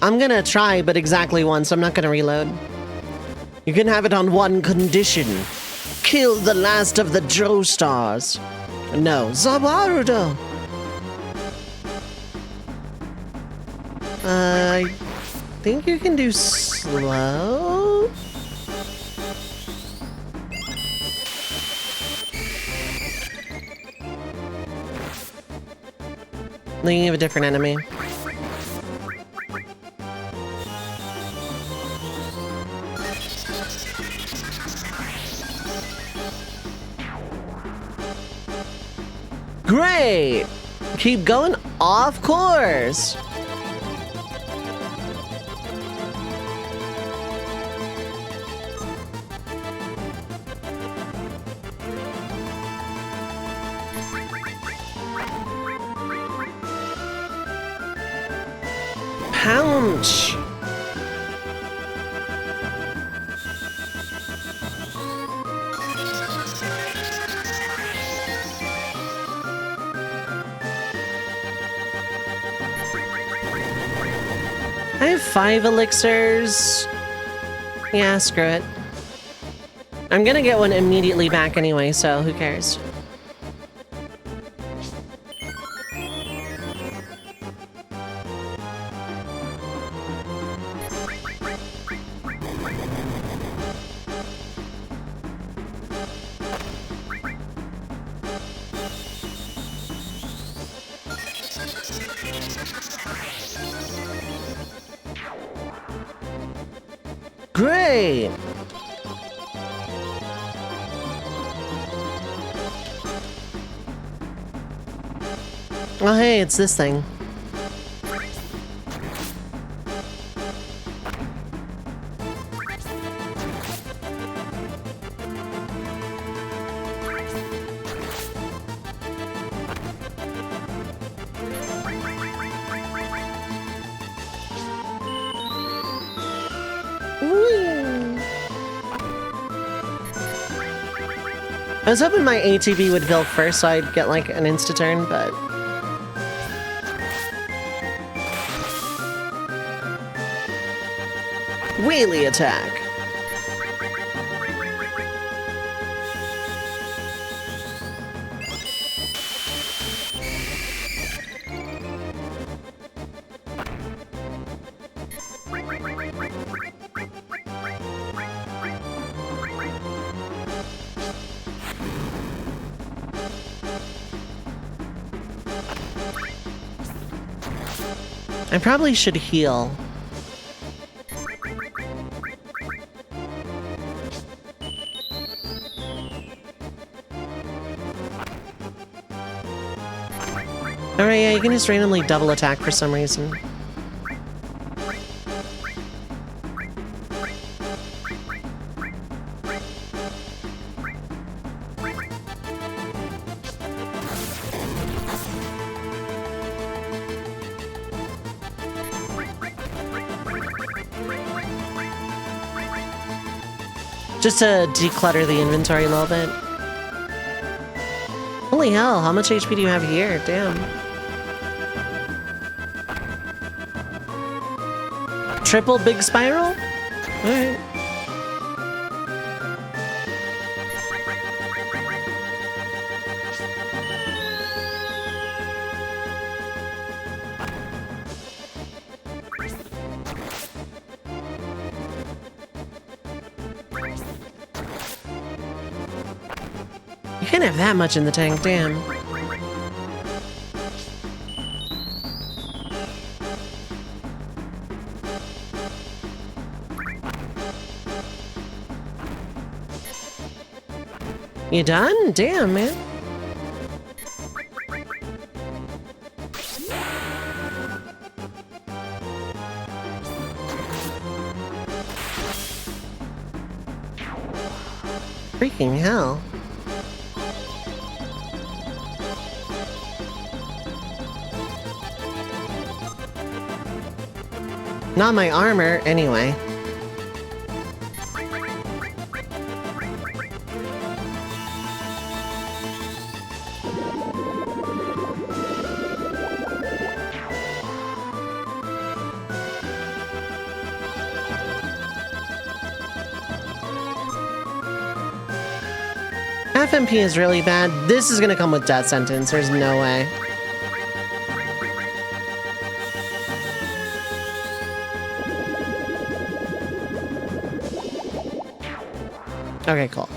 I'm gonna try, but exactly once. I'm not gonna reload. You can have it on one condition. Kill the last of the Joestars. No, Zabaruda! I think you can do slow? Thinking of a different enemy. Great! Keep going, of course! Ouch! I have 5 elixirs. Yeah, screw it. I'm gonna get one immediately back anyway, so who cares? Great! Oh, hey, it's this thing. I was hoping my ATB would build first so I'd get like an insta-turn, but... Wheelie attack! I probably should heal. Alright, yeah, you can just randomly double attack for some reason. Just to declutter the inventory a little bit. Holy hell, how much HP do you have here? Damn. Triple big spiral? Alright. You can't have that much in the tank, damn. You done? Damn, man. Freaking hell. Not my armor, anyway. FMP is really bad. This is gonna come with death sentence. There's no way. Okay, cool.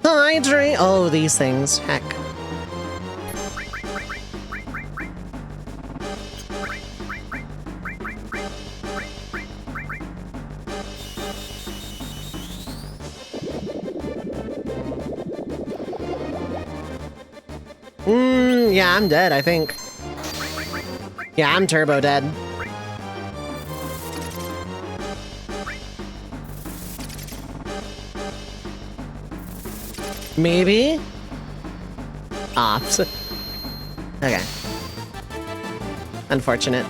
Hydrate! Oh, these things. Heck. Yeah, I'm dead, I think. Yeah, I'm turbo dead. Maybe? Ops. Okay. Unfortunate.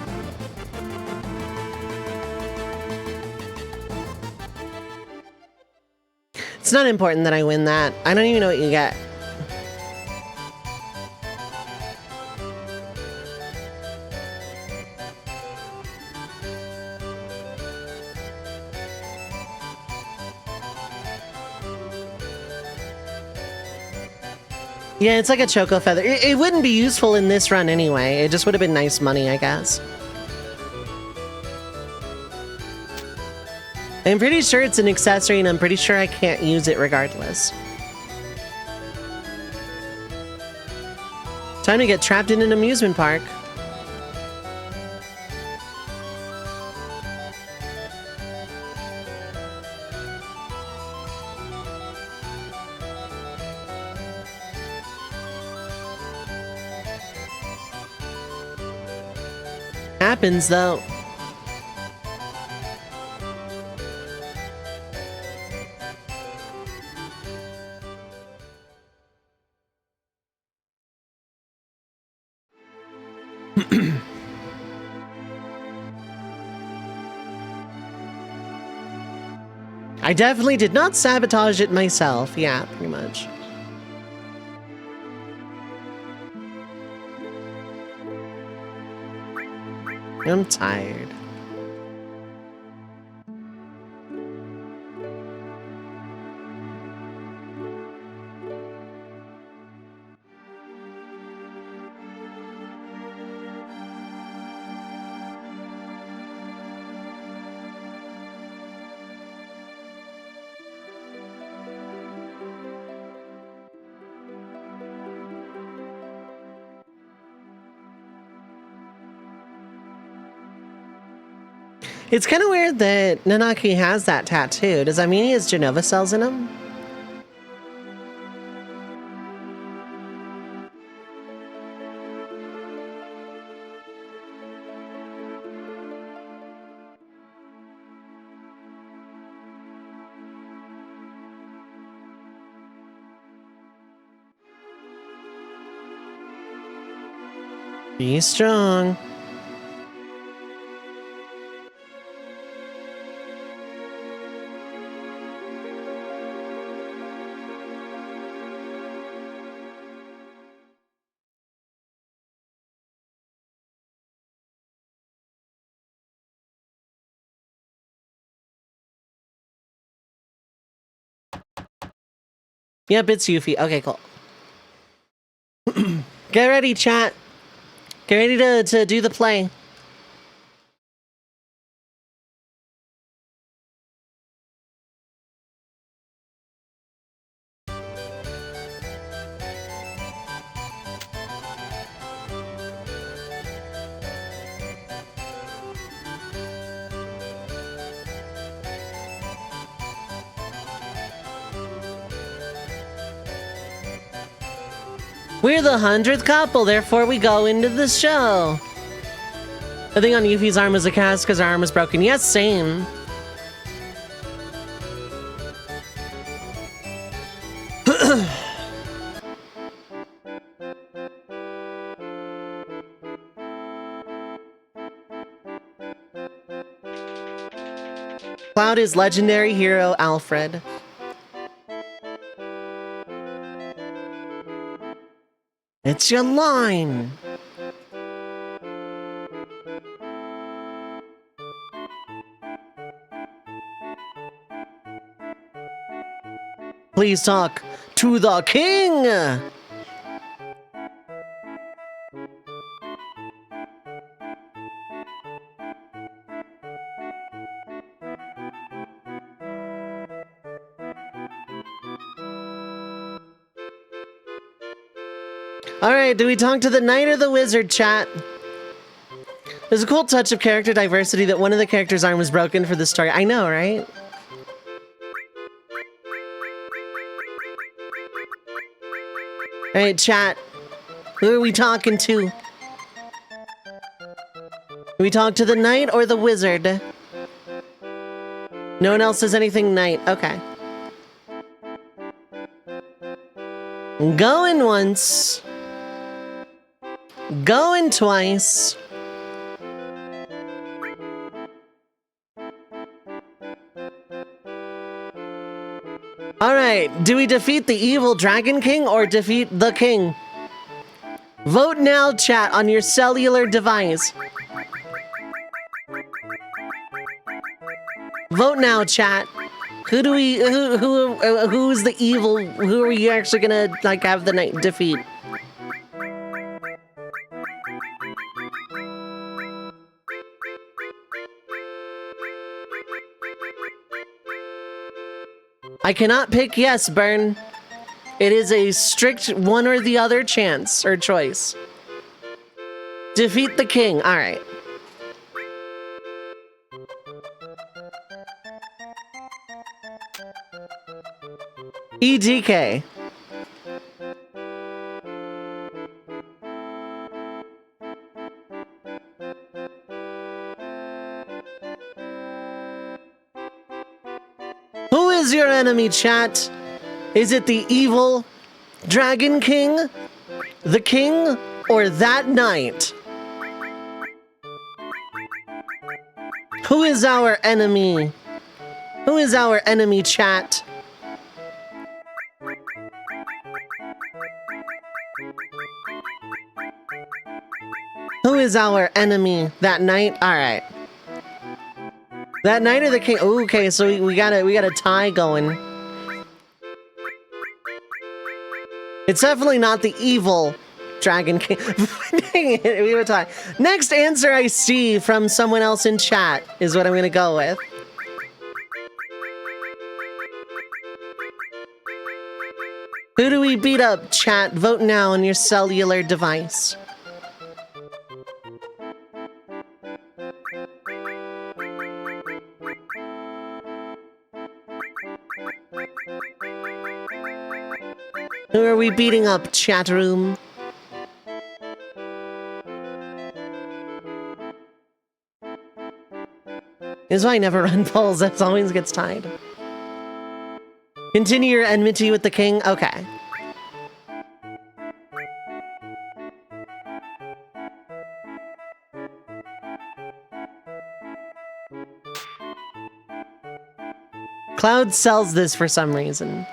It's not important that I win that. I don't even know what you get. Yeah, it's like a choco feather. It wouldn't be useful in this run anyway. It just would have been nice money, I guess. I'm pretty sure it's an accessory, and I'm pretty sure I can't use it regardless. Time to get trapped in an amusement park. happens, though. I definitely did not sabotage it myself. Yeah, pretty much. I'm tired. It's kind of weird that Nanaki has that tattoo. Does that mean he has Genova cells in him? Be strong. Yep, it's Yuffie. Okay, cool. Get ready, chat. Get ready to do the play. We're the 100th couple, therefore we go into the show. I think on Yuffie's arm was a cast because her arm was broken. Yes, same. Cloud is legendary hero Alfred. It's your line. Please talk to the king. Alright, do we talk to the knight or the wizard, chat? There's a cool touch of character diversity that one of the characters' arm was broken for the story. I know, right? Alright, chat. Who are we talking to? Do we talk to the knight or the wizard? No one else says anything knight. Okay. Going once. Going twice. Alright, do we defeat the evil Dragon King or defeat the king? Vote now, chat, on your cellular device. Vote now, chat. Who do we, who's the evil, who are we actually gonna, like, have the knight defeat? I cannot pick yes, Burn. It is a strict one or the other chance or choice. Defeat the king. All right. EDK. Who's your enemy, chat? Is it the evil Dragon King, the king, or that knight? Who is our enemy? Who is our enemy, chat? Who is our enemy? That knight? Alright. That knight or the king? Ooh, okay, so we got a tie going. It's definitely not the evil Dragon King. Dang it, we have a tie. Next answer I see from someone else in chat is what I'm gonna go with. Who do we beat up, chat? Vote now on your cellular device. Who are we beating up, chat room? This is why I never run polls, that always gets tied. Continue your enmity with the king? Okay. Cloud sells this for some reason.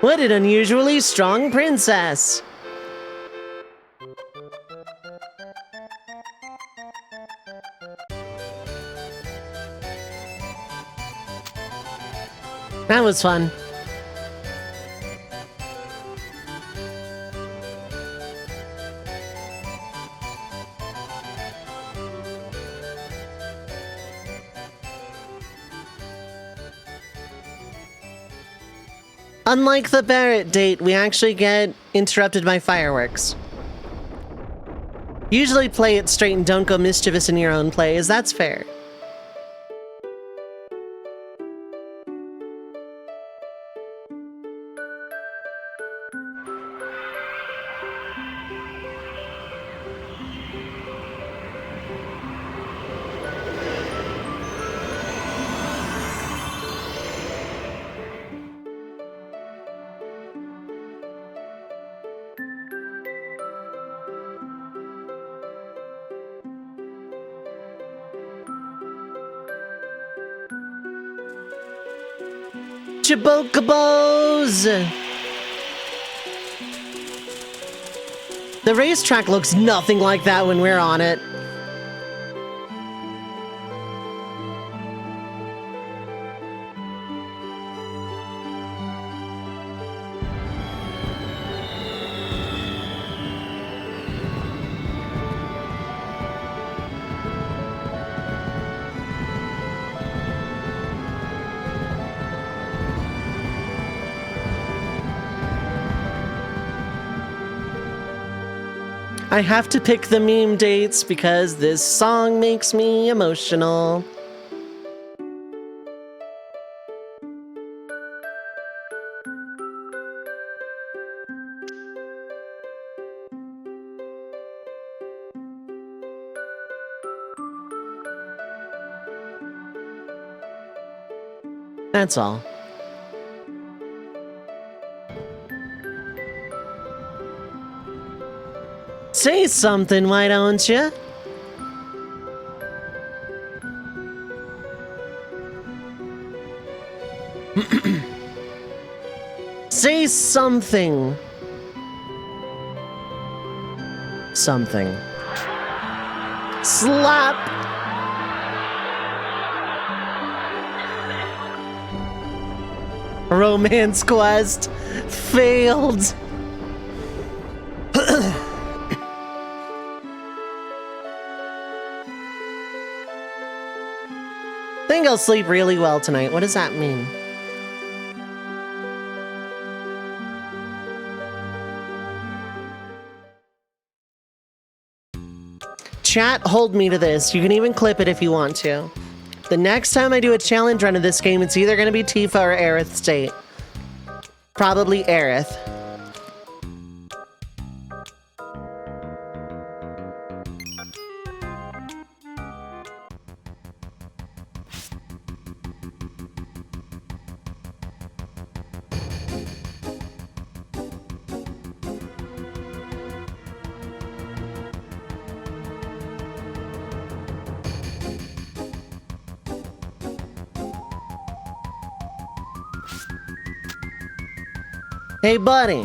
What an unusually strong princess! That was fun. Unlike the Barrett date, we actually get interrupted by fireworks. Usually play it straight and don't go mischievous in your own plays, that's fair. Chibocobos! The racetrack looks nothing like that when we're on it. I have to pick the meme dates because this song makes me emotional. That's all. Say something, why don't you? Say something. Something. Slap! Romance quest failed. I think I'll sleep really well tonight. What does that mean? Chat, hold me to this. You can even clip it if you want to. The next time I do a challenge run of this game, it's either going to be Tifa or Aerith State. Probably Aerith. Hey, buddy.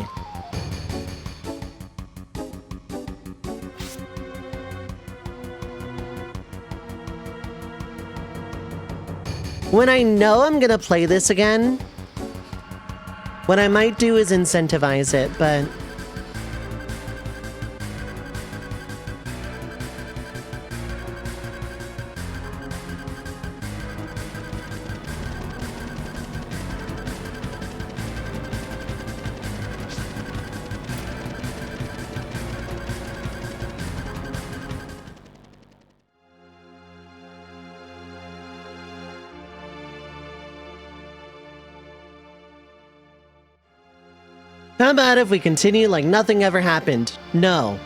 When I know I'm gonna play this again, what I might do is incentivize it, but... How about if we continue like nothing ever happened? No.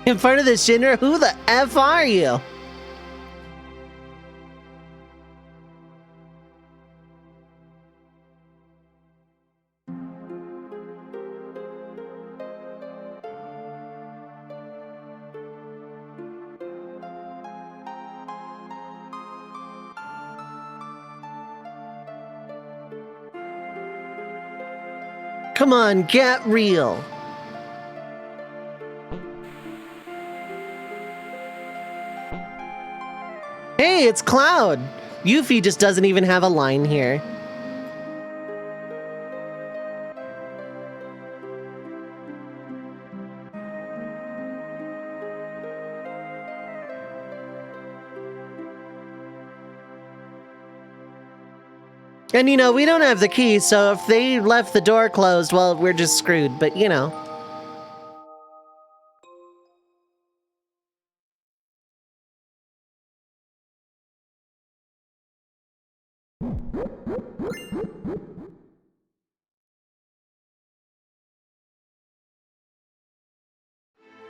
In front of this Shinra, who the F are you? Come on, get real. Hey, it's Cloud. Yuffie just doesn't even have a line here. And you know, we don't have the key, so if they left the door closed, well, we're just screwed, but you know.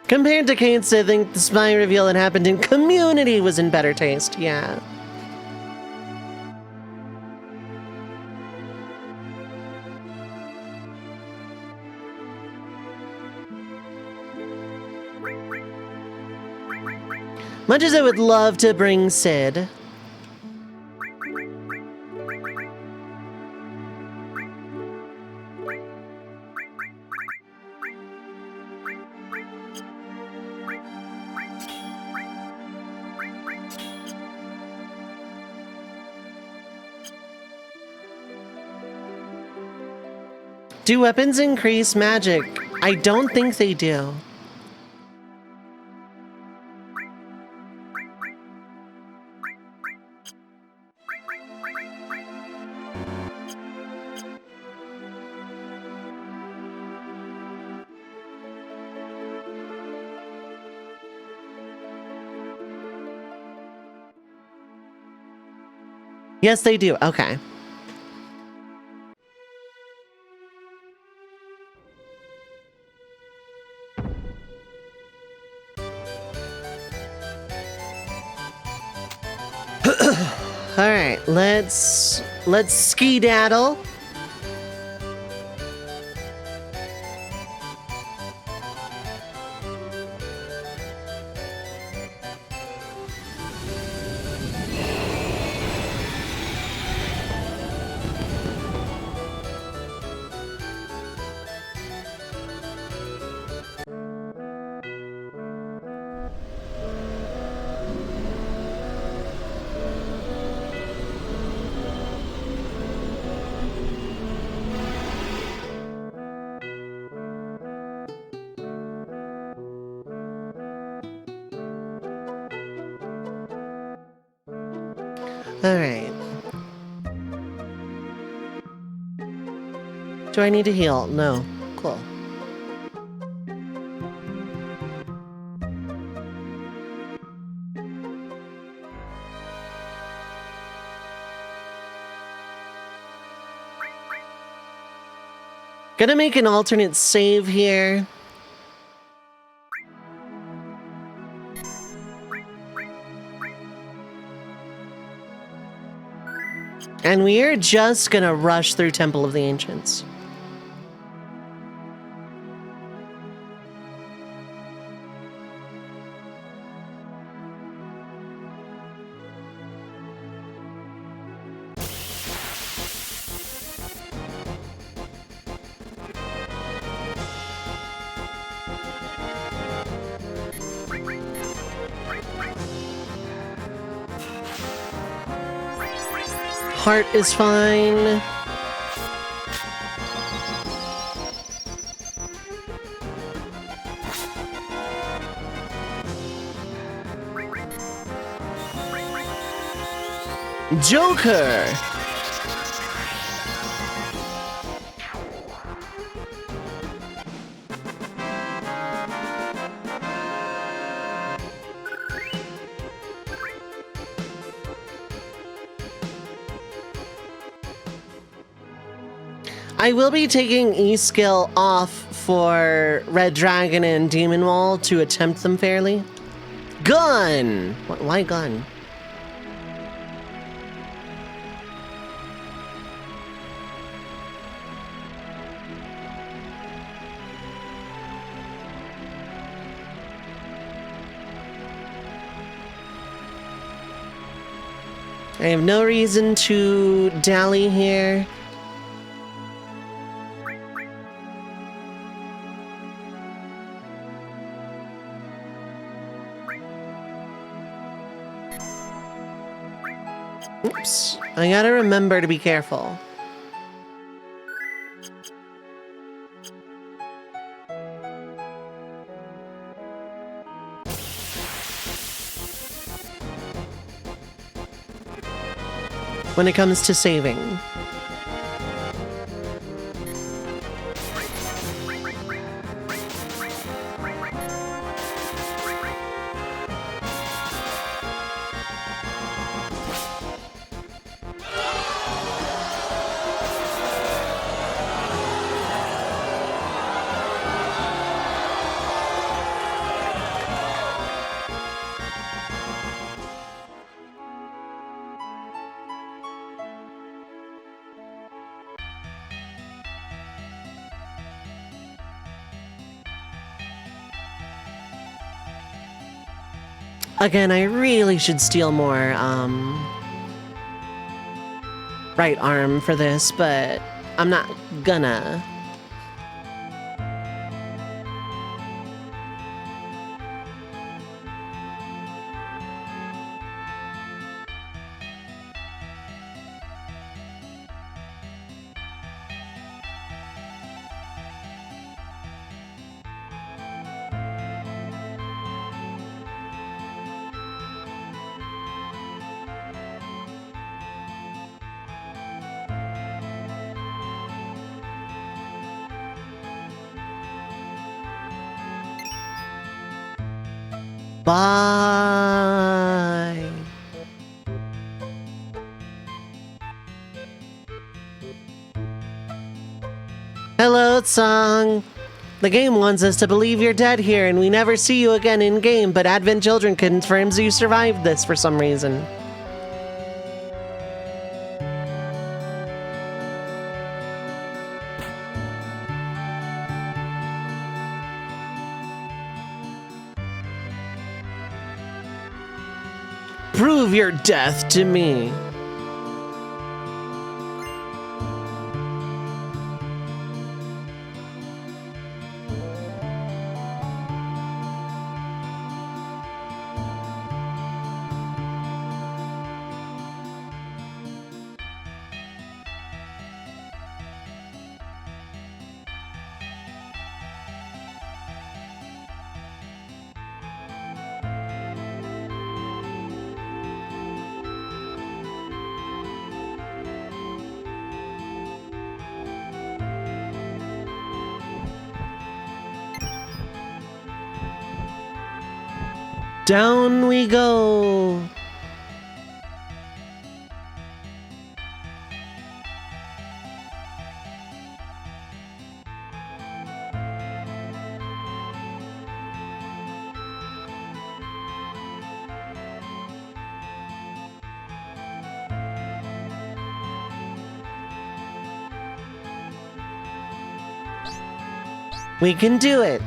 Compared to Kate's, I think the spy reveal that happened in Community was in better taste, yeah. Much as I would love to bring Sid. Do weapons increase magic? I don't think they do. Yes, they do. Okay. All right, let's skedaddle. All right. Do I need to heal? No. Cool. Gonna make an alternate save here. And we're just gonna rush through Temple of the Ancients. Heart is fine. Joker! I will be taking E-skill off for Red Dragon and Demon Wall to attempt them fairly. Gun! Why gun? I have no reason to dally here. Oops. I gotta remember to be careful. When it comes to saving. Again, I really should steal more, right arm for this, but I'm not gonna. Bye. Hello, Song. The game wants us to believe you're dead here and we never see you again in-game, but Advent Children confirms you survived this for some reason. Prove your death to me. Down we go. We can do it.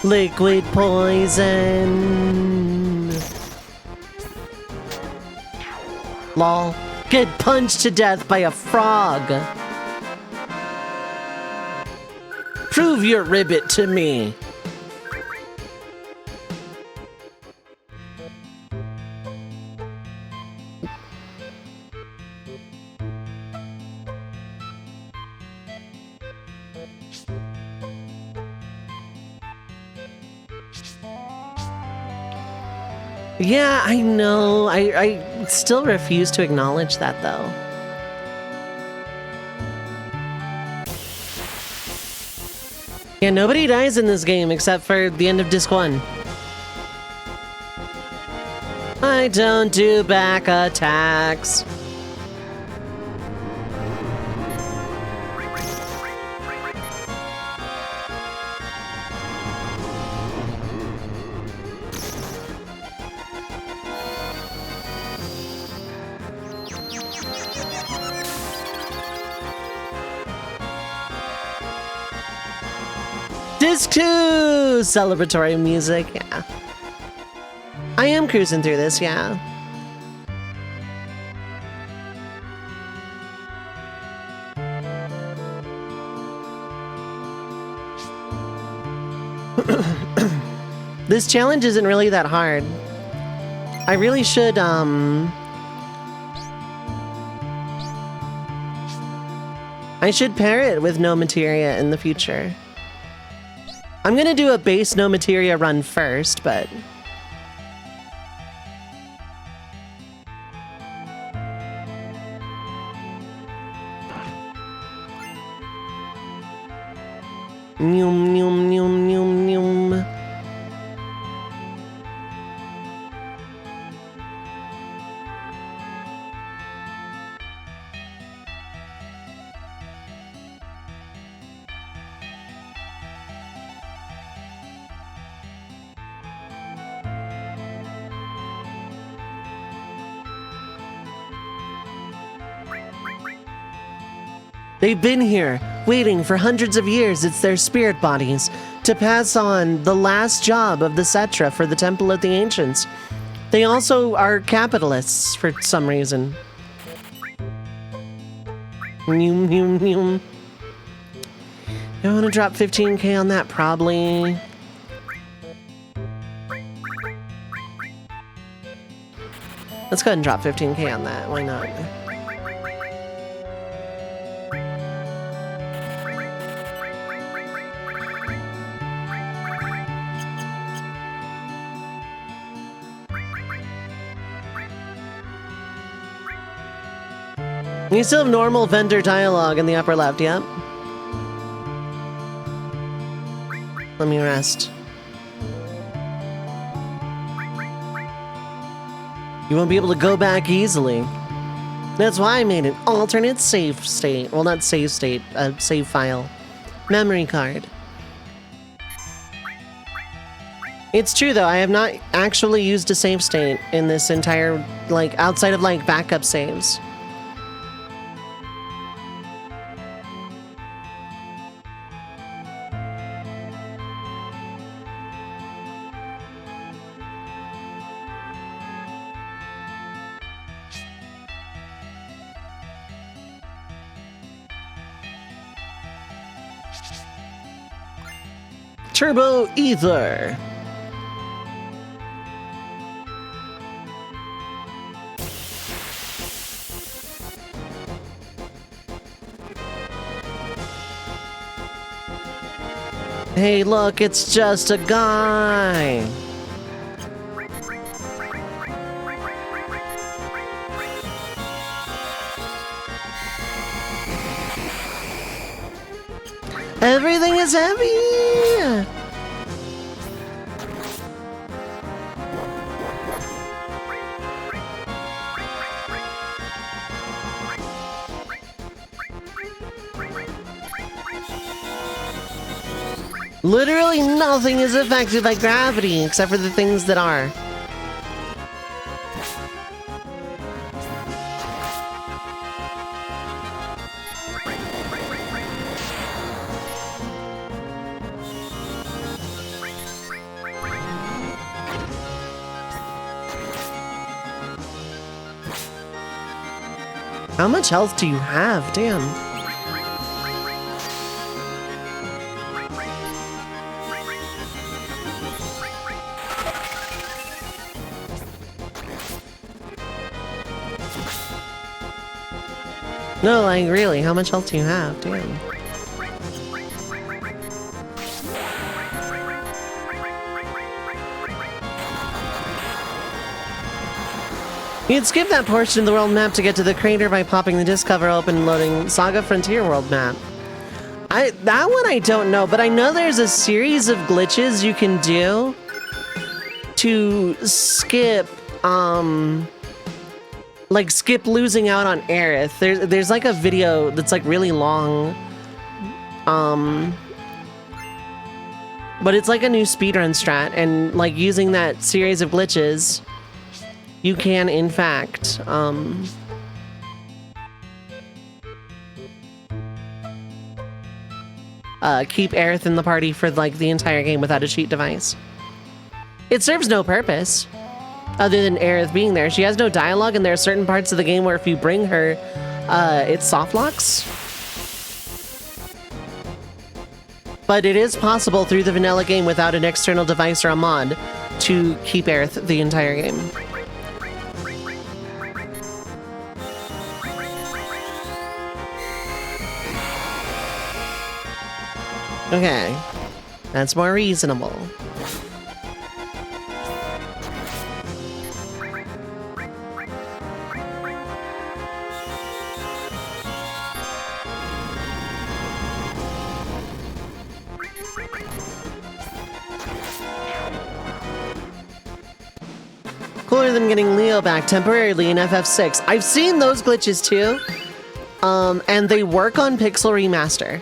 Liquid poison. Lol. Get punched to death by a frog. Prove your ribbit to me. Yeah, I know. I still refuse to acknowledge that, though. Yeah, nobody dies in this game except for the end of Disc 1. I don't do back attacks. Disc 2! Celebratory music, yeah. I am cruising through this, yeah. This challenge isn't really that hard. I really should, I should pair it with no materia in the future. I'm gonna do a base no materia run first, but... Nyum, nyum, nyum, nyum, nyum. They've been here, waiting for hundreds of years. It's their spirit bodies to pass on the last job of the Cetra for the Temple of the Ancients. They also are capitalists for some reason. Nyum, nyum, nyum. I want to drop 15k on that, probably. Let's go ahead and drop 15k on that. Why not? You still have normal vendor dialogue in the upper left, yep. Let me rest. You won't be able to go back easily. That's why I made an alternate save state. Well, not save state, a save file. Memory card. It's true, though. I have not actually used a save state in this entire, like, outside of, like, backup saves. Turbo Ether. Hey, look, it's just a guy. Everything is heavy! Literally nothing is affected by gravity except for the things that are. How much health do you have? Damn. No, like, really, how much health do you have? Damn. You'd skip that portion of the world map to get to the crater by popping the disc cover open and loading Saga Frontier World map. That one I don't know, but I know there's a series of glitches you can do to skip, like skip losing out on Aerith. There's like a video that's like really long, but it's like a new speedrun strat, and like using that series of glitches, you can, in fact, keep Aerith in the party for like the entire game without a cheat device. It serves no purpose other than Aerith being there. She has no dialogue, and there are certain parts of the game where if you bring her, it soft locks. But it is possible through the vanilla game without an external device or a mod to keep Aerith the entire game. Okay, that's more reasonable. Cooler than getting Leo back temporarily in FF6. I've seen those glitches too, and they work on Pixel Remaster.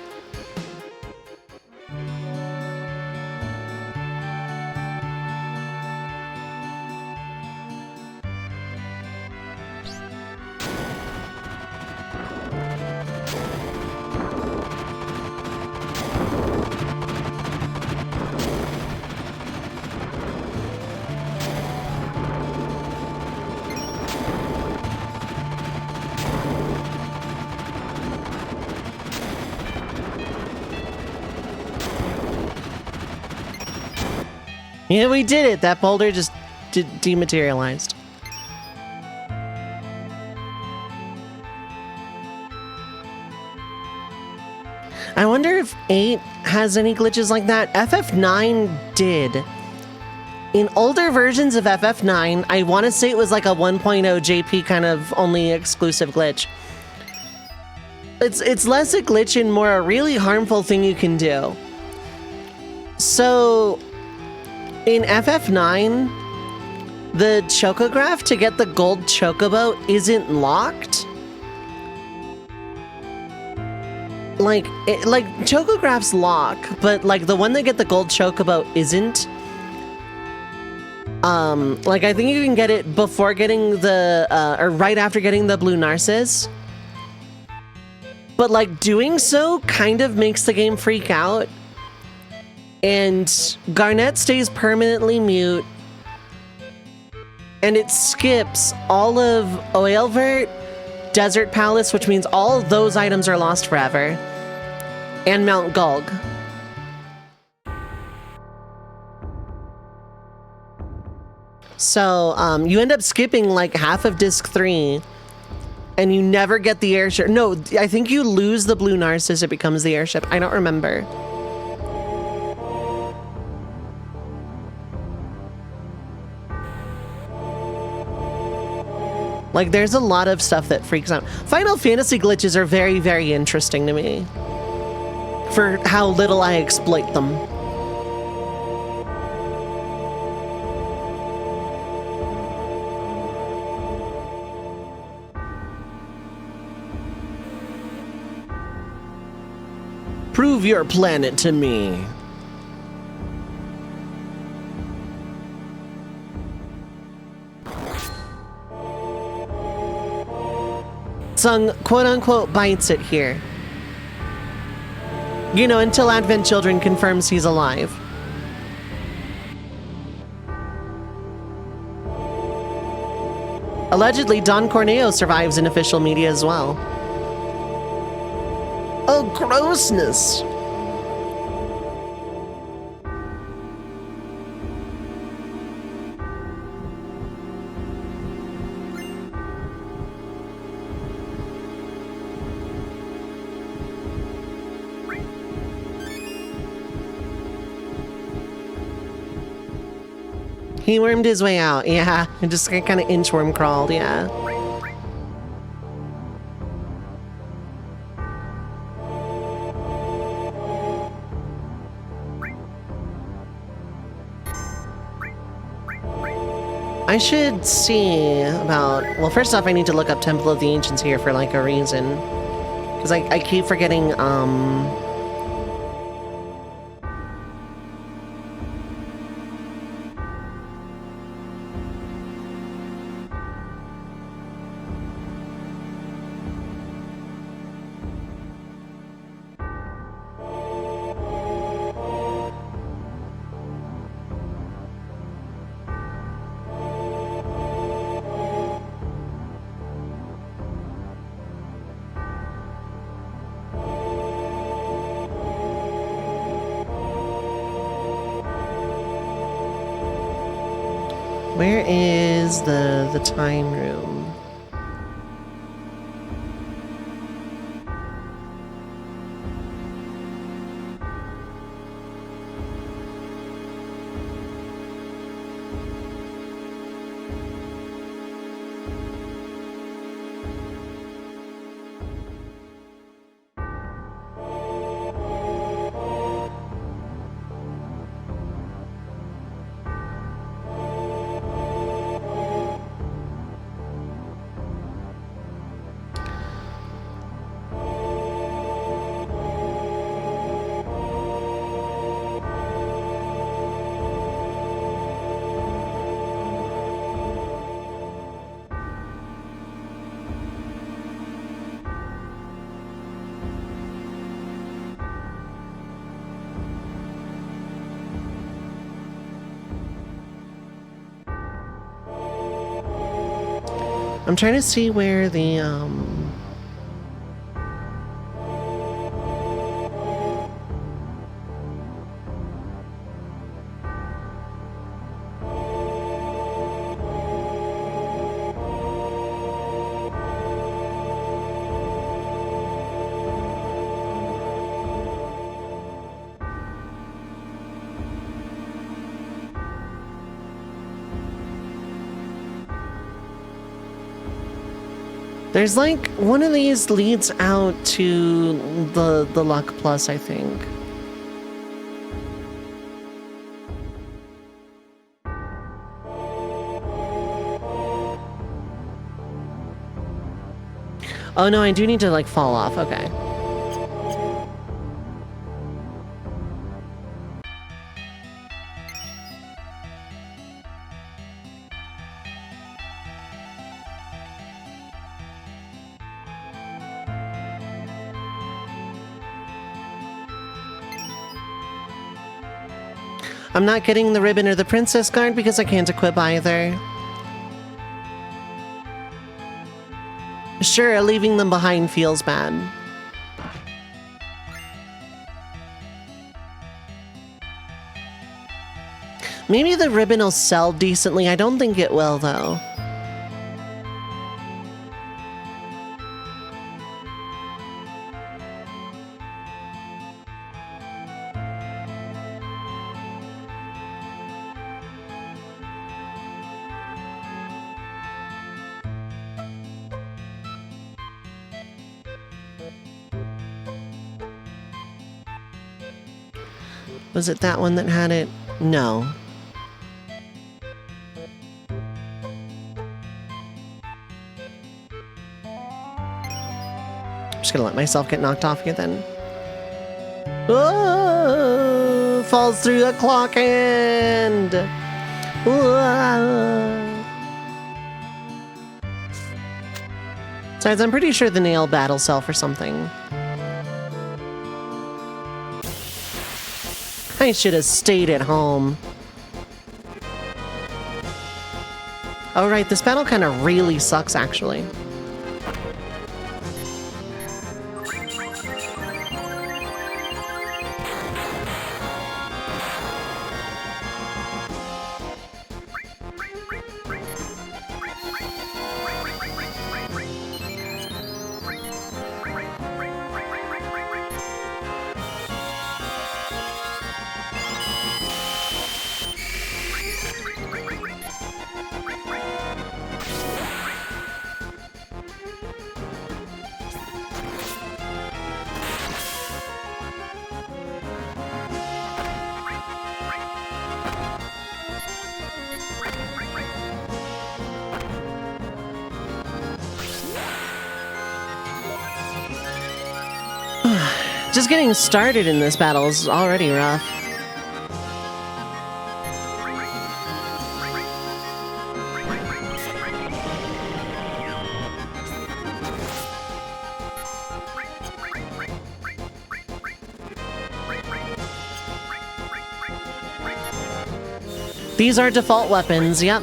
Yeah, we did it! That boulder just dematerialized. I wonder if 8 has any glitches like that. FF9 did. In older versions of FF9, I want to say it was like a 1.0 JP kind of only exclusive glitch. It's less a glitch and more a really harmful thing you can do. So in FF9, the chocograph to get the gold chocobo isn't locked. Like chocographs lock, but like the one that get the gold chocobo isn't. Like I think you can get it before getting the, or right after getting the blue Narcissus. But like doing so kind of makes the game freak out. And Garnet stays permanently mute. And it skips all of Oilvert, Desert Palace, which means all of those items are lost forever, and Mount Gulg. So you end up skipping like half of Disc 3, and you never get the airship. No, I think you lose the blue Narcissus, it becomes the airship. I don't remember. Like, there's a lot of stuff that freaks out. Final Fantasy glitches are very, very interesting to me for how little I exploit them. Prove your planet to me. Sung quote-unquote bites it here. You know, until Advent Children confirms he's alive. Allegedly, Don Corneo survives in official media as well. Oh, grossness! He wormed his way out, yeah. And just kind of inchworm crawled, yeah. I should see about... Well, first off, I need to look up Temple of the Ancients here for, like, a reason. Because I keep forgetting, where is the time room? I'm trying to see where the, there's like one of these leads out to the Luck Plus, I think. Oh no, I do need to like fall off. Okay. I'm not getting the ribbon or the princess card because I can't equip either. Sure, leaving them behind feels bad. Maybe the ribbon will sell decently. I don't think it will, though. Was it that one that had it? No. I'm just gonna let myself get knocked off here then. Oh, falls through the clock hand. Besides, I'm pretty sure the nail battle sell for something. I should have stayed at home. Oh right, this battle kind of really sucks, actually. Just getting started in this battle is already rough. These are default weapons, yep.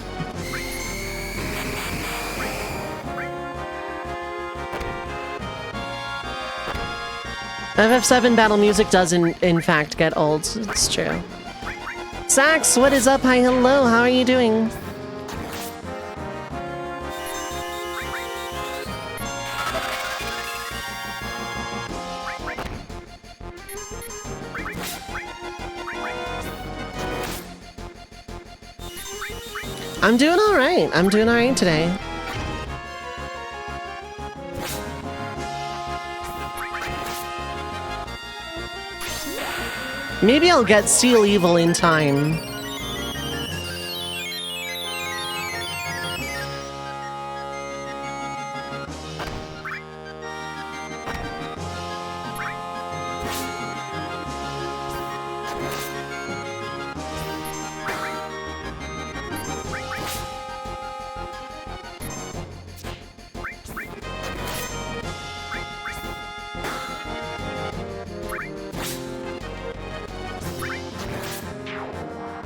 FF7 battle music does in fact get old, it's true. Sax, what is up? Hi, hello, how are you doing? I'm doing alright. I'm doing alright today. Maybe I'll get Seal Evil in time.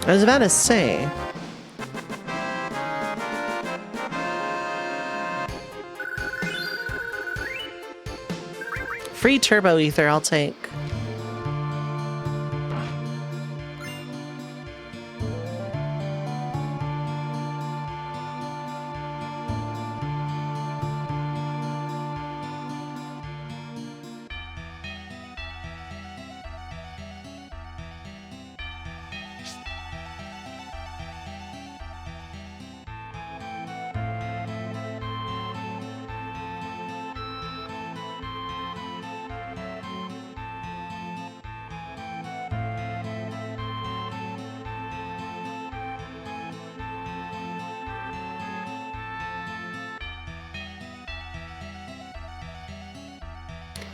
I was about to say. Free turbo ether, I'll take.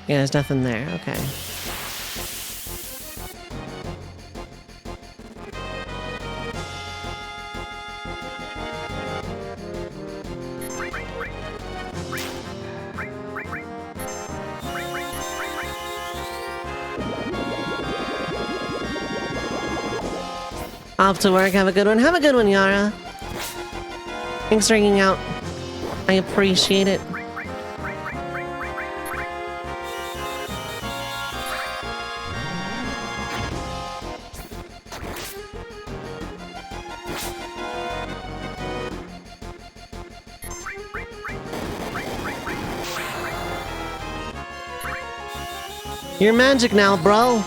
Yeah, there's nothing there. Okay. Off to work. Have a good one. Have a good one, Yara. Thanks for hanging out. I appreciate it. You're magic now, bro.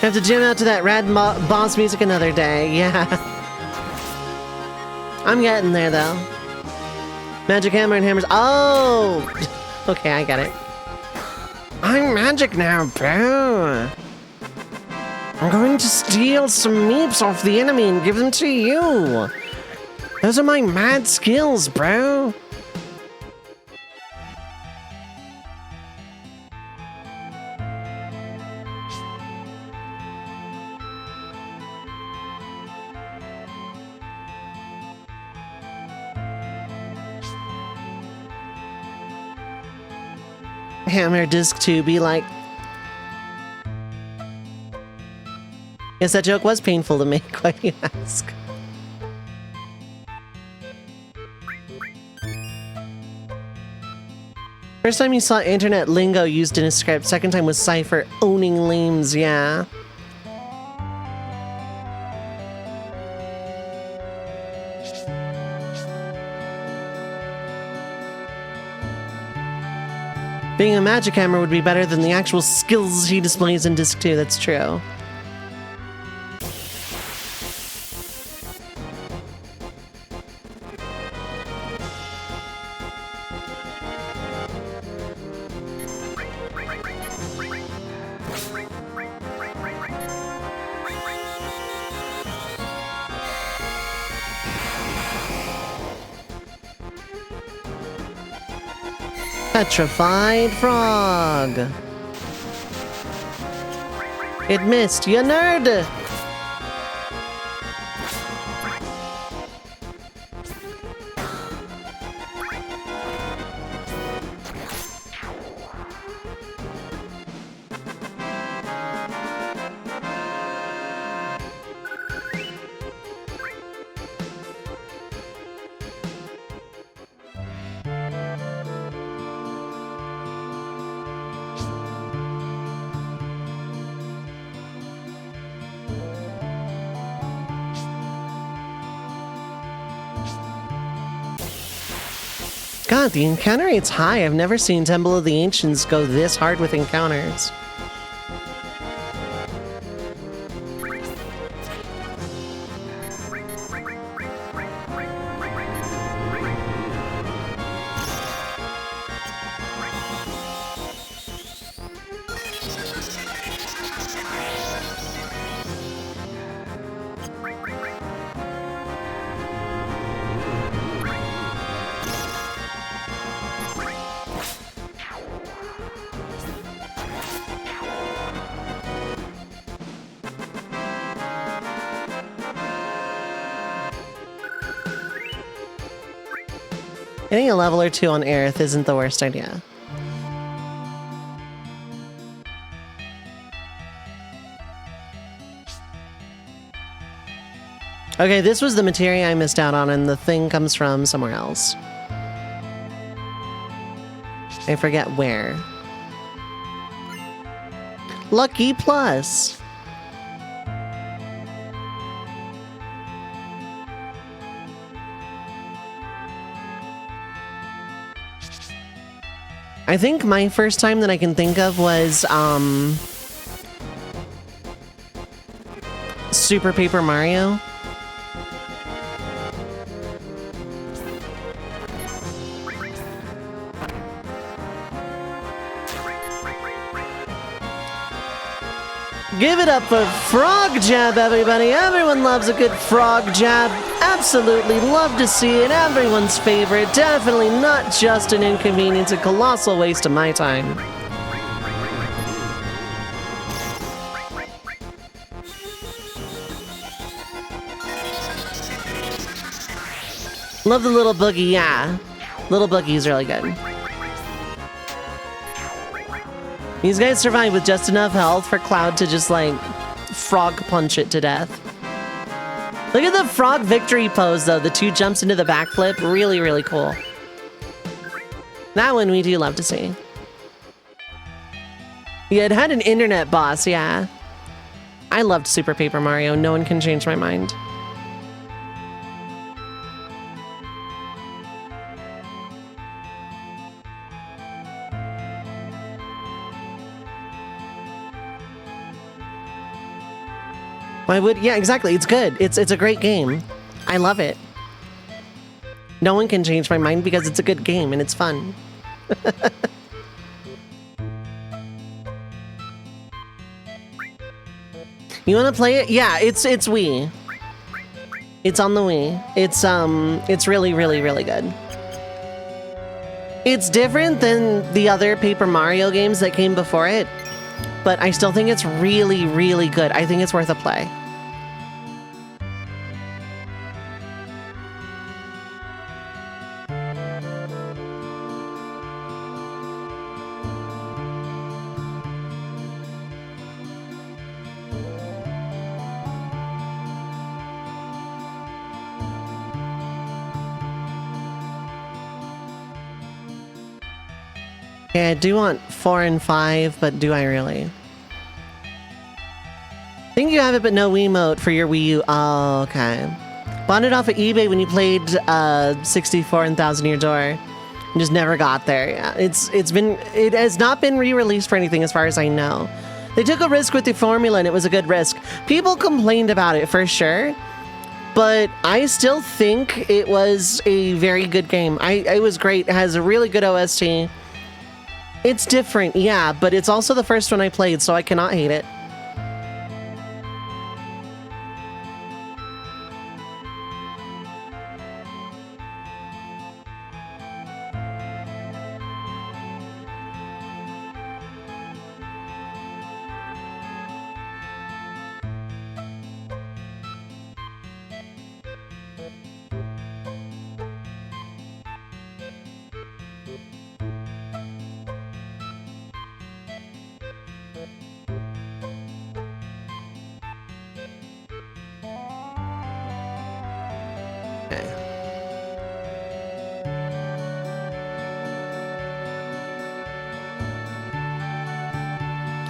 Have to jam out to that rad boss music another day. Yeah. I'm getting there, though. Magic hammer and hammers. Oh! Okay, I get it. I'm magic now, bro. I'm going to steal some meeps off the enemy and give them to you. Those are my mad skills, bro. Hammer Disc 2 be like? Yes, that joke was painful to make, why do you ask? First time you saw internet lingo used in a script, second time was Cypher owning lames, yeah. Being a magic hammer would be better than the actual skills he displays in Disc 2, that's true. Petrified frog. It missed, you nerd! God, the encounter rate's high. I've never seen Temple of the Ancients go this hard with encounters. Getting a level or two on Aerith isn't the worst idea. Okay, this was the materia I missed out on, and the thing comes from somewhere else. I forget where. Lucky Plus! I think my first time that I can think of was, Super Paper Mario. Give it up for Frog Jab, everybody! Everyone loves a good Frog Jab. Absolutely love to see it. Everyone's favorite. Definitely not just an inconvenience, a colossal waste of my time. Love the little boogie, yeah. Little boogie's really good. These guys survive with just enough health for Cloud to just, like, frog punch it to death. Look at the frog victory pose, though. The two jumps into the backflip. Really, really cool. That one we do love to see. Yeah, it had an internet boss, yeah. I loved Super Paper Mario. No one can change my mind. Why would, yeah, exactly. It's good. It's a great game. I love it. No one can change my mind because it's a good game and it's fun. You want to play it? Yeah, it's Wii. It's on the Wii. It's really, really, really good. It's different than the other Paper Mario games that came before it, but I still think it's really, really good. I think it's worth a play. Yeah, I do want 4 and 5, but do I really? I think you have it, but no Wiimote for your Wii U. Oh, okay. Bought it off of eBay when you played 64 and Thousand Year Door. And just never got there. Yeah, it has not been re-released for anything as far as I know. They took a risk with the formula and it was a good risk. People complained about it for sure, but I still think it was a very good game. It was great. It has a really good OST. It's different, yeah, but it's also the first one I played, so I cannot hate it.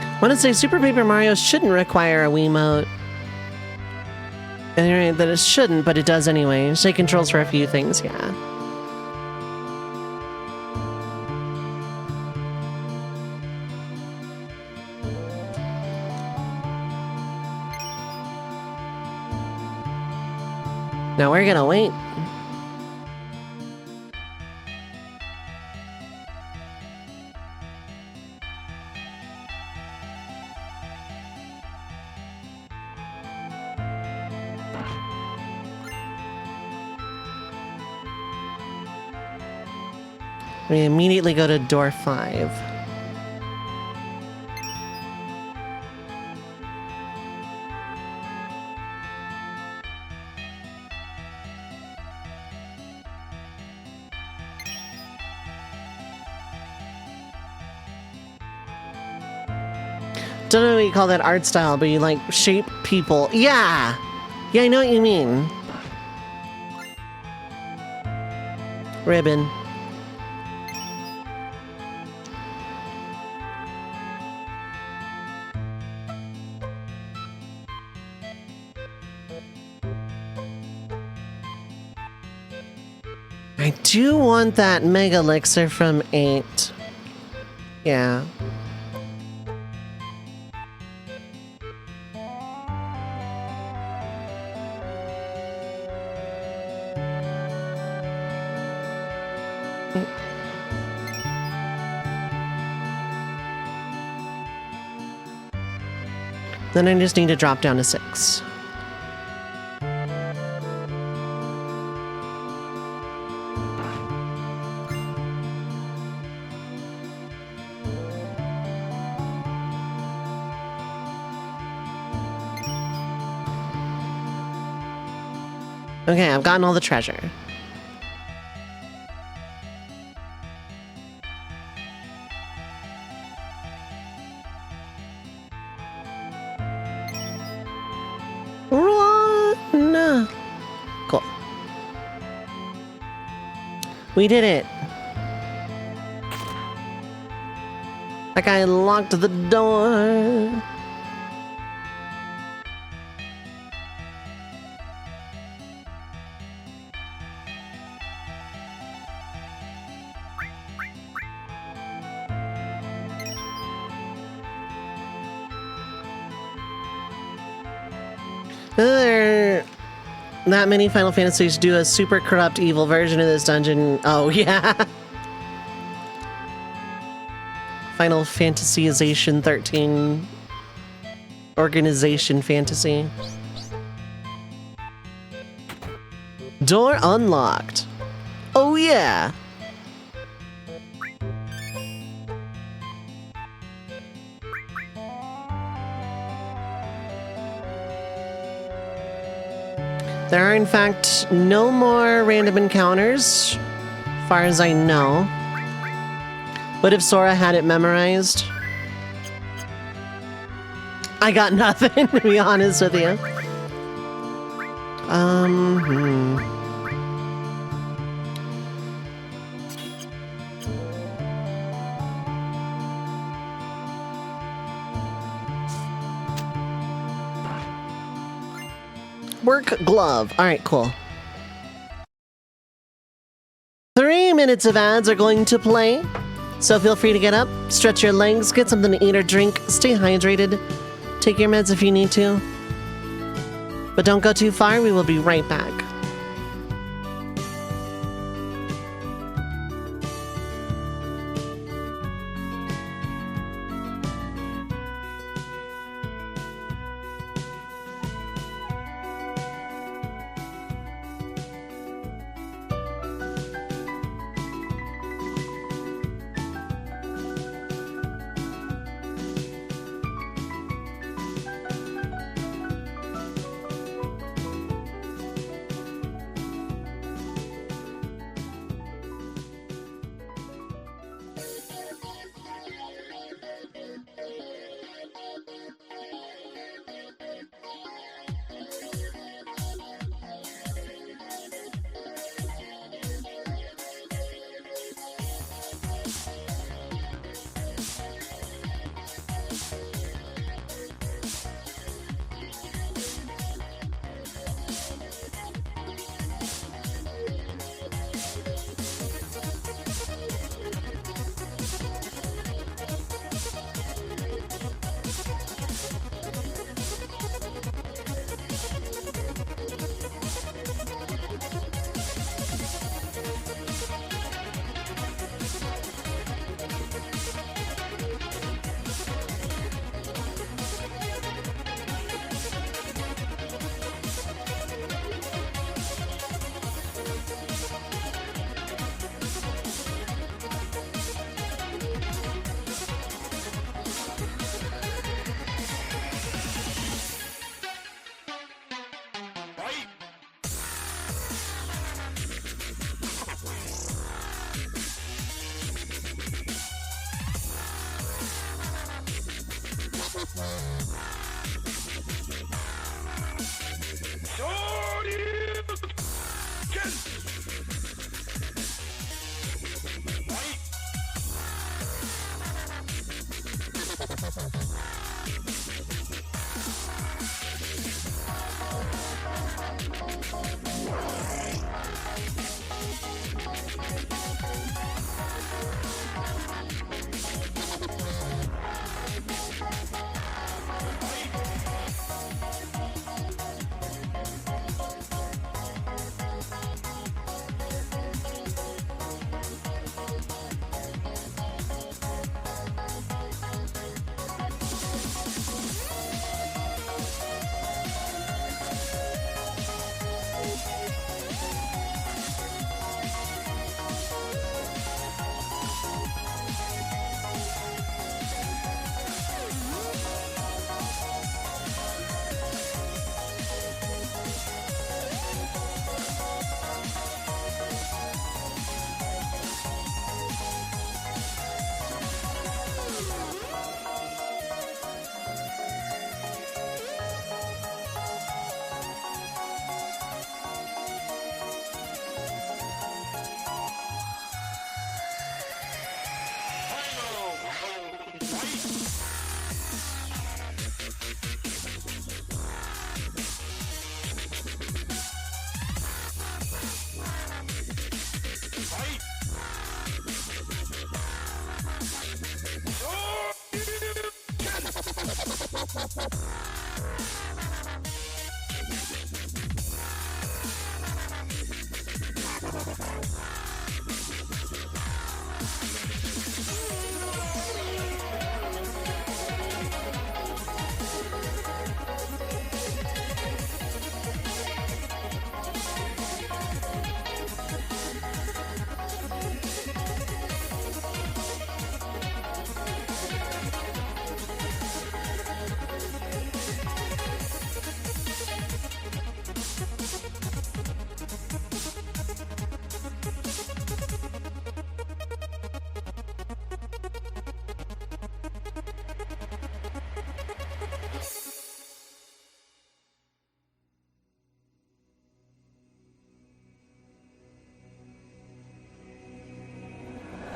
I want to say Super Paper Mario shouldn't require a Wiimote. Anyway, that it shouldn't, but it does anyway. Just take controls for a few things, yeah. Now we're gonna wait. We immediately go to door 5. Don't know what you call that art style, but you like shape people. Yeah! Yeah, I know what you mean. Ribbon. I do want that Mega Elixir from 8. Yeah. Then I just need to drop down to 6. Okay, I've gotten all the treasure. Run! Cool. We did it. That guy locked the door. There that many Final Fantasies do a super corrupt evil version of this dungeon. Oh, yeah. Final Fantasyization 13 Organization Fantasy. Door unlocked. Oh, yeah. There are, in fact, no more random encounters, far as I know. But if Sora had it memorized, I got nothing, to be honest with you. Work glove. All right, cool. 3 minutes of ads are going to play, so feel free to get up, stretch your legs, get something to eat or drink, stay hydrated, take your meds if you need to. But don't go too far, we will be right back.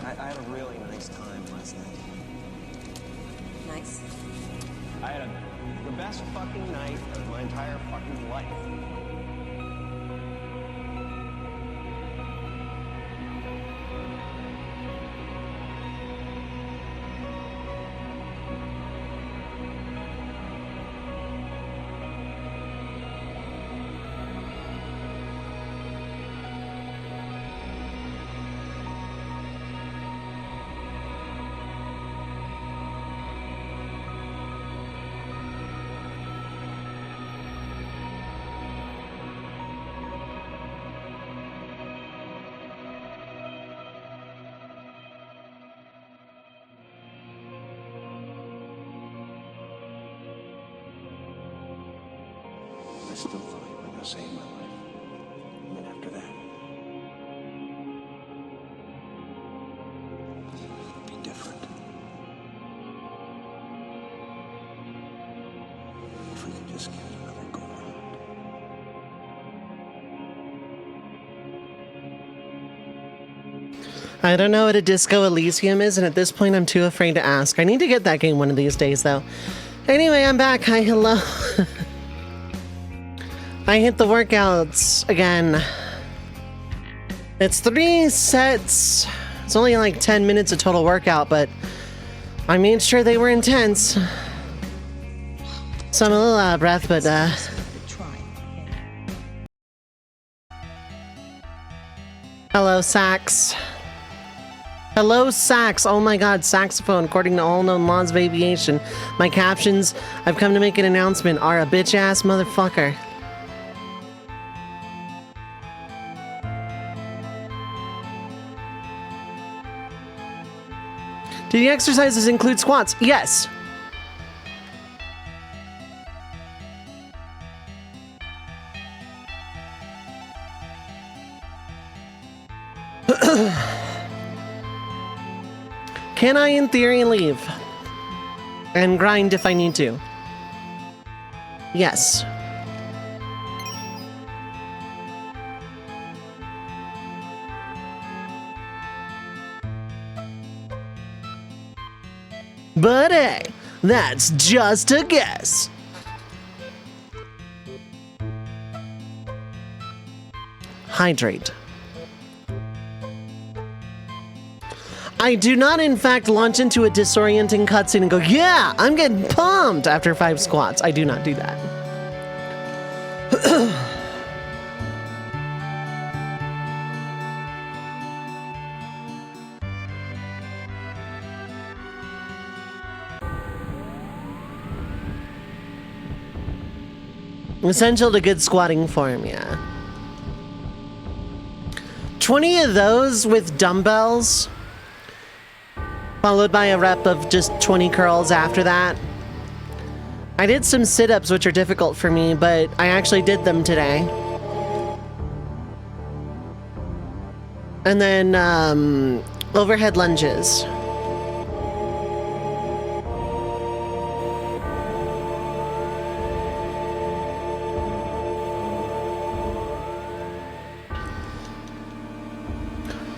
I had a really nice time last night. Nice. I had the best fucking night of my entire fucking life. still thought you were going to save my life. And then after that, it would be different. If we could just get another go around. I don't know what a Disco Elysium is, and at this point I'm too afraid to ask. I need to get that game one of these days, though. Anyway, I'm back. Hi, hello. I hit the workouts again. It's 3 sets. It's only like 10 minutes of total workout, but I made sure they were intense. So I'm a little out of breath, but hello, Sax. Hello, sax. Oh my god, saxophone. According to all known laws of aviation, my captions, I've come to make an announcement, are a bitch-ass motherfucker. Do the exercises include squats? Yes. Can I, in theory, leave? And grind if I need to? Yes. But hey, that's just a guess. Hydrate. I do not, in fact, launch into a disorienting cutscene and go, yeah, I'm getting pumped after 5 squats. I do not do that. Essential to good squatting form, yeah. 20 of those with dumbbells, followed by a rep of just 20 curls after that. I did some sit-ups, which are difficult for me, but I actually did them today. And then, overhead lunges.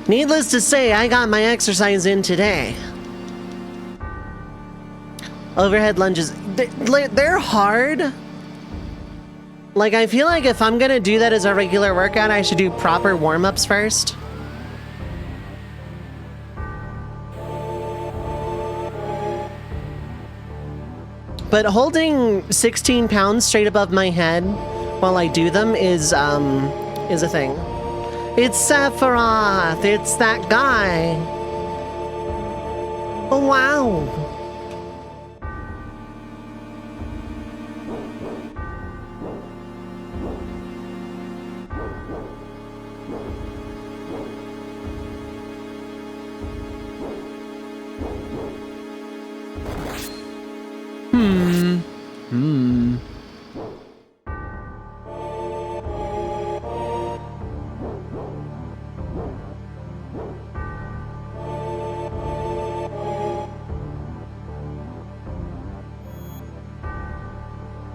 Needless to say, I got my exercise in today. Overhead lunges, they're hard. Like, I feel like if I'm gonna do that as a regular workout, I should do proper warm-ups first. But holding 16 pounds straight above my head while I do them is a thing. It's Sephiroth! It's that guy! Oh, wow!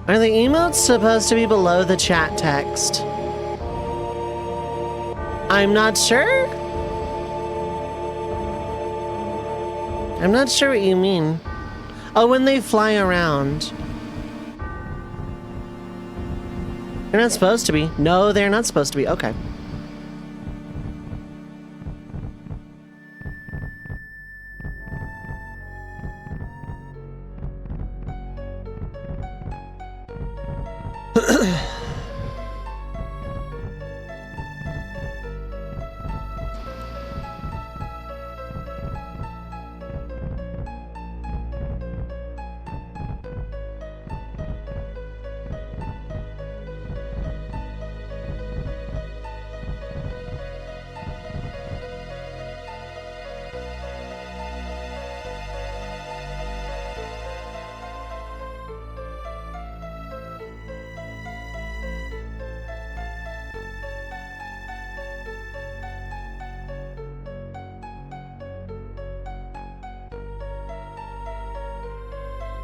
Are the emotes supposed to be below the chat text? I'm not sure. I'm not sure what you mean. Oh, when they fly around. They're not supposed to be. No, they're not supposed to be. Okay.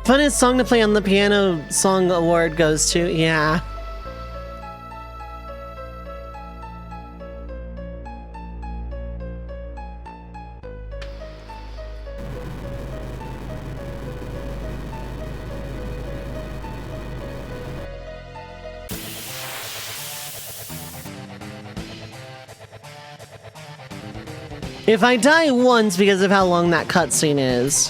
Funnest song to play on the Piano Song Award goes to, yeah. If I die once because of how long that cutscene is.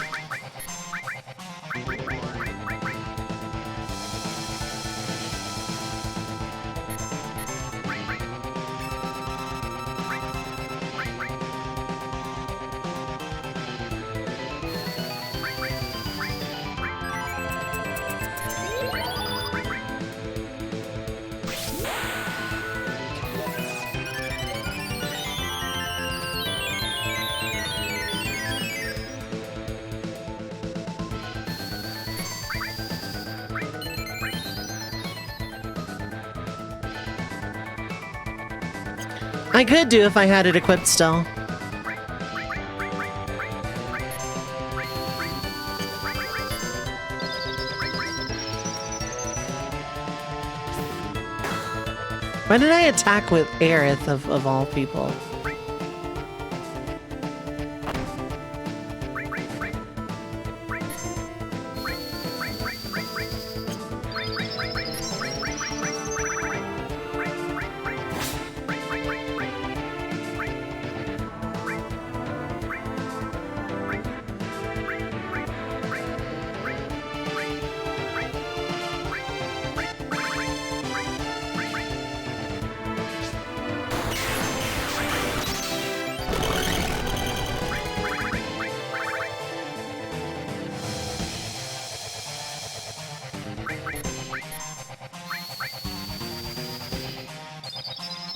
I could do if I had it equipped still. Why did I attack with Aerith of all people?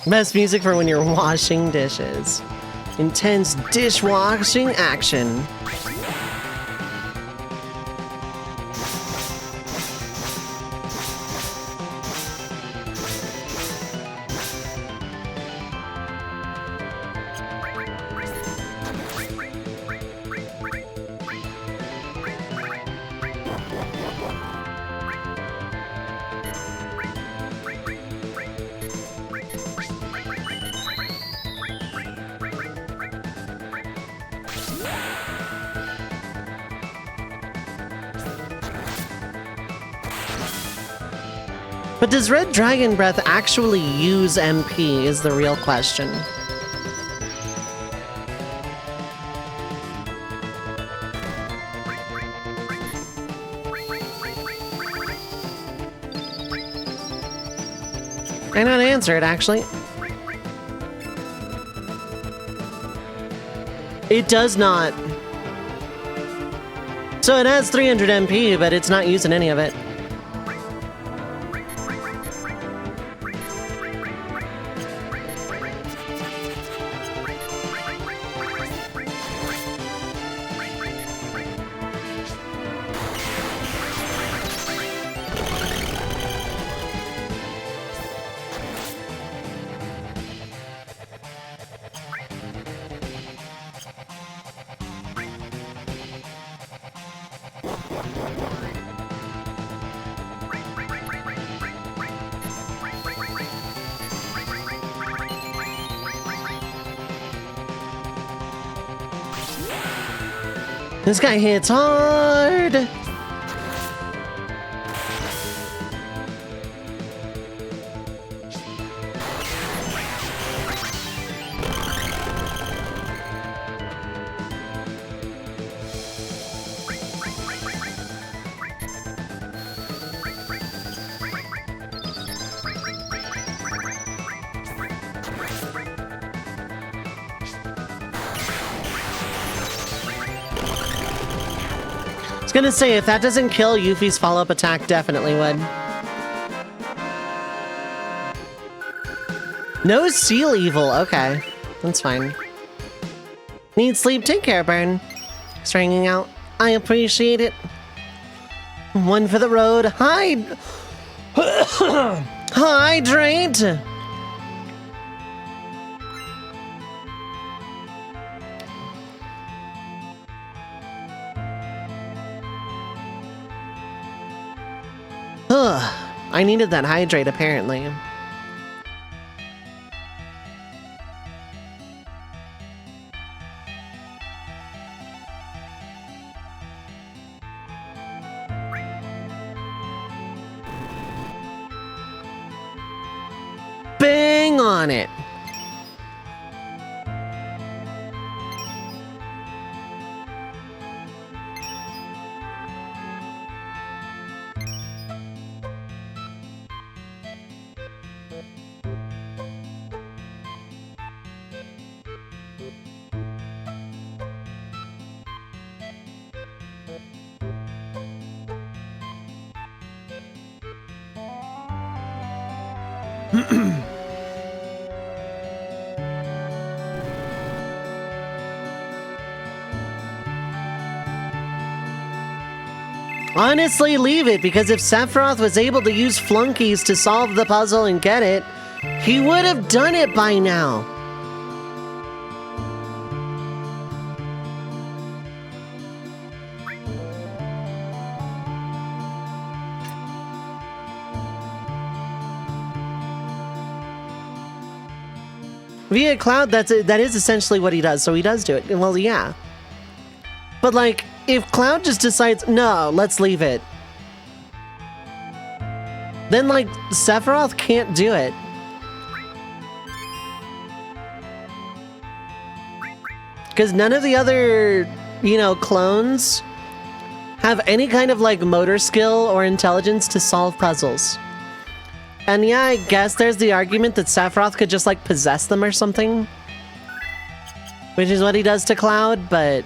Best music for when you're washing dishes. Intense dishwashing action. But does Red Dragon Breath actually use MP is the real question. I know how to answer it, actually. It does not. So it has 300 MP, but it's not using any of it. This guy hits hard! I was gonna say, if that doesn't kill, Yuffie's follow-up attack definitely would. No seal evil, okay. That's fine. Need sleep, take care, Burn. Just hanging out. I appreciate it. One for the road. Hydrate! I needed that hydrate, apparently. Bang on it! Honestly, leave it, because if Sephiroth was able to use flunkies to solve the puzzle and get it, he would have done it by now. Via Cloud, that is essentially what he does, so he does do it. Well, yeah. But, like, if Cloud just decides, no, let's leave it, then, like, Sephiroth can't do it. Because none of the other, you know, clones have any kind of, like, motor skill or intelligence to solve puzzles. And yeah, I guess there's the argument that Sephiroth could just, like, possess them or something. Which is what he does to Cloud, but...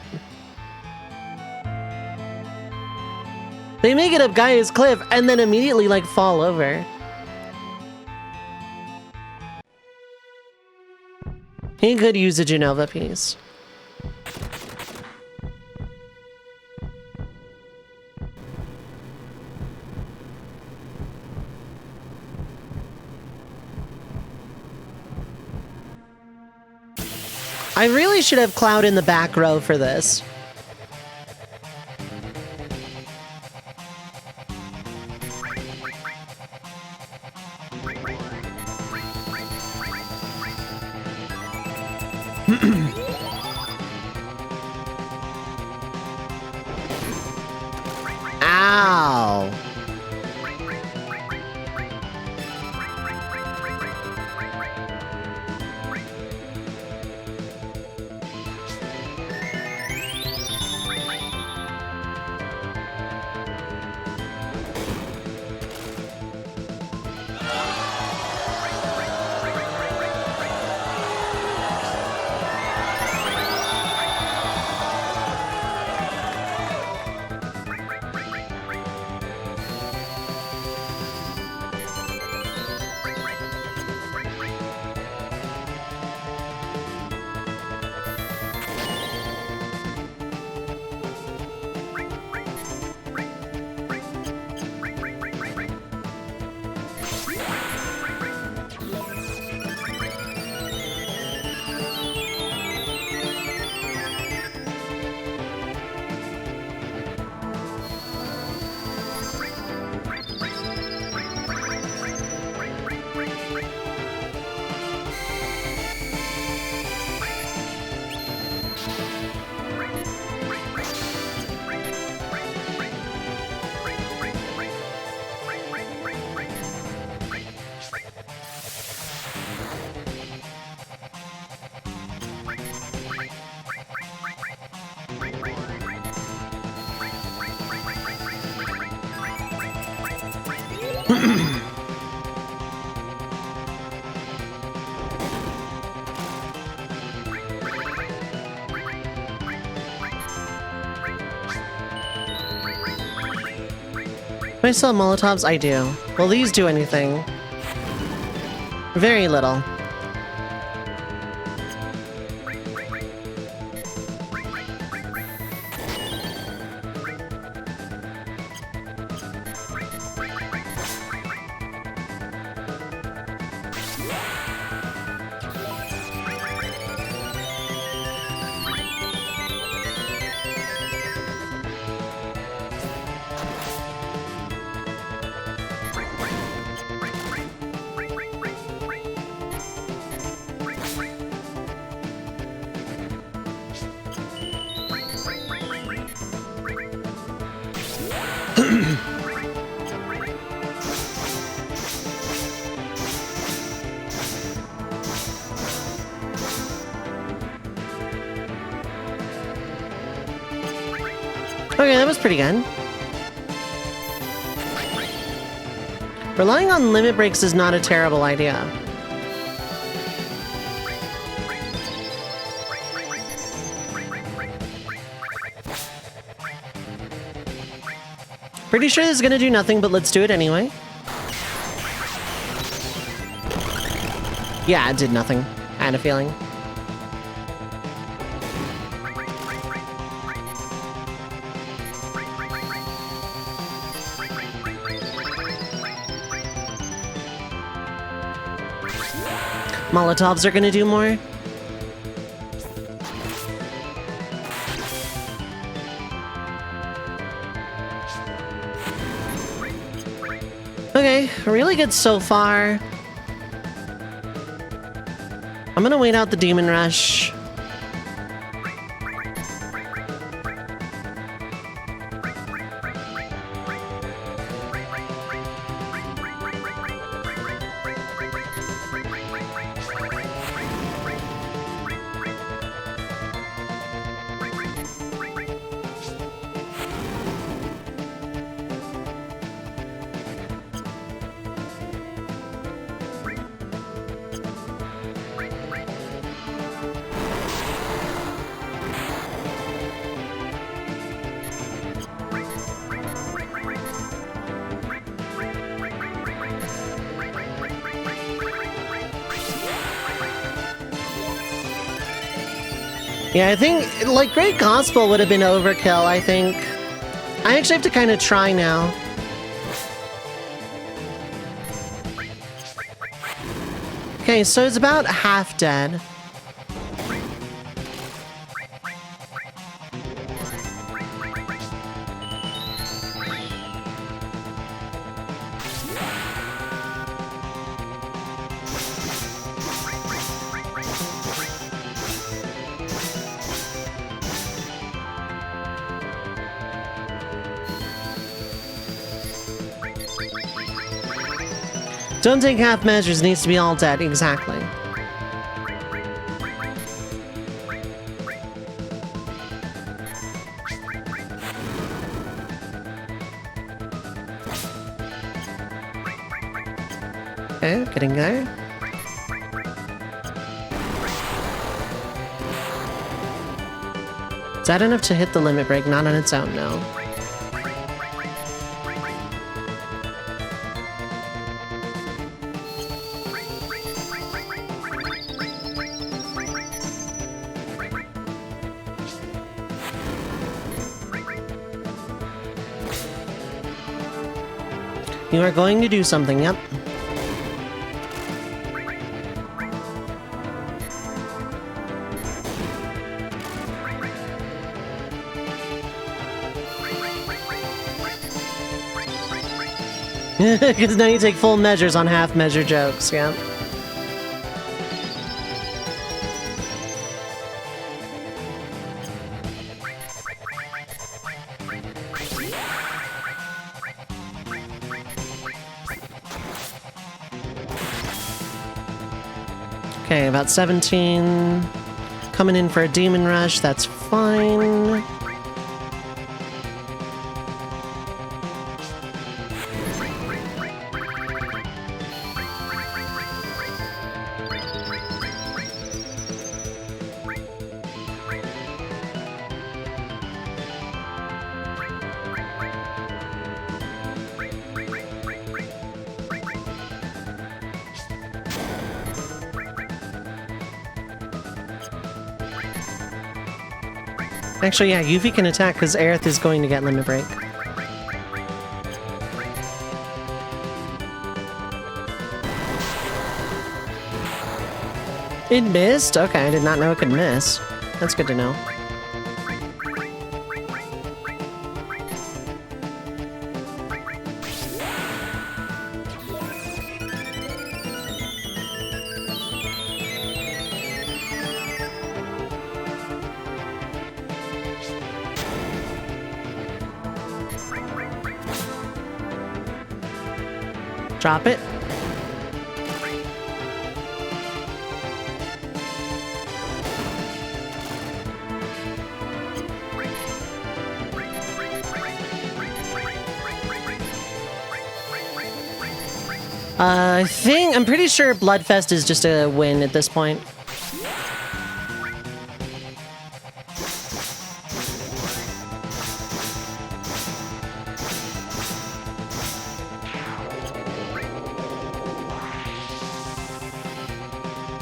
they make it up Gaia's Cliff and then immediately, like, fall over. He could use a Genova piece. I really should have Cloud in the back row for this. Ow. Do I still have Molotovs? I do. Will these do anything? Very little. Okay, that was pretty good. Relying on limit breaks is not a terrible idea. Pretty sure this is gonna do nothing, but let's do it anyway. Yeah, it did nothing. I had a feeling. Molotovs are gonna do more. Okay, really good so far. I'm gonna wait out the Demon Rush. Yeah, I think, like, Great Gospel would have been overkill, I think. I actually have to kind of try now. Okay, so it's about half dead. Don't take half measures, needs to be all dead, exactly. Okay, getting there. Is that enough to hit the limit break? Not on its own, no. You are going to do something, yep. Because now you take full measures on half measure jokes, yeah. Okay, about 17. Coming in for a Demon Rush, that's fine. Actually, yeah, Yuffie can attack because Aerith is going to get Limit Break. It missed? Okay, I did not know it could miss. That's good to know. Drop it. I'm pretty sure Bloodfest is just a win at this point.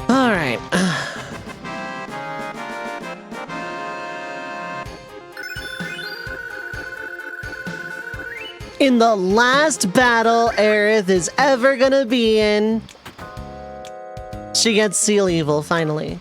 All right. In the last battle Aerith is ever gonna be in, she gets Seal Evil, finally.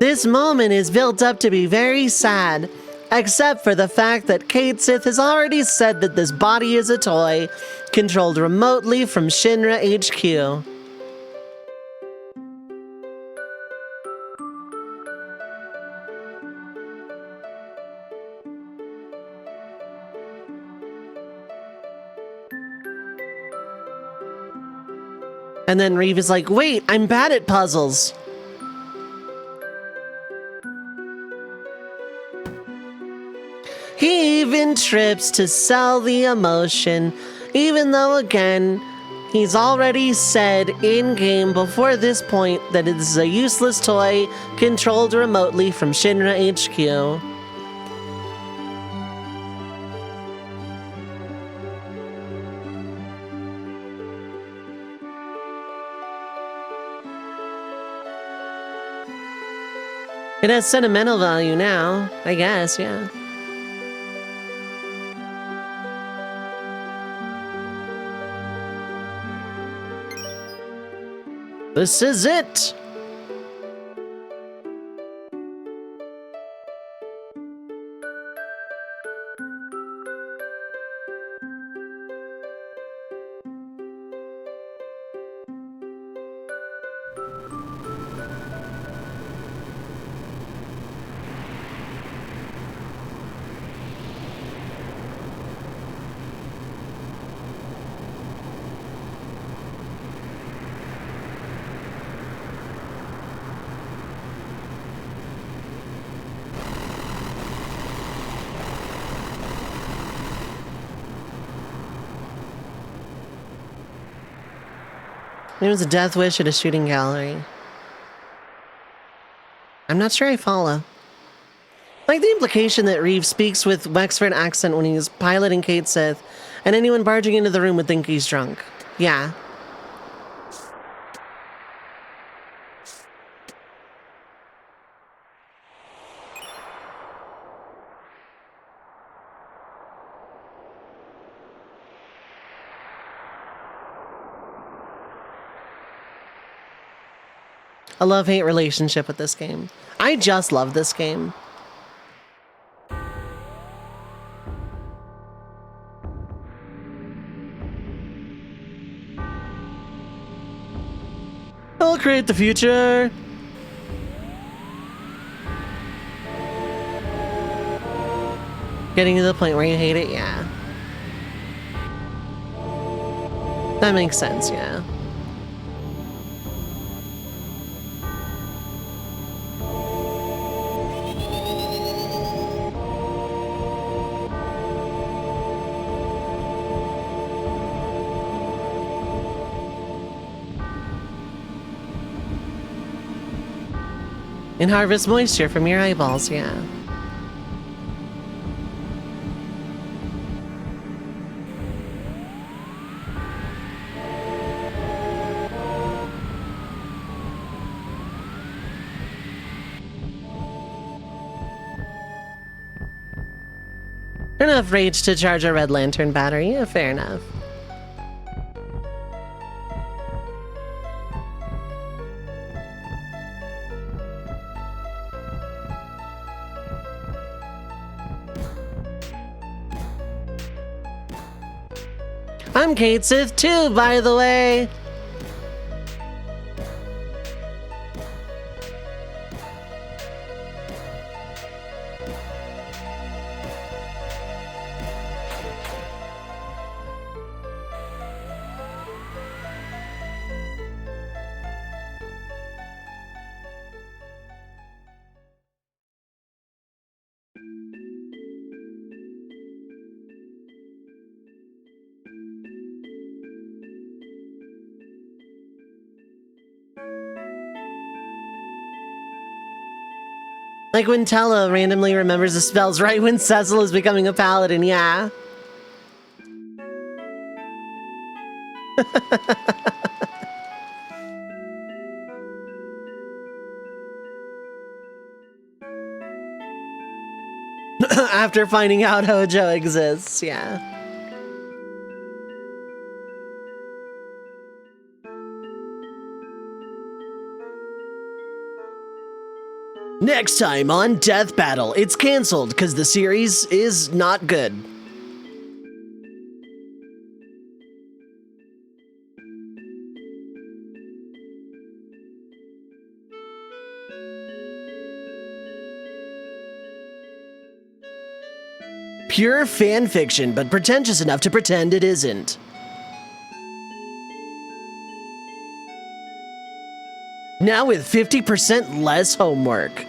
This moment is built up to be very sad, except for the fact that Kate Sith has already said that this body is a toy, controlled remotely from Shinra HQ. And then Reeve is like, wait, I'm bad at puzzles. He even trips to sell the emotion, even though, again, he's already said in-game before this point that it is a useless toy controlled remotely from Shinra HQ. It has sentimental value now, I guess, yeah. This is it! It was a death wish at a shooting gallery. I'm not sure I follow. Like the implication that Reeve speaks with Wexford accent when he's piloting Kate Sith, and anyone barging into the room would think he's drunk. Yeah. A love-hate relationship with this game. I just love this game. I'll create the future. Getting to the point where you hate it, yeah. That makes sense, yeah. And harvest moisture from your eyeballs, yeah. Enough rage to charge a Red Lantern battery, yeah, fair enough. I'm Kate Sith too, by the way. Like when Tella randomly remembers the spells right when Cecil is becoming a paladin, yeah. After finding out Hojo exists, yeah. Next time on Death Battle, it's canceled because the series is not good. Pure fan fiction, but pretentious enough to pretend it isn't. Now with 50% less homework.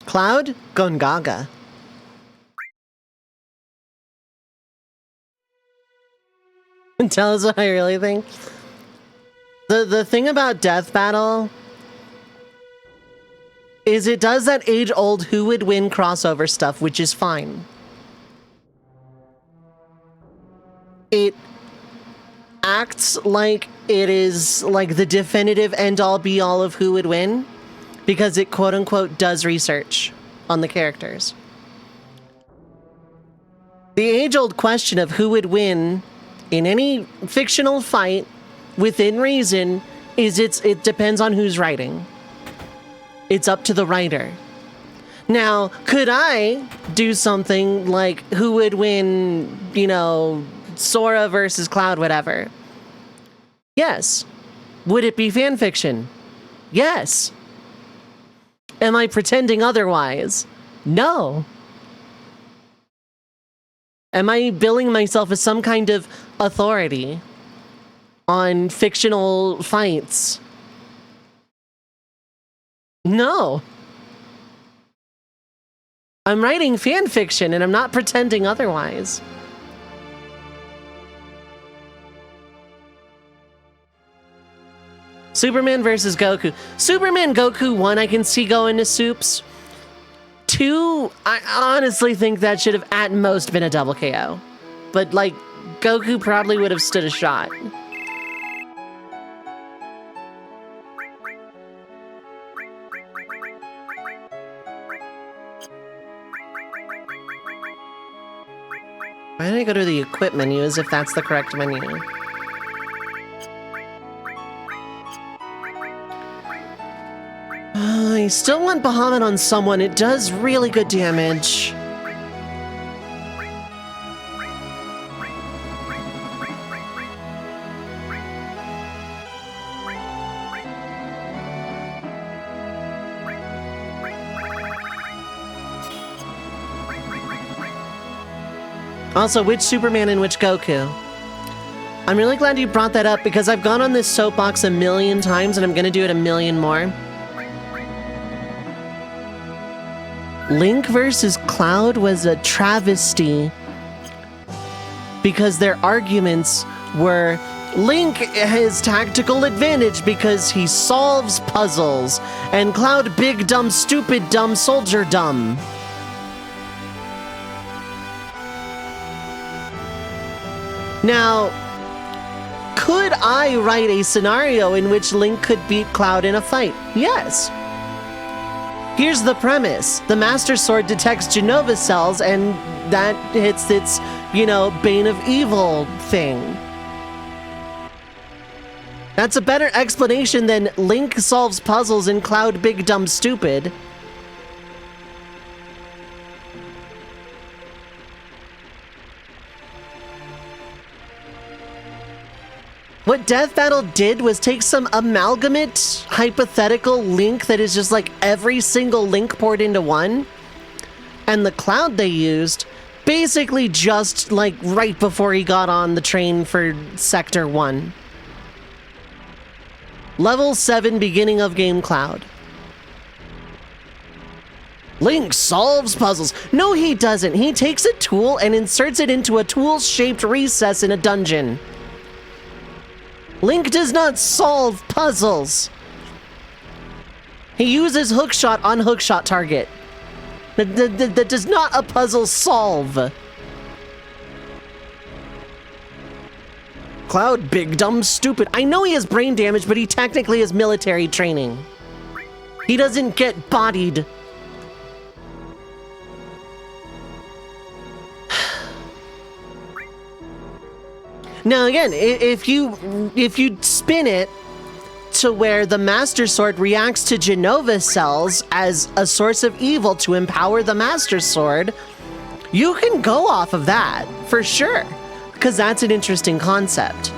Cloud Gongaga. Tell us what I really think. The thing about Death Battle is it does that age-old who would win crossover stuff, which is fine. It acts like it is like the definitive end-all be-all of who would win because it quote-unquote does research on the characters. The age-old question of who would win in any fictional fight within reason is it depends on who's writing. It's up to the writer. Now, could I do something like who would win, you know, Sora versus Cloud, whatever? Yes. Would it be fan fiction? Yes. Am I pretending otherwise? No. Am I billing myself as some kind of authority on fictional fights? No. I'm writing fan fiction and I'm not pretending otherwise. Superman versus Goku. Superman Goku 1 I can see going to soups. 2, I honestly think that should have at most been a double KO. But like, Goku probably would have stood a shot. Why did I go to the equip menu as if that's the correct menu? I still want Bahamut on someone. It does really good damage. Also, which Superman and which Goku? I'm really glad you brought that up because I've gone on this soapbox a million times and I'm gonna do it a million more. Link versus Cloud was a travesty because their arguments were Link has tactical advantage because he solves puzzles, and Cloud big dumb stupid dumb soldier dumb. Now, could I write a scenario in which Link could beat Cloud in a fight? Yes. Here's the premise. The Master Sword detects Genova cells and that hits its, you know, Bane of Evil thing. That's a better explanation than Link solves puzzles in Cloud Big Dumb Stupid. What Death Battle did was take some amalgamate hypothetical Link that is just like every single Link poured into one, and the Cloud they used basically just like right before he got on the train for Sector 1. Level 7 beginning of game Cloud. Link solves puzzles. No, he doesn't. He takes a tool and inserts it into a tool-shaped recess in a dungeon. Link does not solve puzzles. He uses hookshot on hookshot target. That does not a puzzle solve. Cloud, big, dumb, stupid. I know he has brain damage, but he technically has military training. He doesn't get bodied. Now again, if you spin it to where the Master Sword reacts to Genova cells as a source of evil to empower the Master Sword, you can go off of that, for sure, because that's an interesting concept.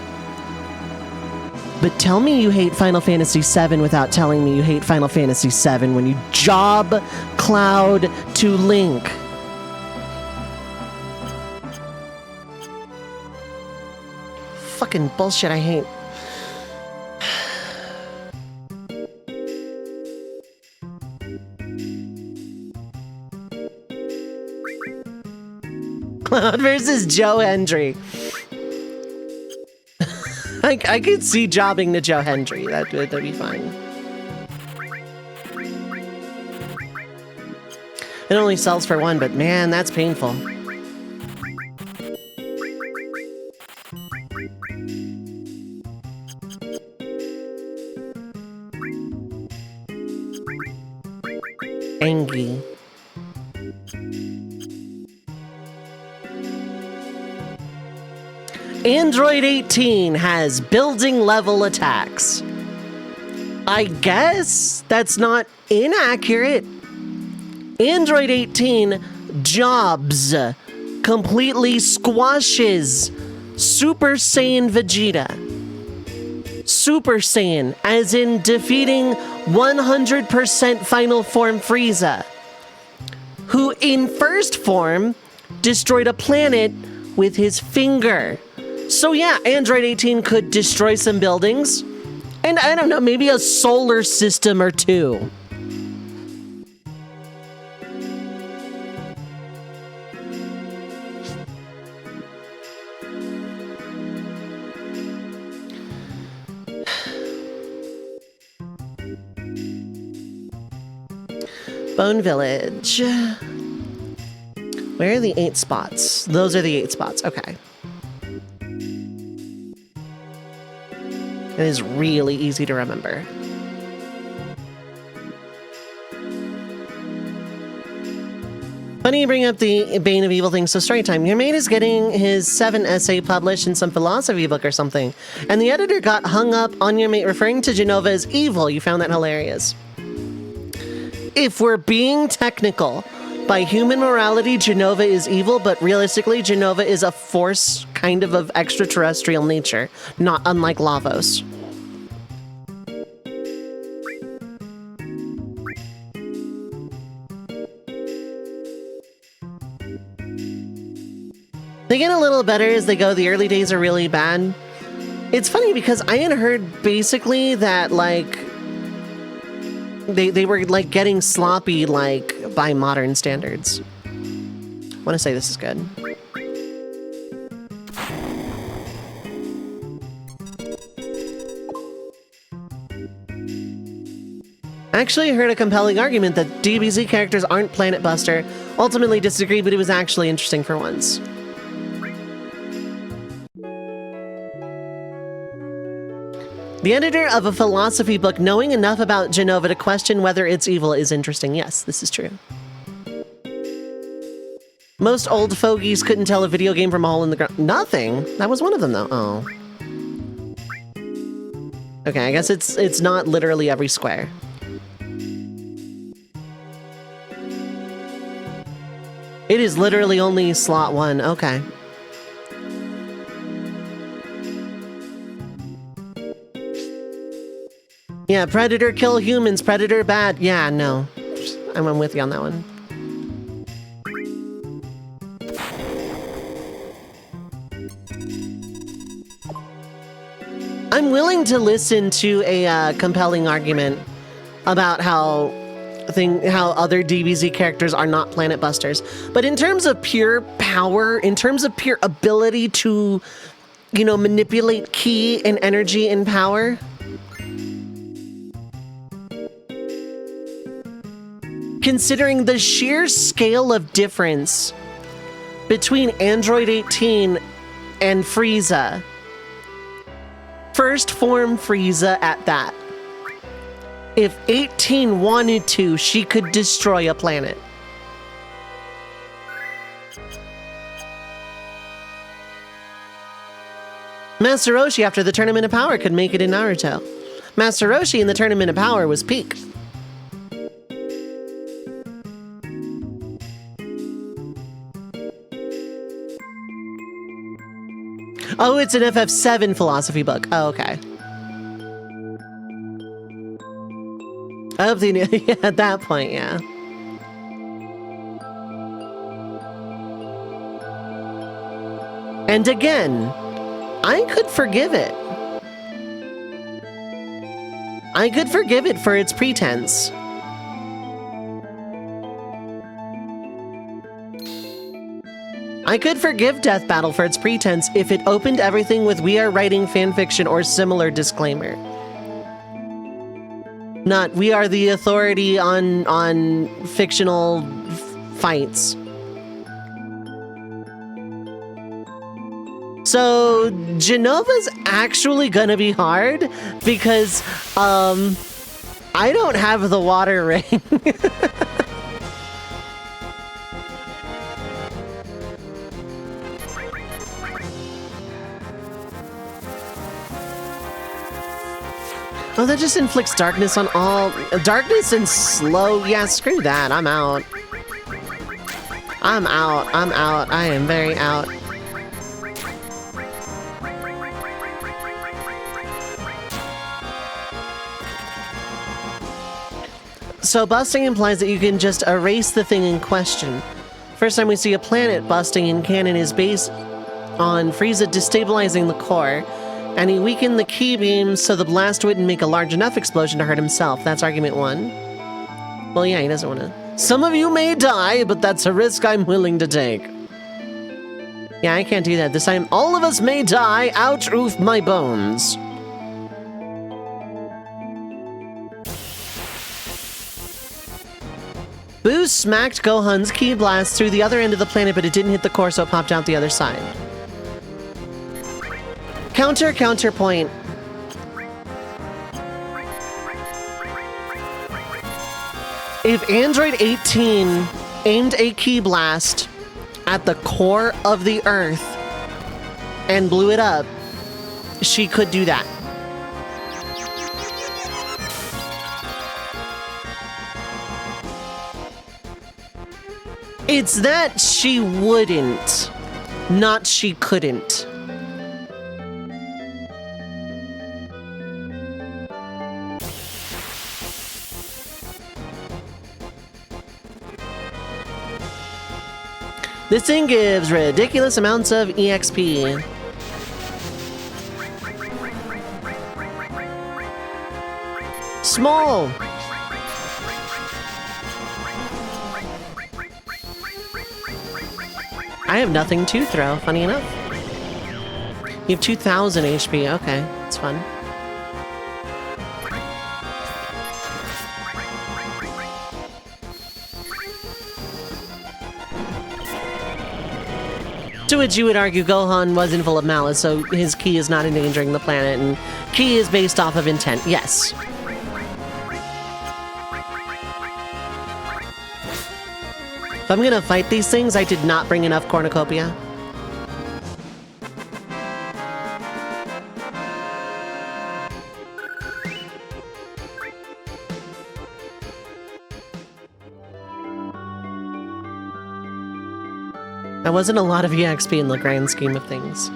But tell me you hate Final Fantasy VII without telling me you hate Final Fantasy VII when you job Cloud to Link. Fucking bullshit, I hate. Cloud versus Joe Hendry. I could see jobbing to Joe Hendry. That'd be fine. It only sells for one, but man, that's painful. Angie. Android 18 has building level attacks. I guess that's not inaccurate. Android 18 jobs, completely squashes Super Saiyan Vegeta. Super Saiyan, as in defeating 100% Final Form Frieza, who in first form destroyed a planet with his finger. So yeah, Android 18 could destroy some buildings, and I don't know, maybe a solar system or two. Bone Village. Where are the 8 spots? Those are the 8 spots. Okay. It is really easy to remember. Funny you bring up the Bane of Evil thing. So story time. Your mate is getting his 7 essay published in some philosophy book or something, and the editor got hung up on your mate referring to Genova as evil. You found that hilarious. If we're being technical, by human morality, Genova is evil, but realistically, Genova is a force kind of extraterrestrial nature, not unlike Lavos. They get a little better as they go. The early days are really bad. It's funny because I had heard basically that, like, they were, like, getting sloppy, like, by modern standards. I want to say this is good. I actually heard a compelling argument that DBZ characters aren't Planet Buster. Ultimately disagreed, but it was actually interesting for once. The editor of a philosophy book knowing enough about Genova to question whether it's evil is interesting. Yes, this is true. Most old fogies couldn't tell a video game from a hole in the ground. Nothing. That was one of them, though. Oh. Okay, I guess it's not literally every square. It is literally only slot 1. Okay. Yeah, predator kill humans, predator bad. Yeah, no. I'm with you on that one. I'm willing to listen to a compelling argument about how other DBZ characters are not planet busters. But in terms of pure power, in terms of pure ability to, you know, manipulate ki and energy and power, considering the sheer scale of difference between Android 18 and Frieza, first form Frieza at that. If 18 wanted to, she could destroy a planet. Master Roshi, after the Tournament of Power, could make it in Naruto. Master Roshi in the Tournament of Power was peak. Oh, it's an FF7 philosophy book. Oh, okay. I hope they knew. Yeah, at that point, yeah. And again, I could forgive it. I could forgive it for its pretense. I could forgive Death Battle for its pretense if it opened everything with "we are writing fanfiction" or similar disclaimer. Not "we are the authority on fictional fights." So Genova's actually gonna be hard because I don't have the water ring. Oh, that just inflicts darkness on all... Darkness and slow... Yeah, screw that. I'm out. I'm out. I'm out. I am very out. So busting implies that you can just erase the thing in question. First time we see a planet busting in canon is based on Frieza destabilizing the core. And he weakened the ki beams so the blast wouldn't make a large enough explosion to hurt himself. That's argument 1. Well, yeah, he doesn't want to. Some of you may die, but that's a risk I'm willing to take. Yeah, I can't do that. This time, all of us may die. Ouch, oof, my bones. Boo smacked Gohan's ki blast through the other end of the planet, but it didn't hit the core, so it popped out the other side. Counterpoint. If Android 18 aimed a ki blast at the core of the Earth and blew it up, she could do that. It's that she wouldn't, not she couldn't. This thing gives ridiculous amounts of EXP. Small. I have nothing to throw, funny enough. You have 2,000 HP, okay, that's fun. To which you would argue Gohan wasn't full of malice, so his ki is not endangering the planet, and ki is based off of intent. Yes. If I'm gonna fight these things, I did not bring enough cornucopia. That wasn't a lot of EXP in the grand scheme of things.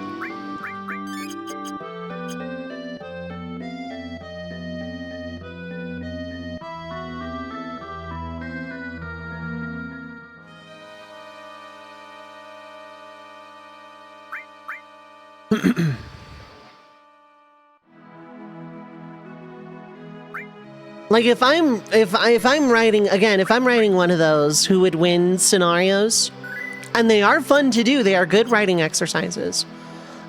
Like if I'm writing one of those who would win scenarios, and they are fun to do, they are good writing exercises,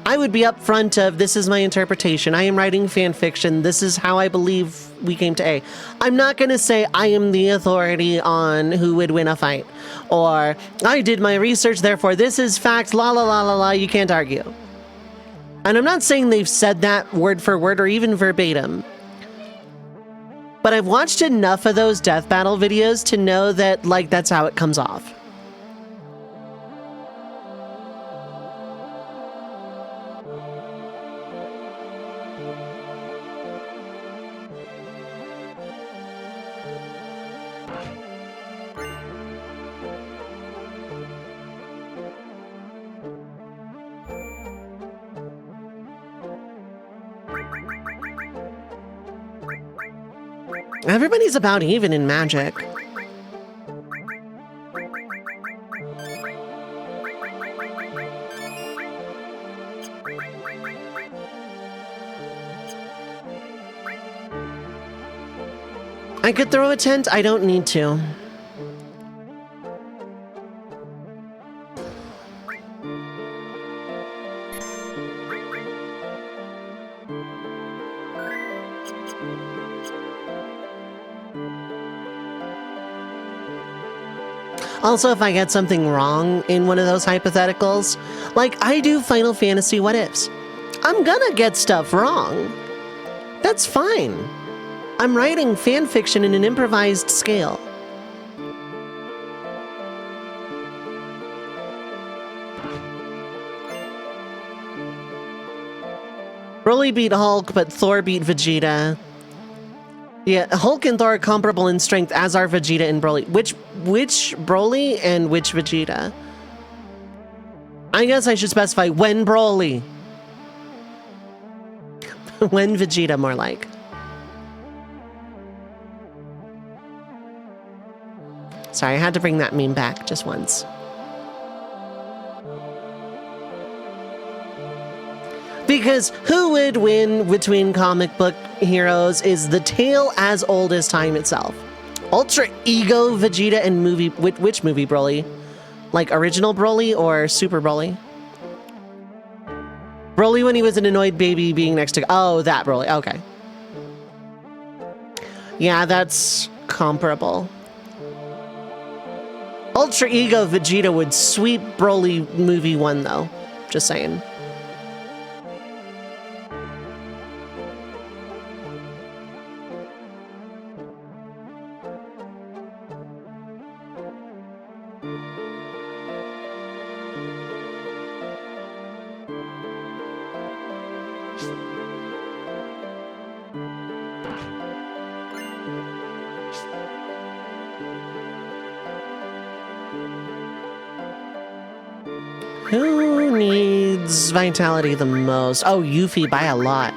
I would be upfront of, this is my interpretation, I am writing fan fiction, this is how I believe we came to A. I'm not gonna say I am the authority on who would win a fight, or I did my research, therefore this is fact, la la la la la, you can't argue. And I'm not saying they've said that word for word or even verbatim, but I've watched enough of those death battle videos to know that, like, that's how it comes off. Everybody's about even in Magic. I could throw a tent, I don't need to. Also, if I get something wrong in one of those hypotheticals, like I do Final Fantasy what ifs, I'm gonna get stuff wrong. That's fine. I'm writing fan fiction in an improvised scale. Broly beat Hulk, but Thor beat Vegeta. Yeah, Hulk and Thor are comparable in strength, as are Vegeta and Broly. Which Broly and which Vegeta? I guess I should specify when Broly. When Vegeta, more like. Sorry, I had to bring that meme back just once. Because who would win between comic book heroes is the tale as old as time itself. Ultra Ego Vegeta and movie... Which movie Broly? Like original Broly or Super Broly? Broly when he was an annoyed baby being next to... Oh, that Broly. Okay. Yeah, that's comparable. Ultra Ego Vegeta would sweep Broly movie 1 though. Just saying. Who needs vitality the most? Oh, Yuffie by a lot.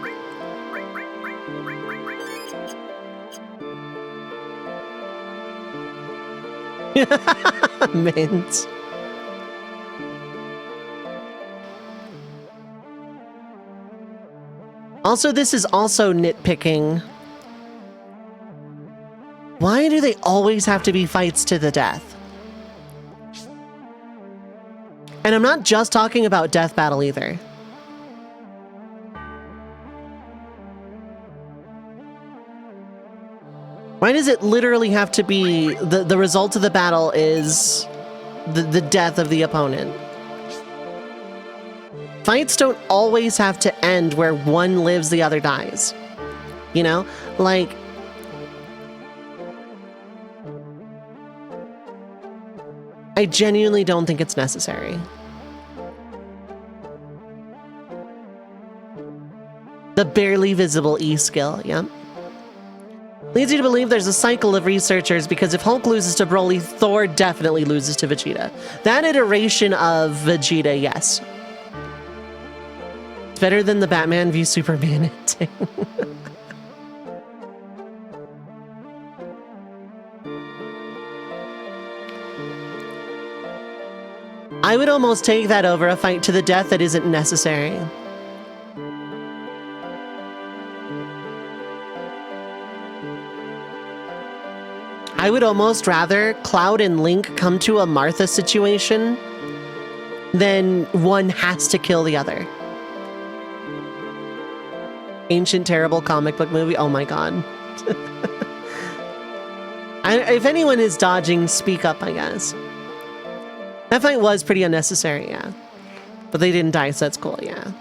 Mint. Also, this is also nitpicking. Why do they always have to be fights to the death? And I'm not just talking about death battle either. Why does it literally have to be the result of the battle is the death of the opponent? Fights don't always have to end where one lives, the other dies. You know? Like, I genuinely don't think it's necessary. The barely visible E skill, yep. Leads you to believe there's a cycle of researchers because if Hulk loses to Broly, Thor definitely loses to Vegeta. That iteration of Vegeta, yes. It's better than the Batman v Superman thing. I would almost take that over a fight to the death that isn't necessary. I would almost rather Cloud and Link come to a Martha situation than one has to kill the other. Ancient terrible comic book movie. Oh my god. If anyone is dodging, speak up, I guess. That fight was pretty unnecessary, yeah. But they didn't die, so that's cool, yeah.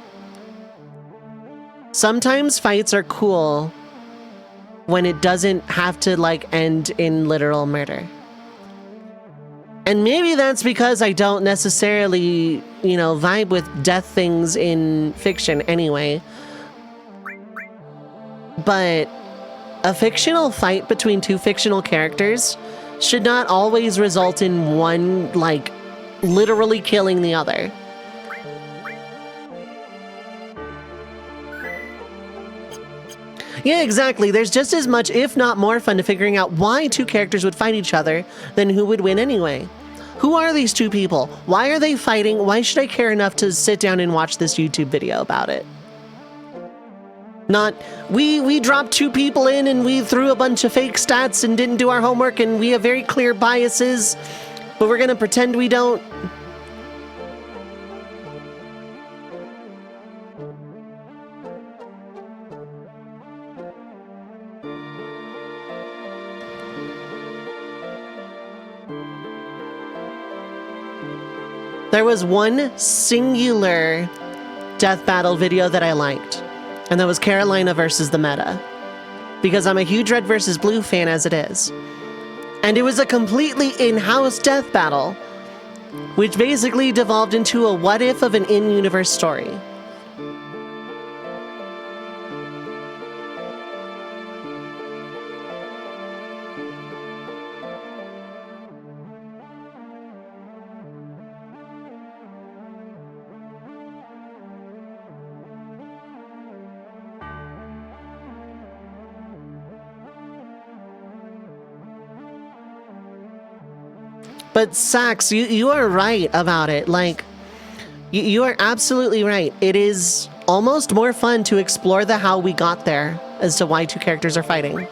Sometimes fights are cool when it doesn't have to, like, end in literal murder. And maybe that's because I don't necessarily, you know, vibe with death things in fiction anyway. But a fictional fight between two fictional characters should not always result in one, like, literally killing the other. Yeah, exactly. There's just as much, if not more fun to figuring out why two characters would fight each other than who would win anyway. Who are these two people? Why are they fighting? Why should I care enough to sit down and watch this YouTube video about it? Not, we dropped two people in and we threw a bunch of fake stats and didn't do our homework and we have very clear biases, but we're gonna pretend we don't. There was one singular death battle video that I liked, and that was Carolina versus the Meta, because I'm a huge Red versus Blue fan as it is. And it was a completely in-house death battle, which basically devolved into a what-if of an in-universe story. But Sax, you are right about it. Like, you are absolutely right. It is almost more fun to explore the how we got there as to why two characters are fighting.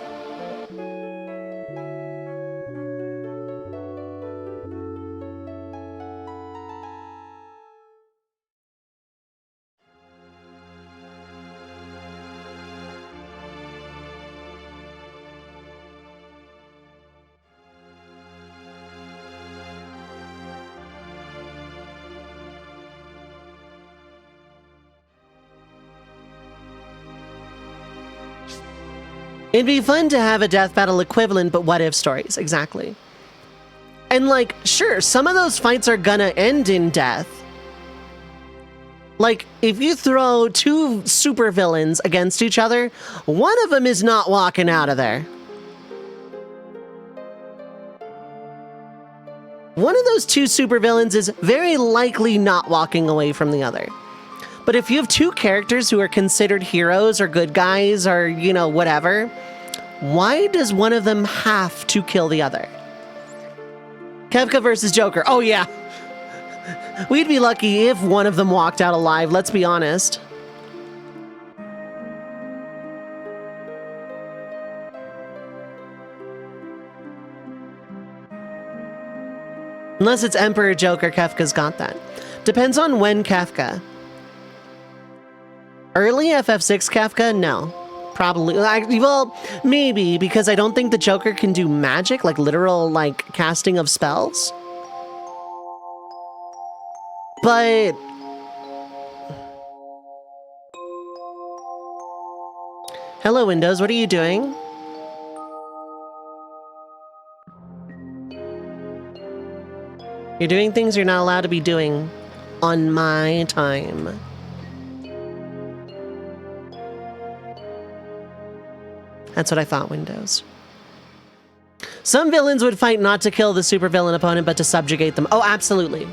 It'd be fun to have a death battle equivalent, but what if stories, exactly. And like, sure, some of those fights are gonna end in death. Like, if you throw two supervillains against each other, one of them is not walking out of there. One of those two supervillains is very likely not walking away from the other. But if you have two characters who are considered heroes or good guys or, you know, whatever, why does one of them have to kill the other? Kefka versus Joker. Oh, yeah. We'd be lucky if one of them walked out alive, let's be honest. Unless it's Emperor Joker, Kefka's got that. Depends on when Kefka. Early FF6 Kefka? No. Probably. Well, maybe, because I don't think the Joker can do magic, like literal, like, casting of spells. But Hello, Windows. What are you doing? You're doing things you're not allowed to be doing on my time. That's what I thought, Windows. Some villains would fight not to kill the supervillain opponent, but to subjugate them. Oh, absolutely.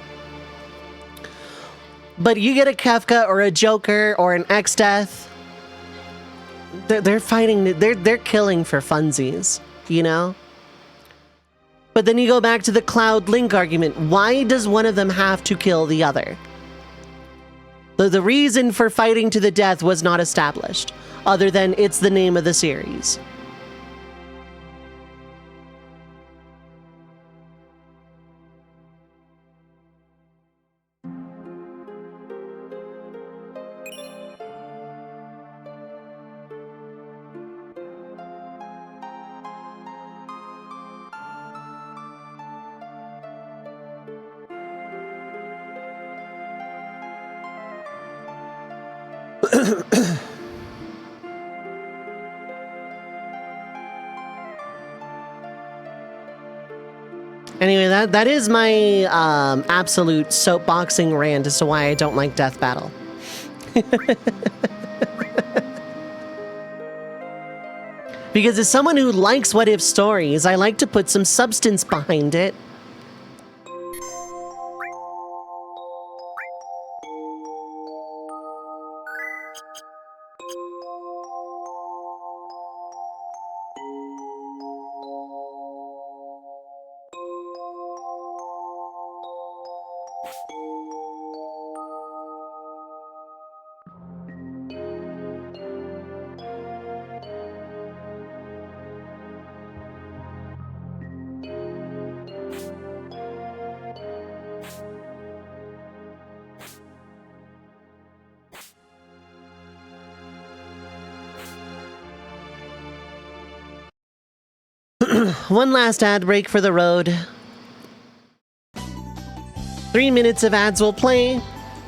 But you get a Kefka or a Joker or an X-Death, they're fighting, they're killing for funsies, you know? But then you go back to the Cloud Link argument. Why does one of them have to kill the other? The reason for fighting to the death was not established, other than it's the name of the series. Anyway, that is my absolute soapboxing rant as to why I don't like Death Battle. Because as someone who likes what-if stories, I like to put some substance behind it. One last ad break for the road. 3 minutes of ads will play,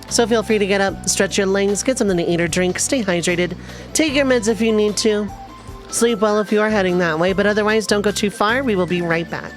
so feel free to get up, stretch your legs, get something to eat or drink, stay hydrated, take your meds if you need to, sleep well if you are heading that way, but otherwise don't go too far. We will be right back.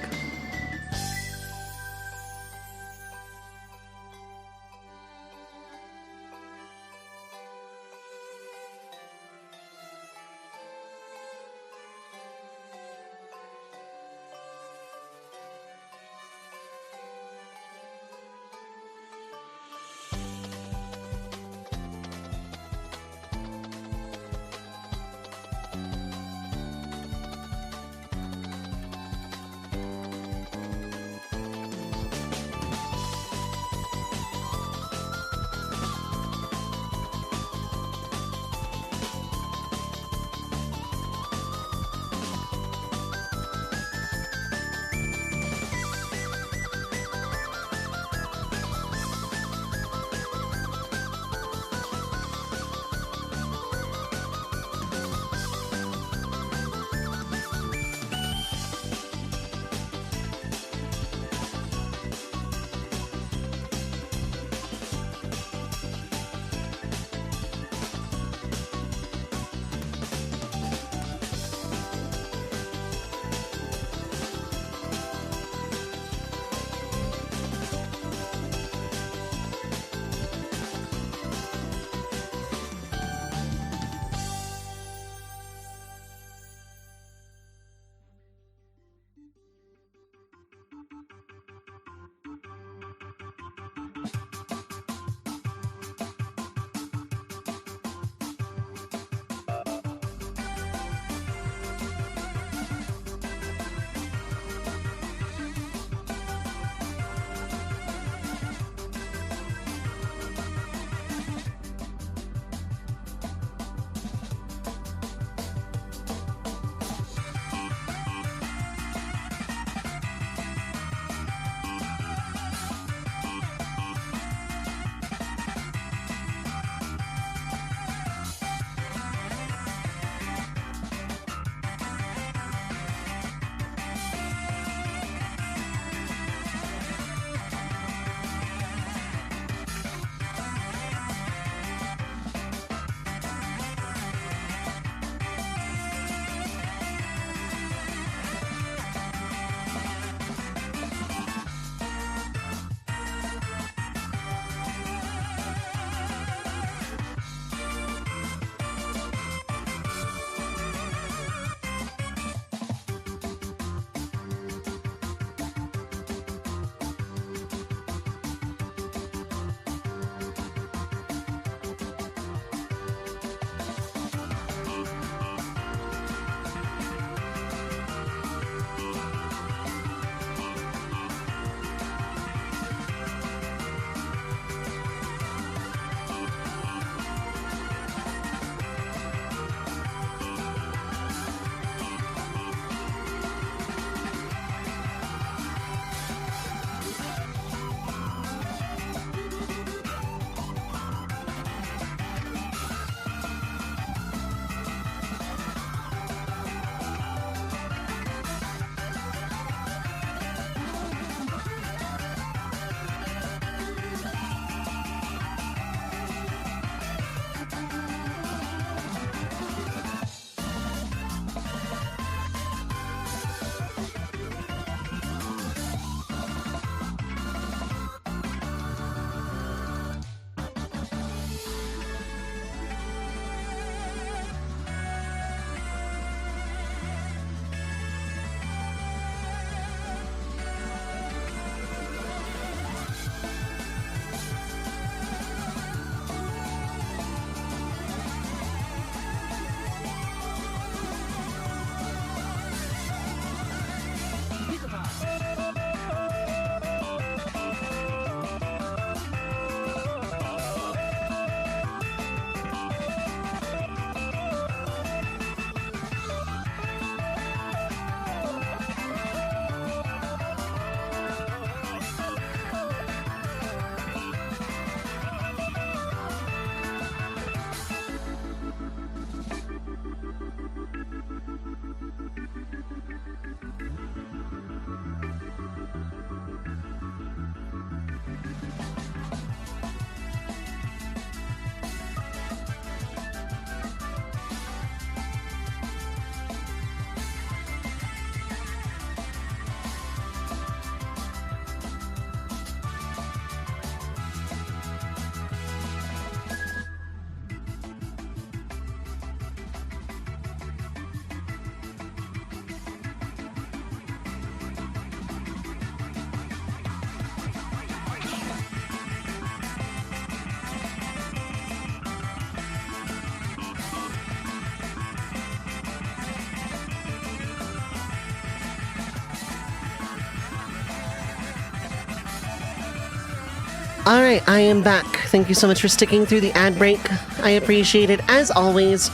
Alright, I am back. Thank you so much for sticking through the ad break. I appreciate it. As always,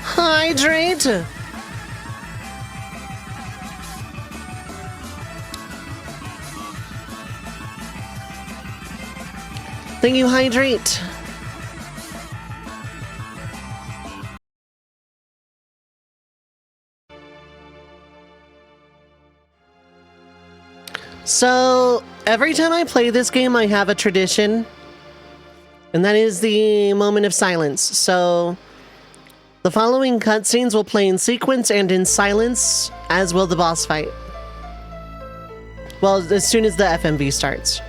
hydrate! Thank you, hydrate. So, every time I play this game, I have a tradition, and that is the moment of silence. So, the following cutscenes will play in sequence and in silence, as will the boss fight. Well, as soon as the FMV starts.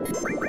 you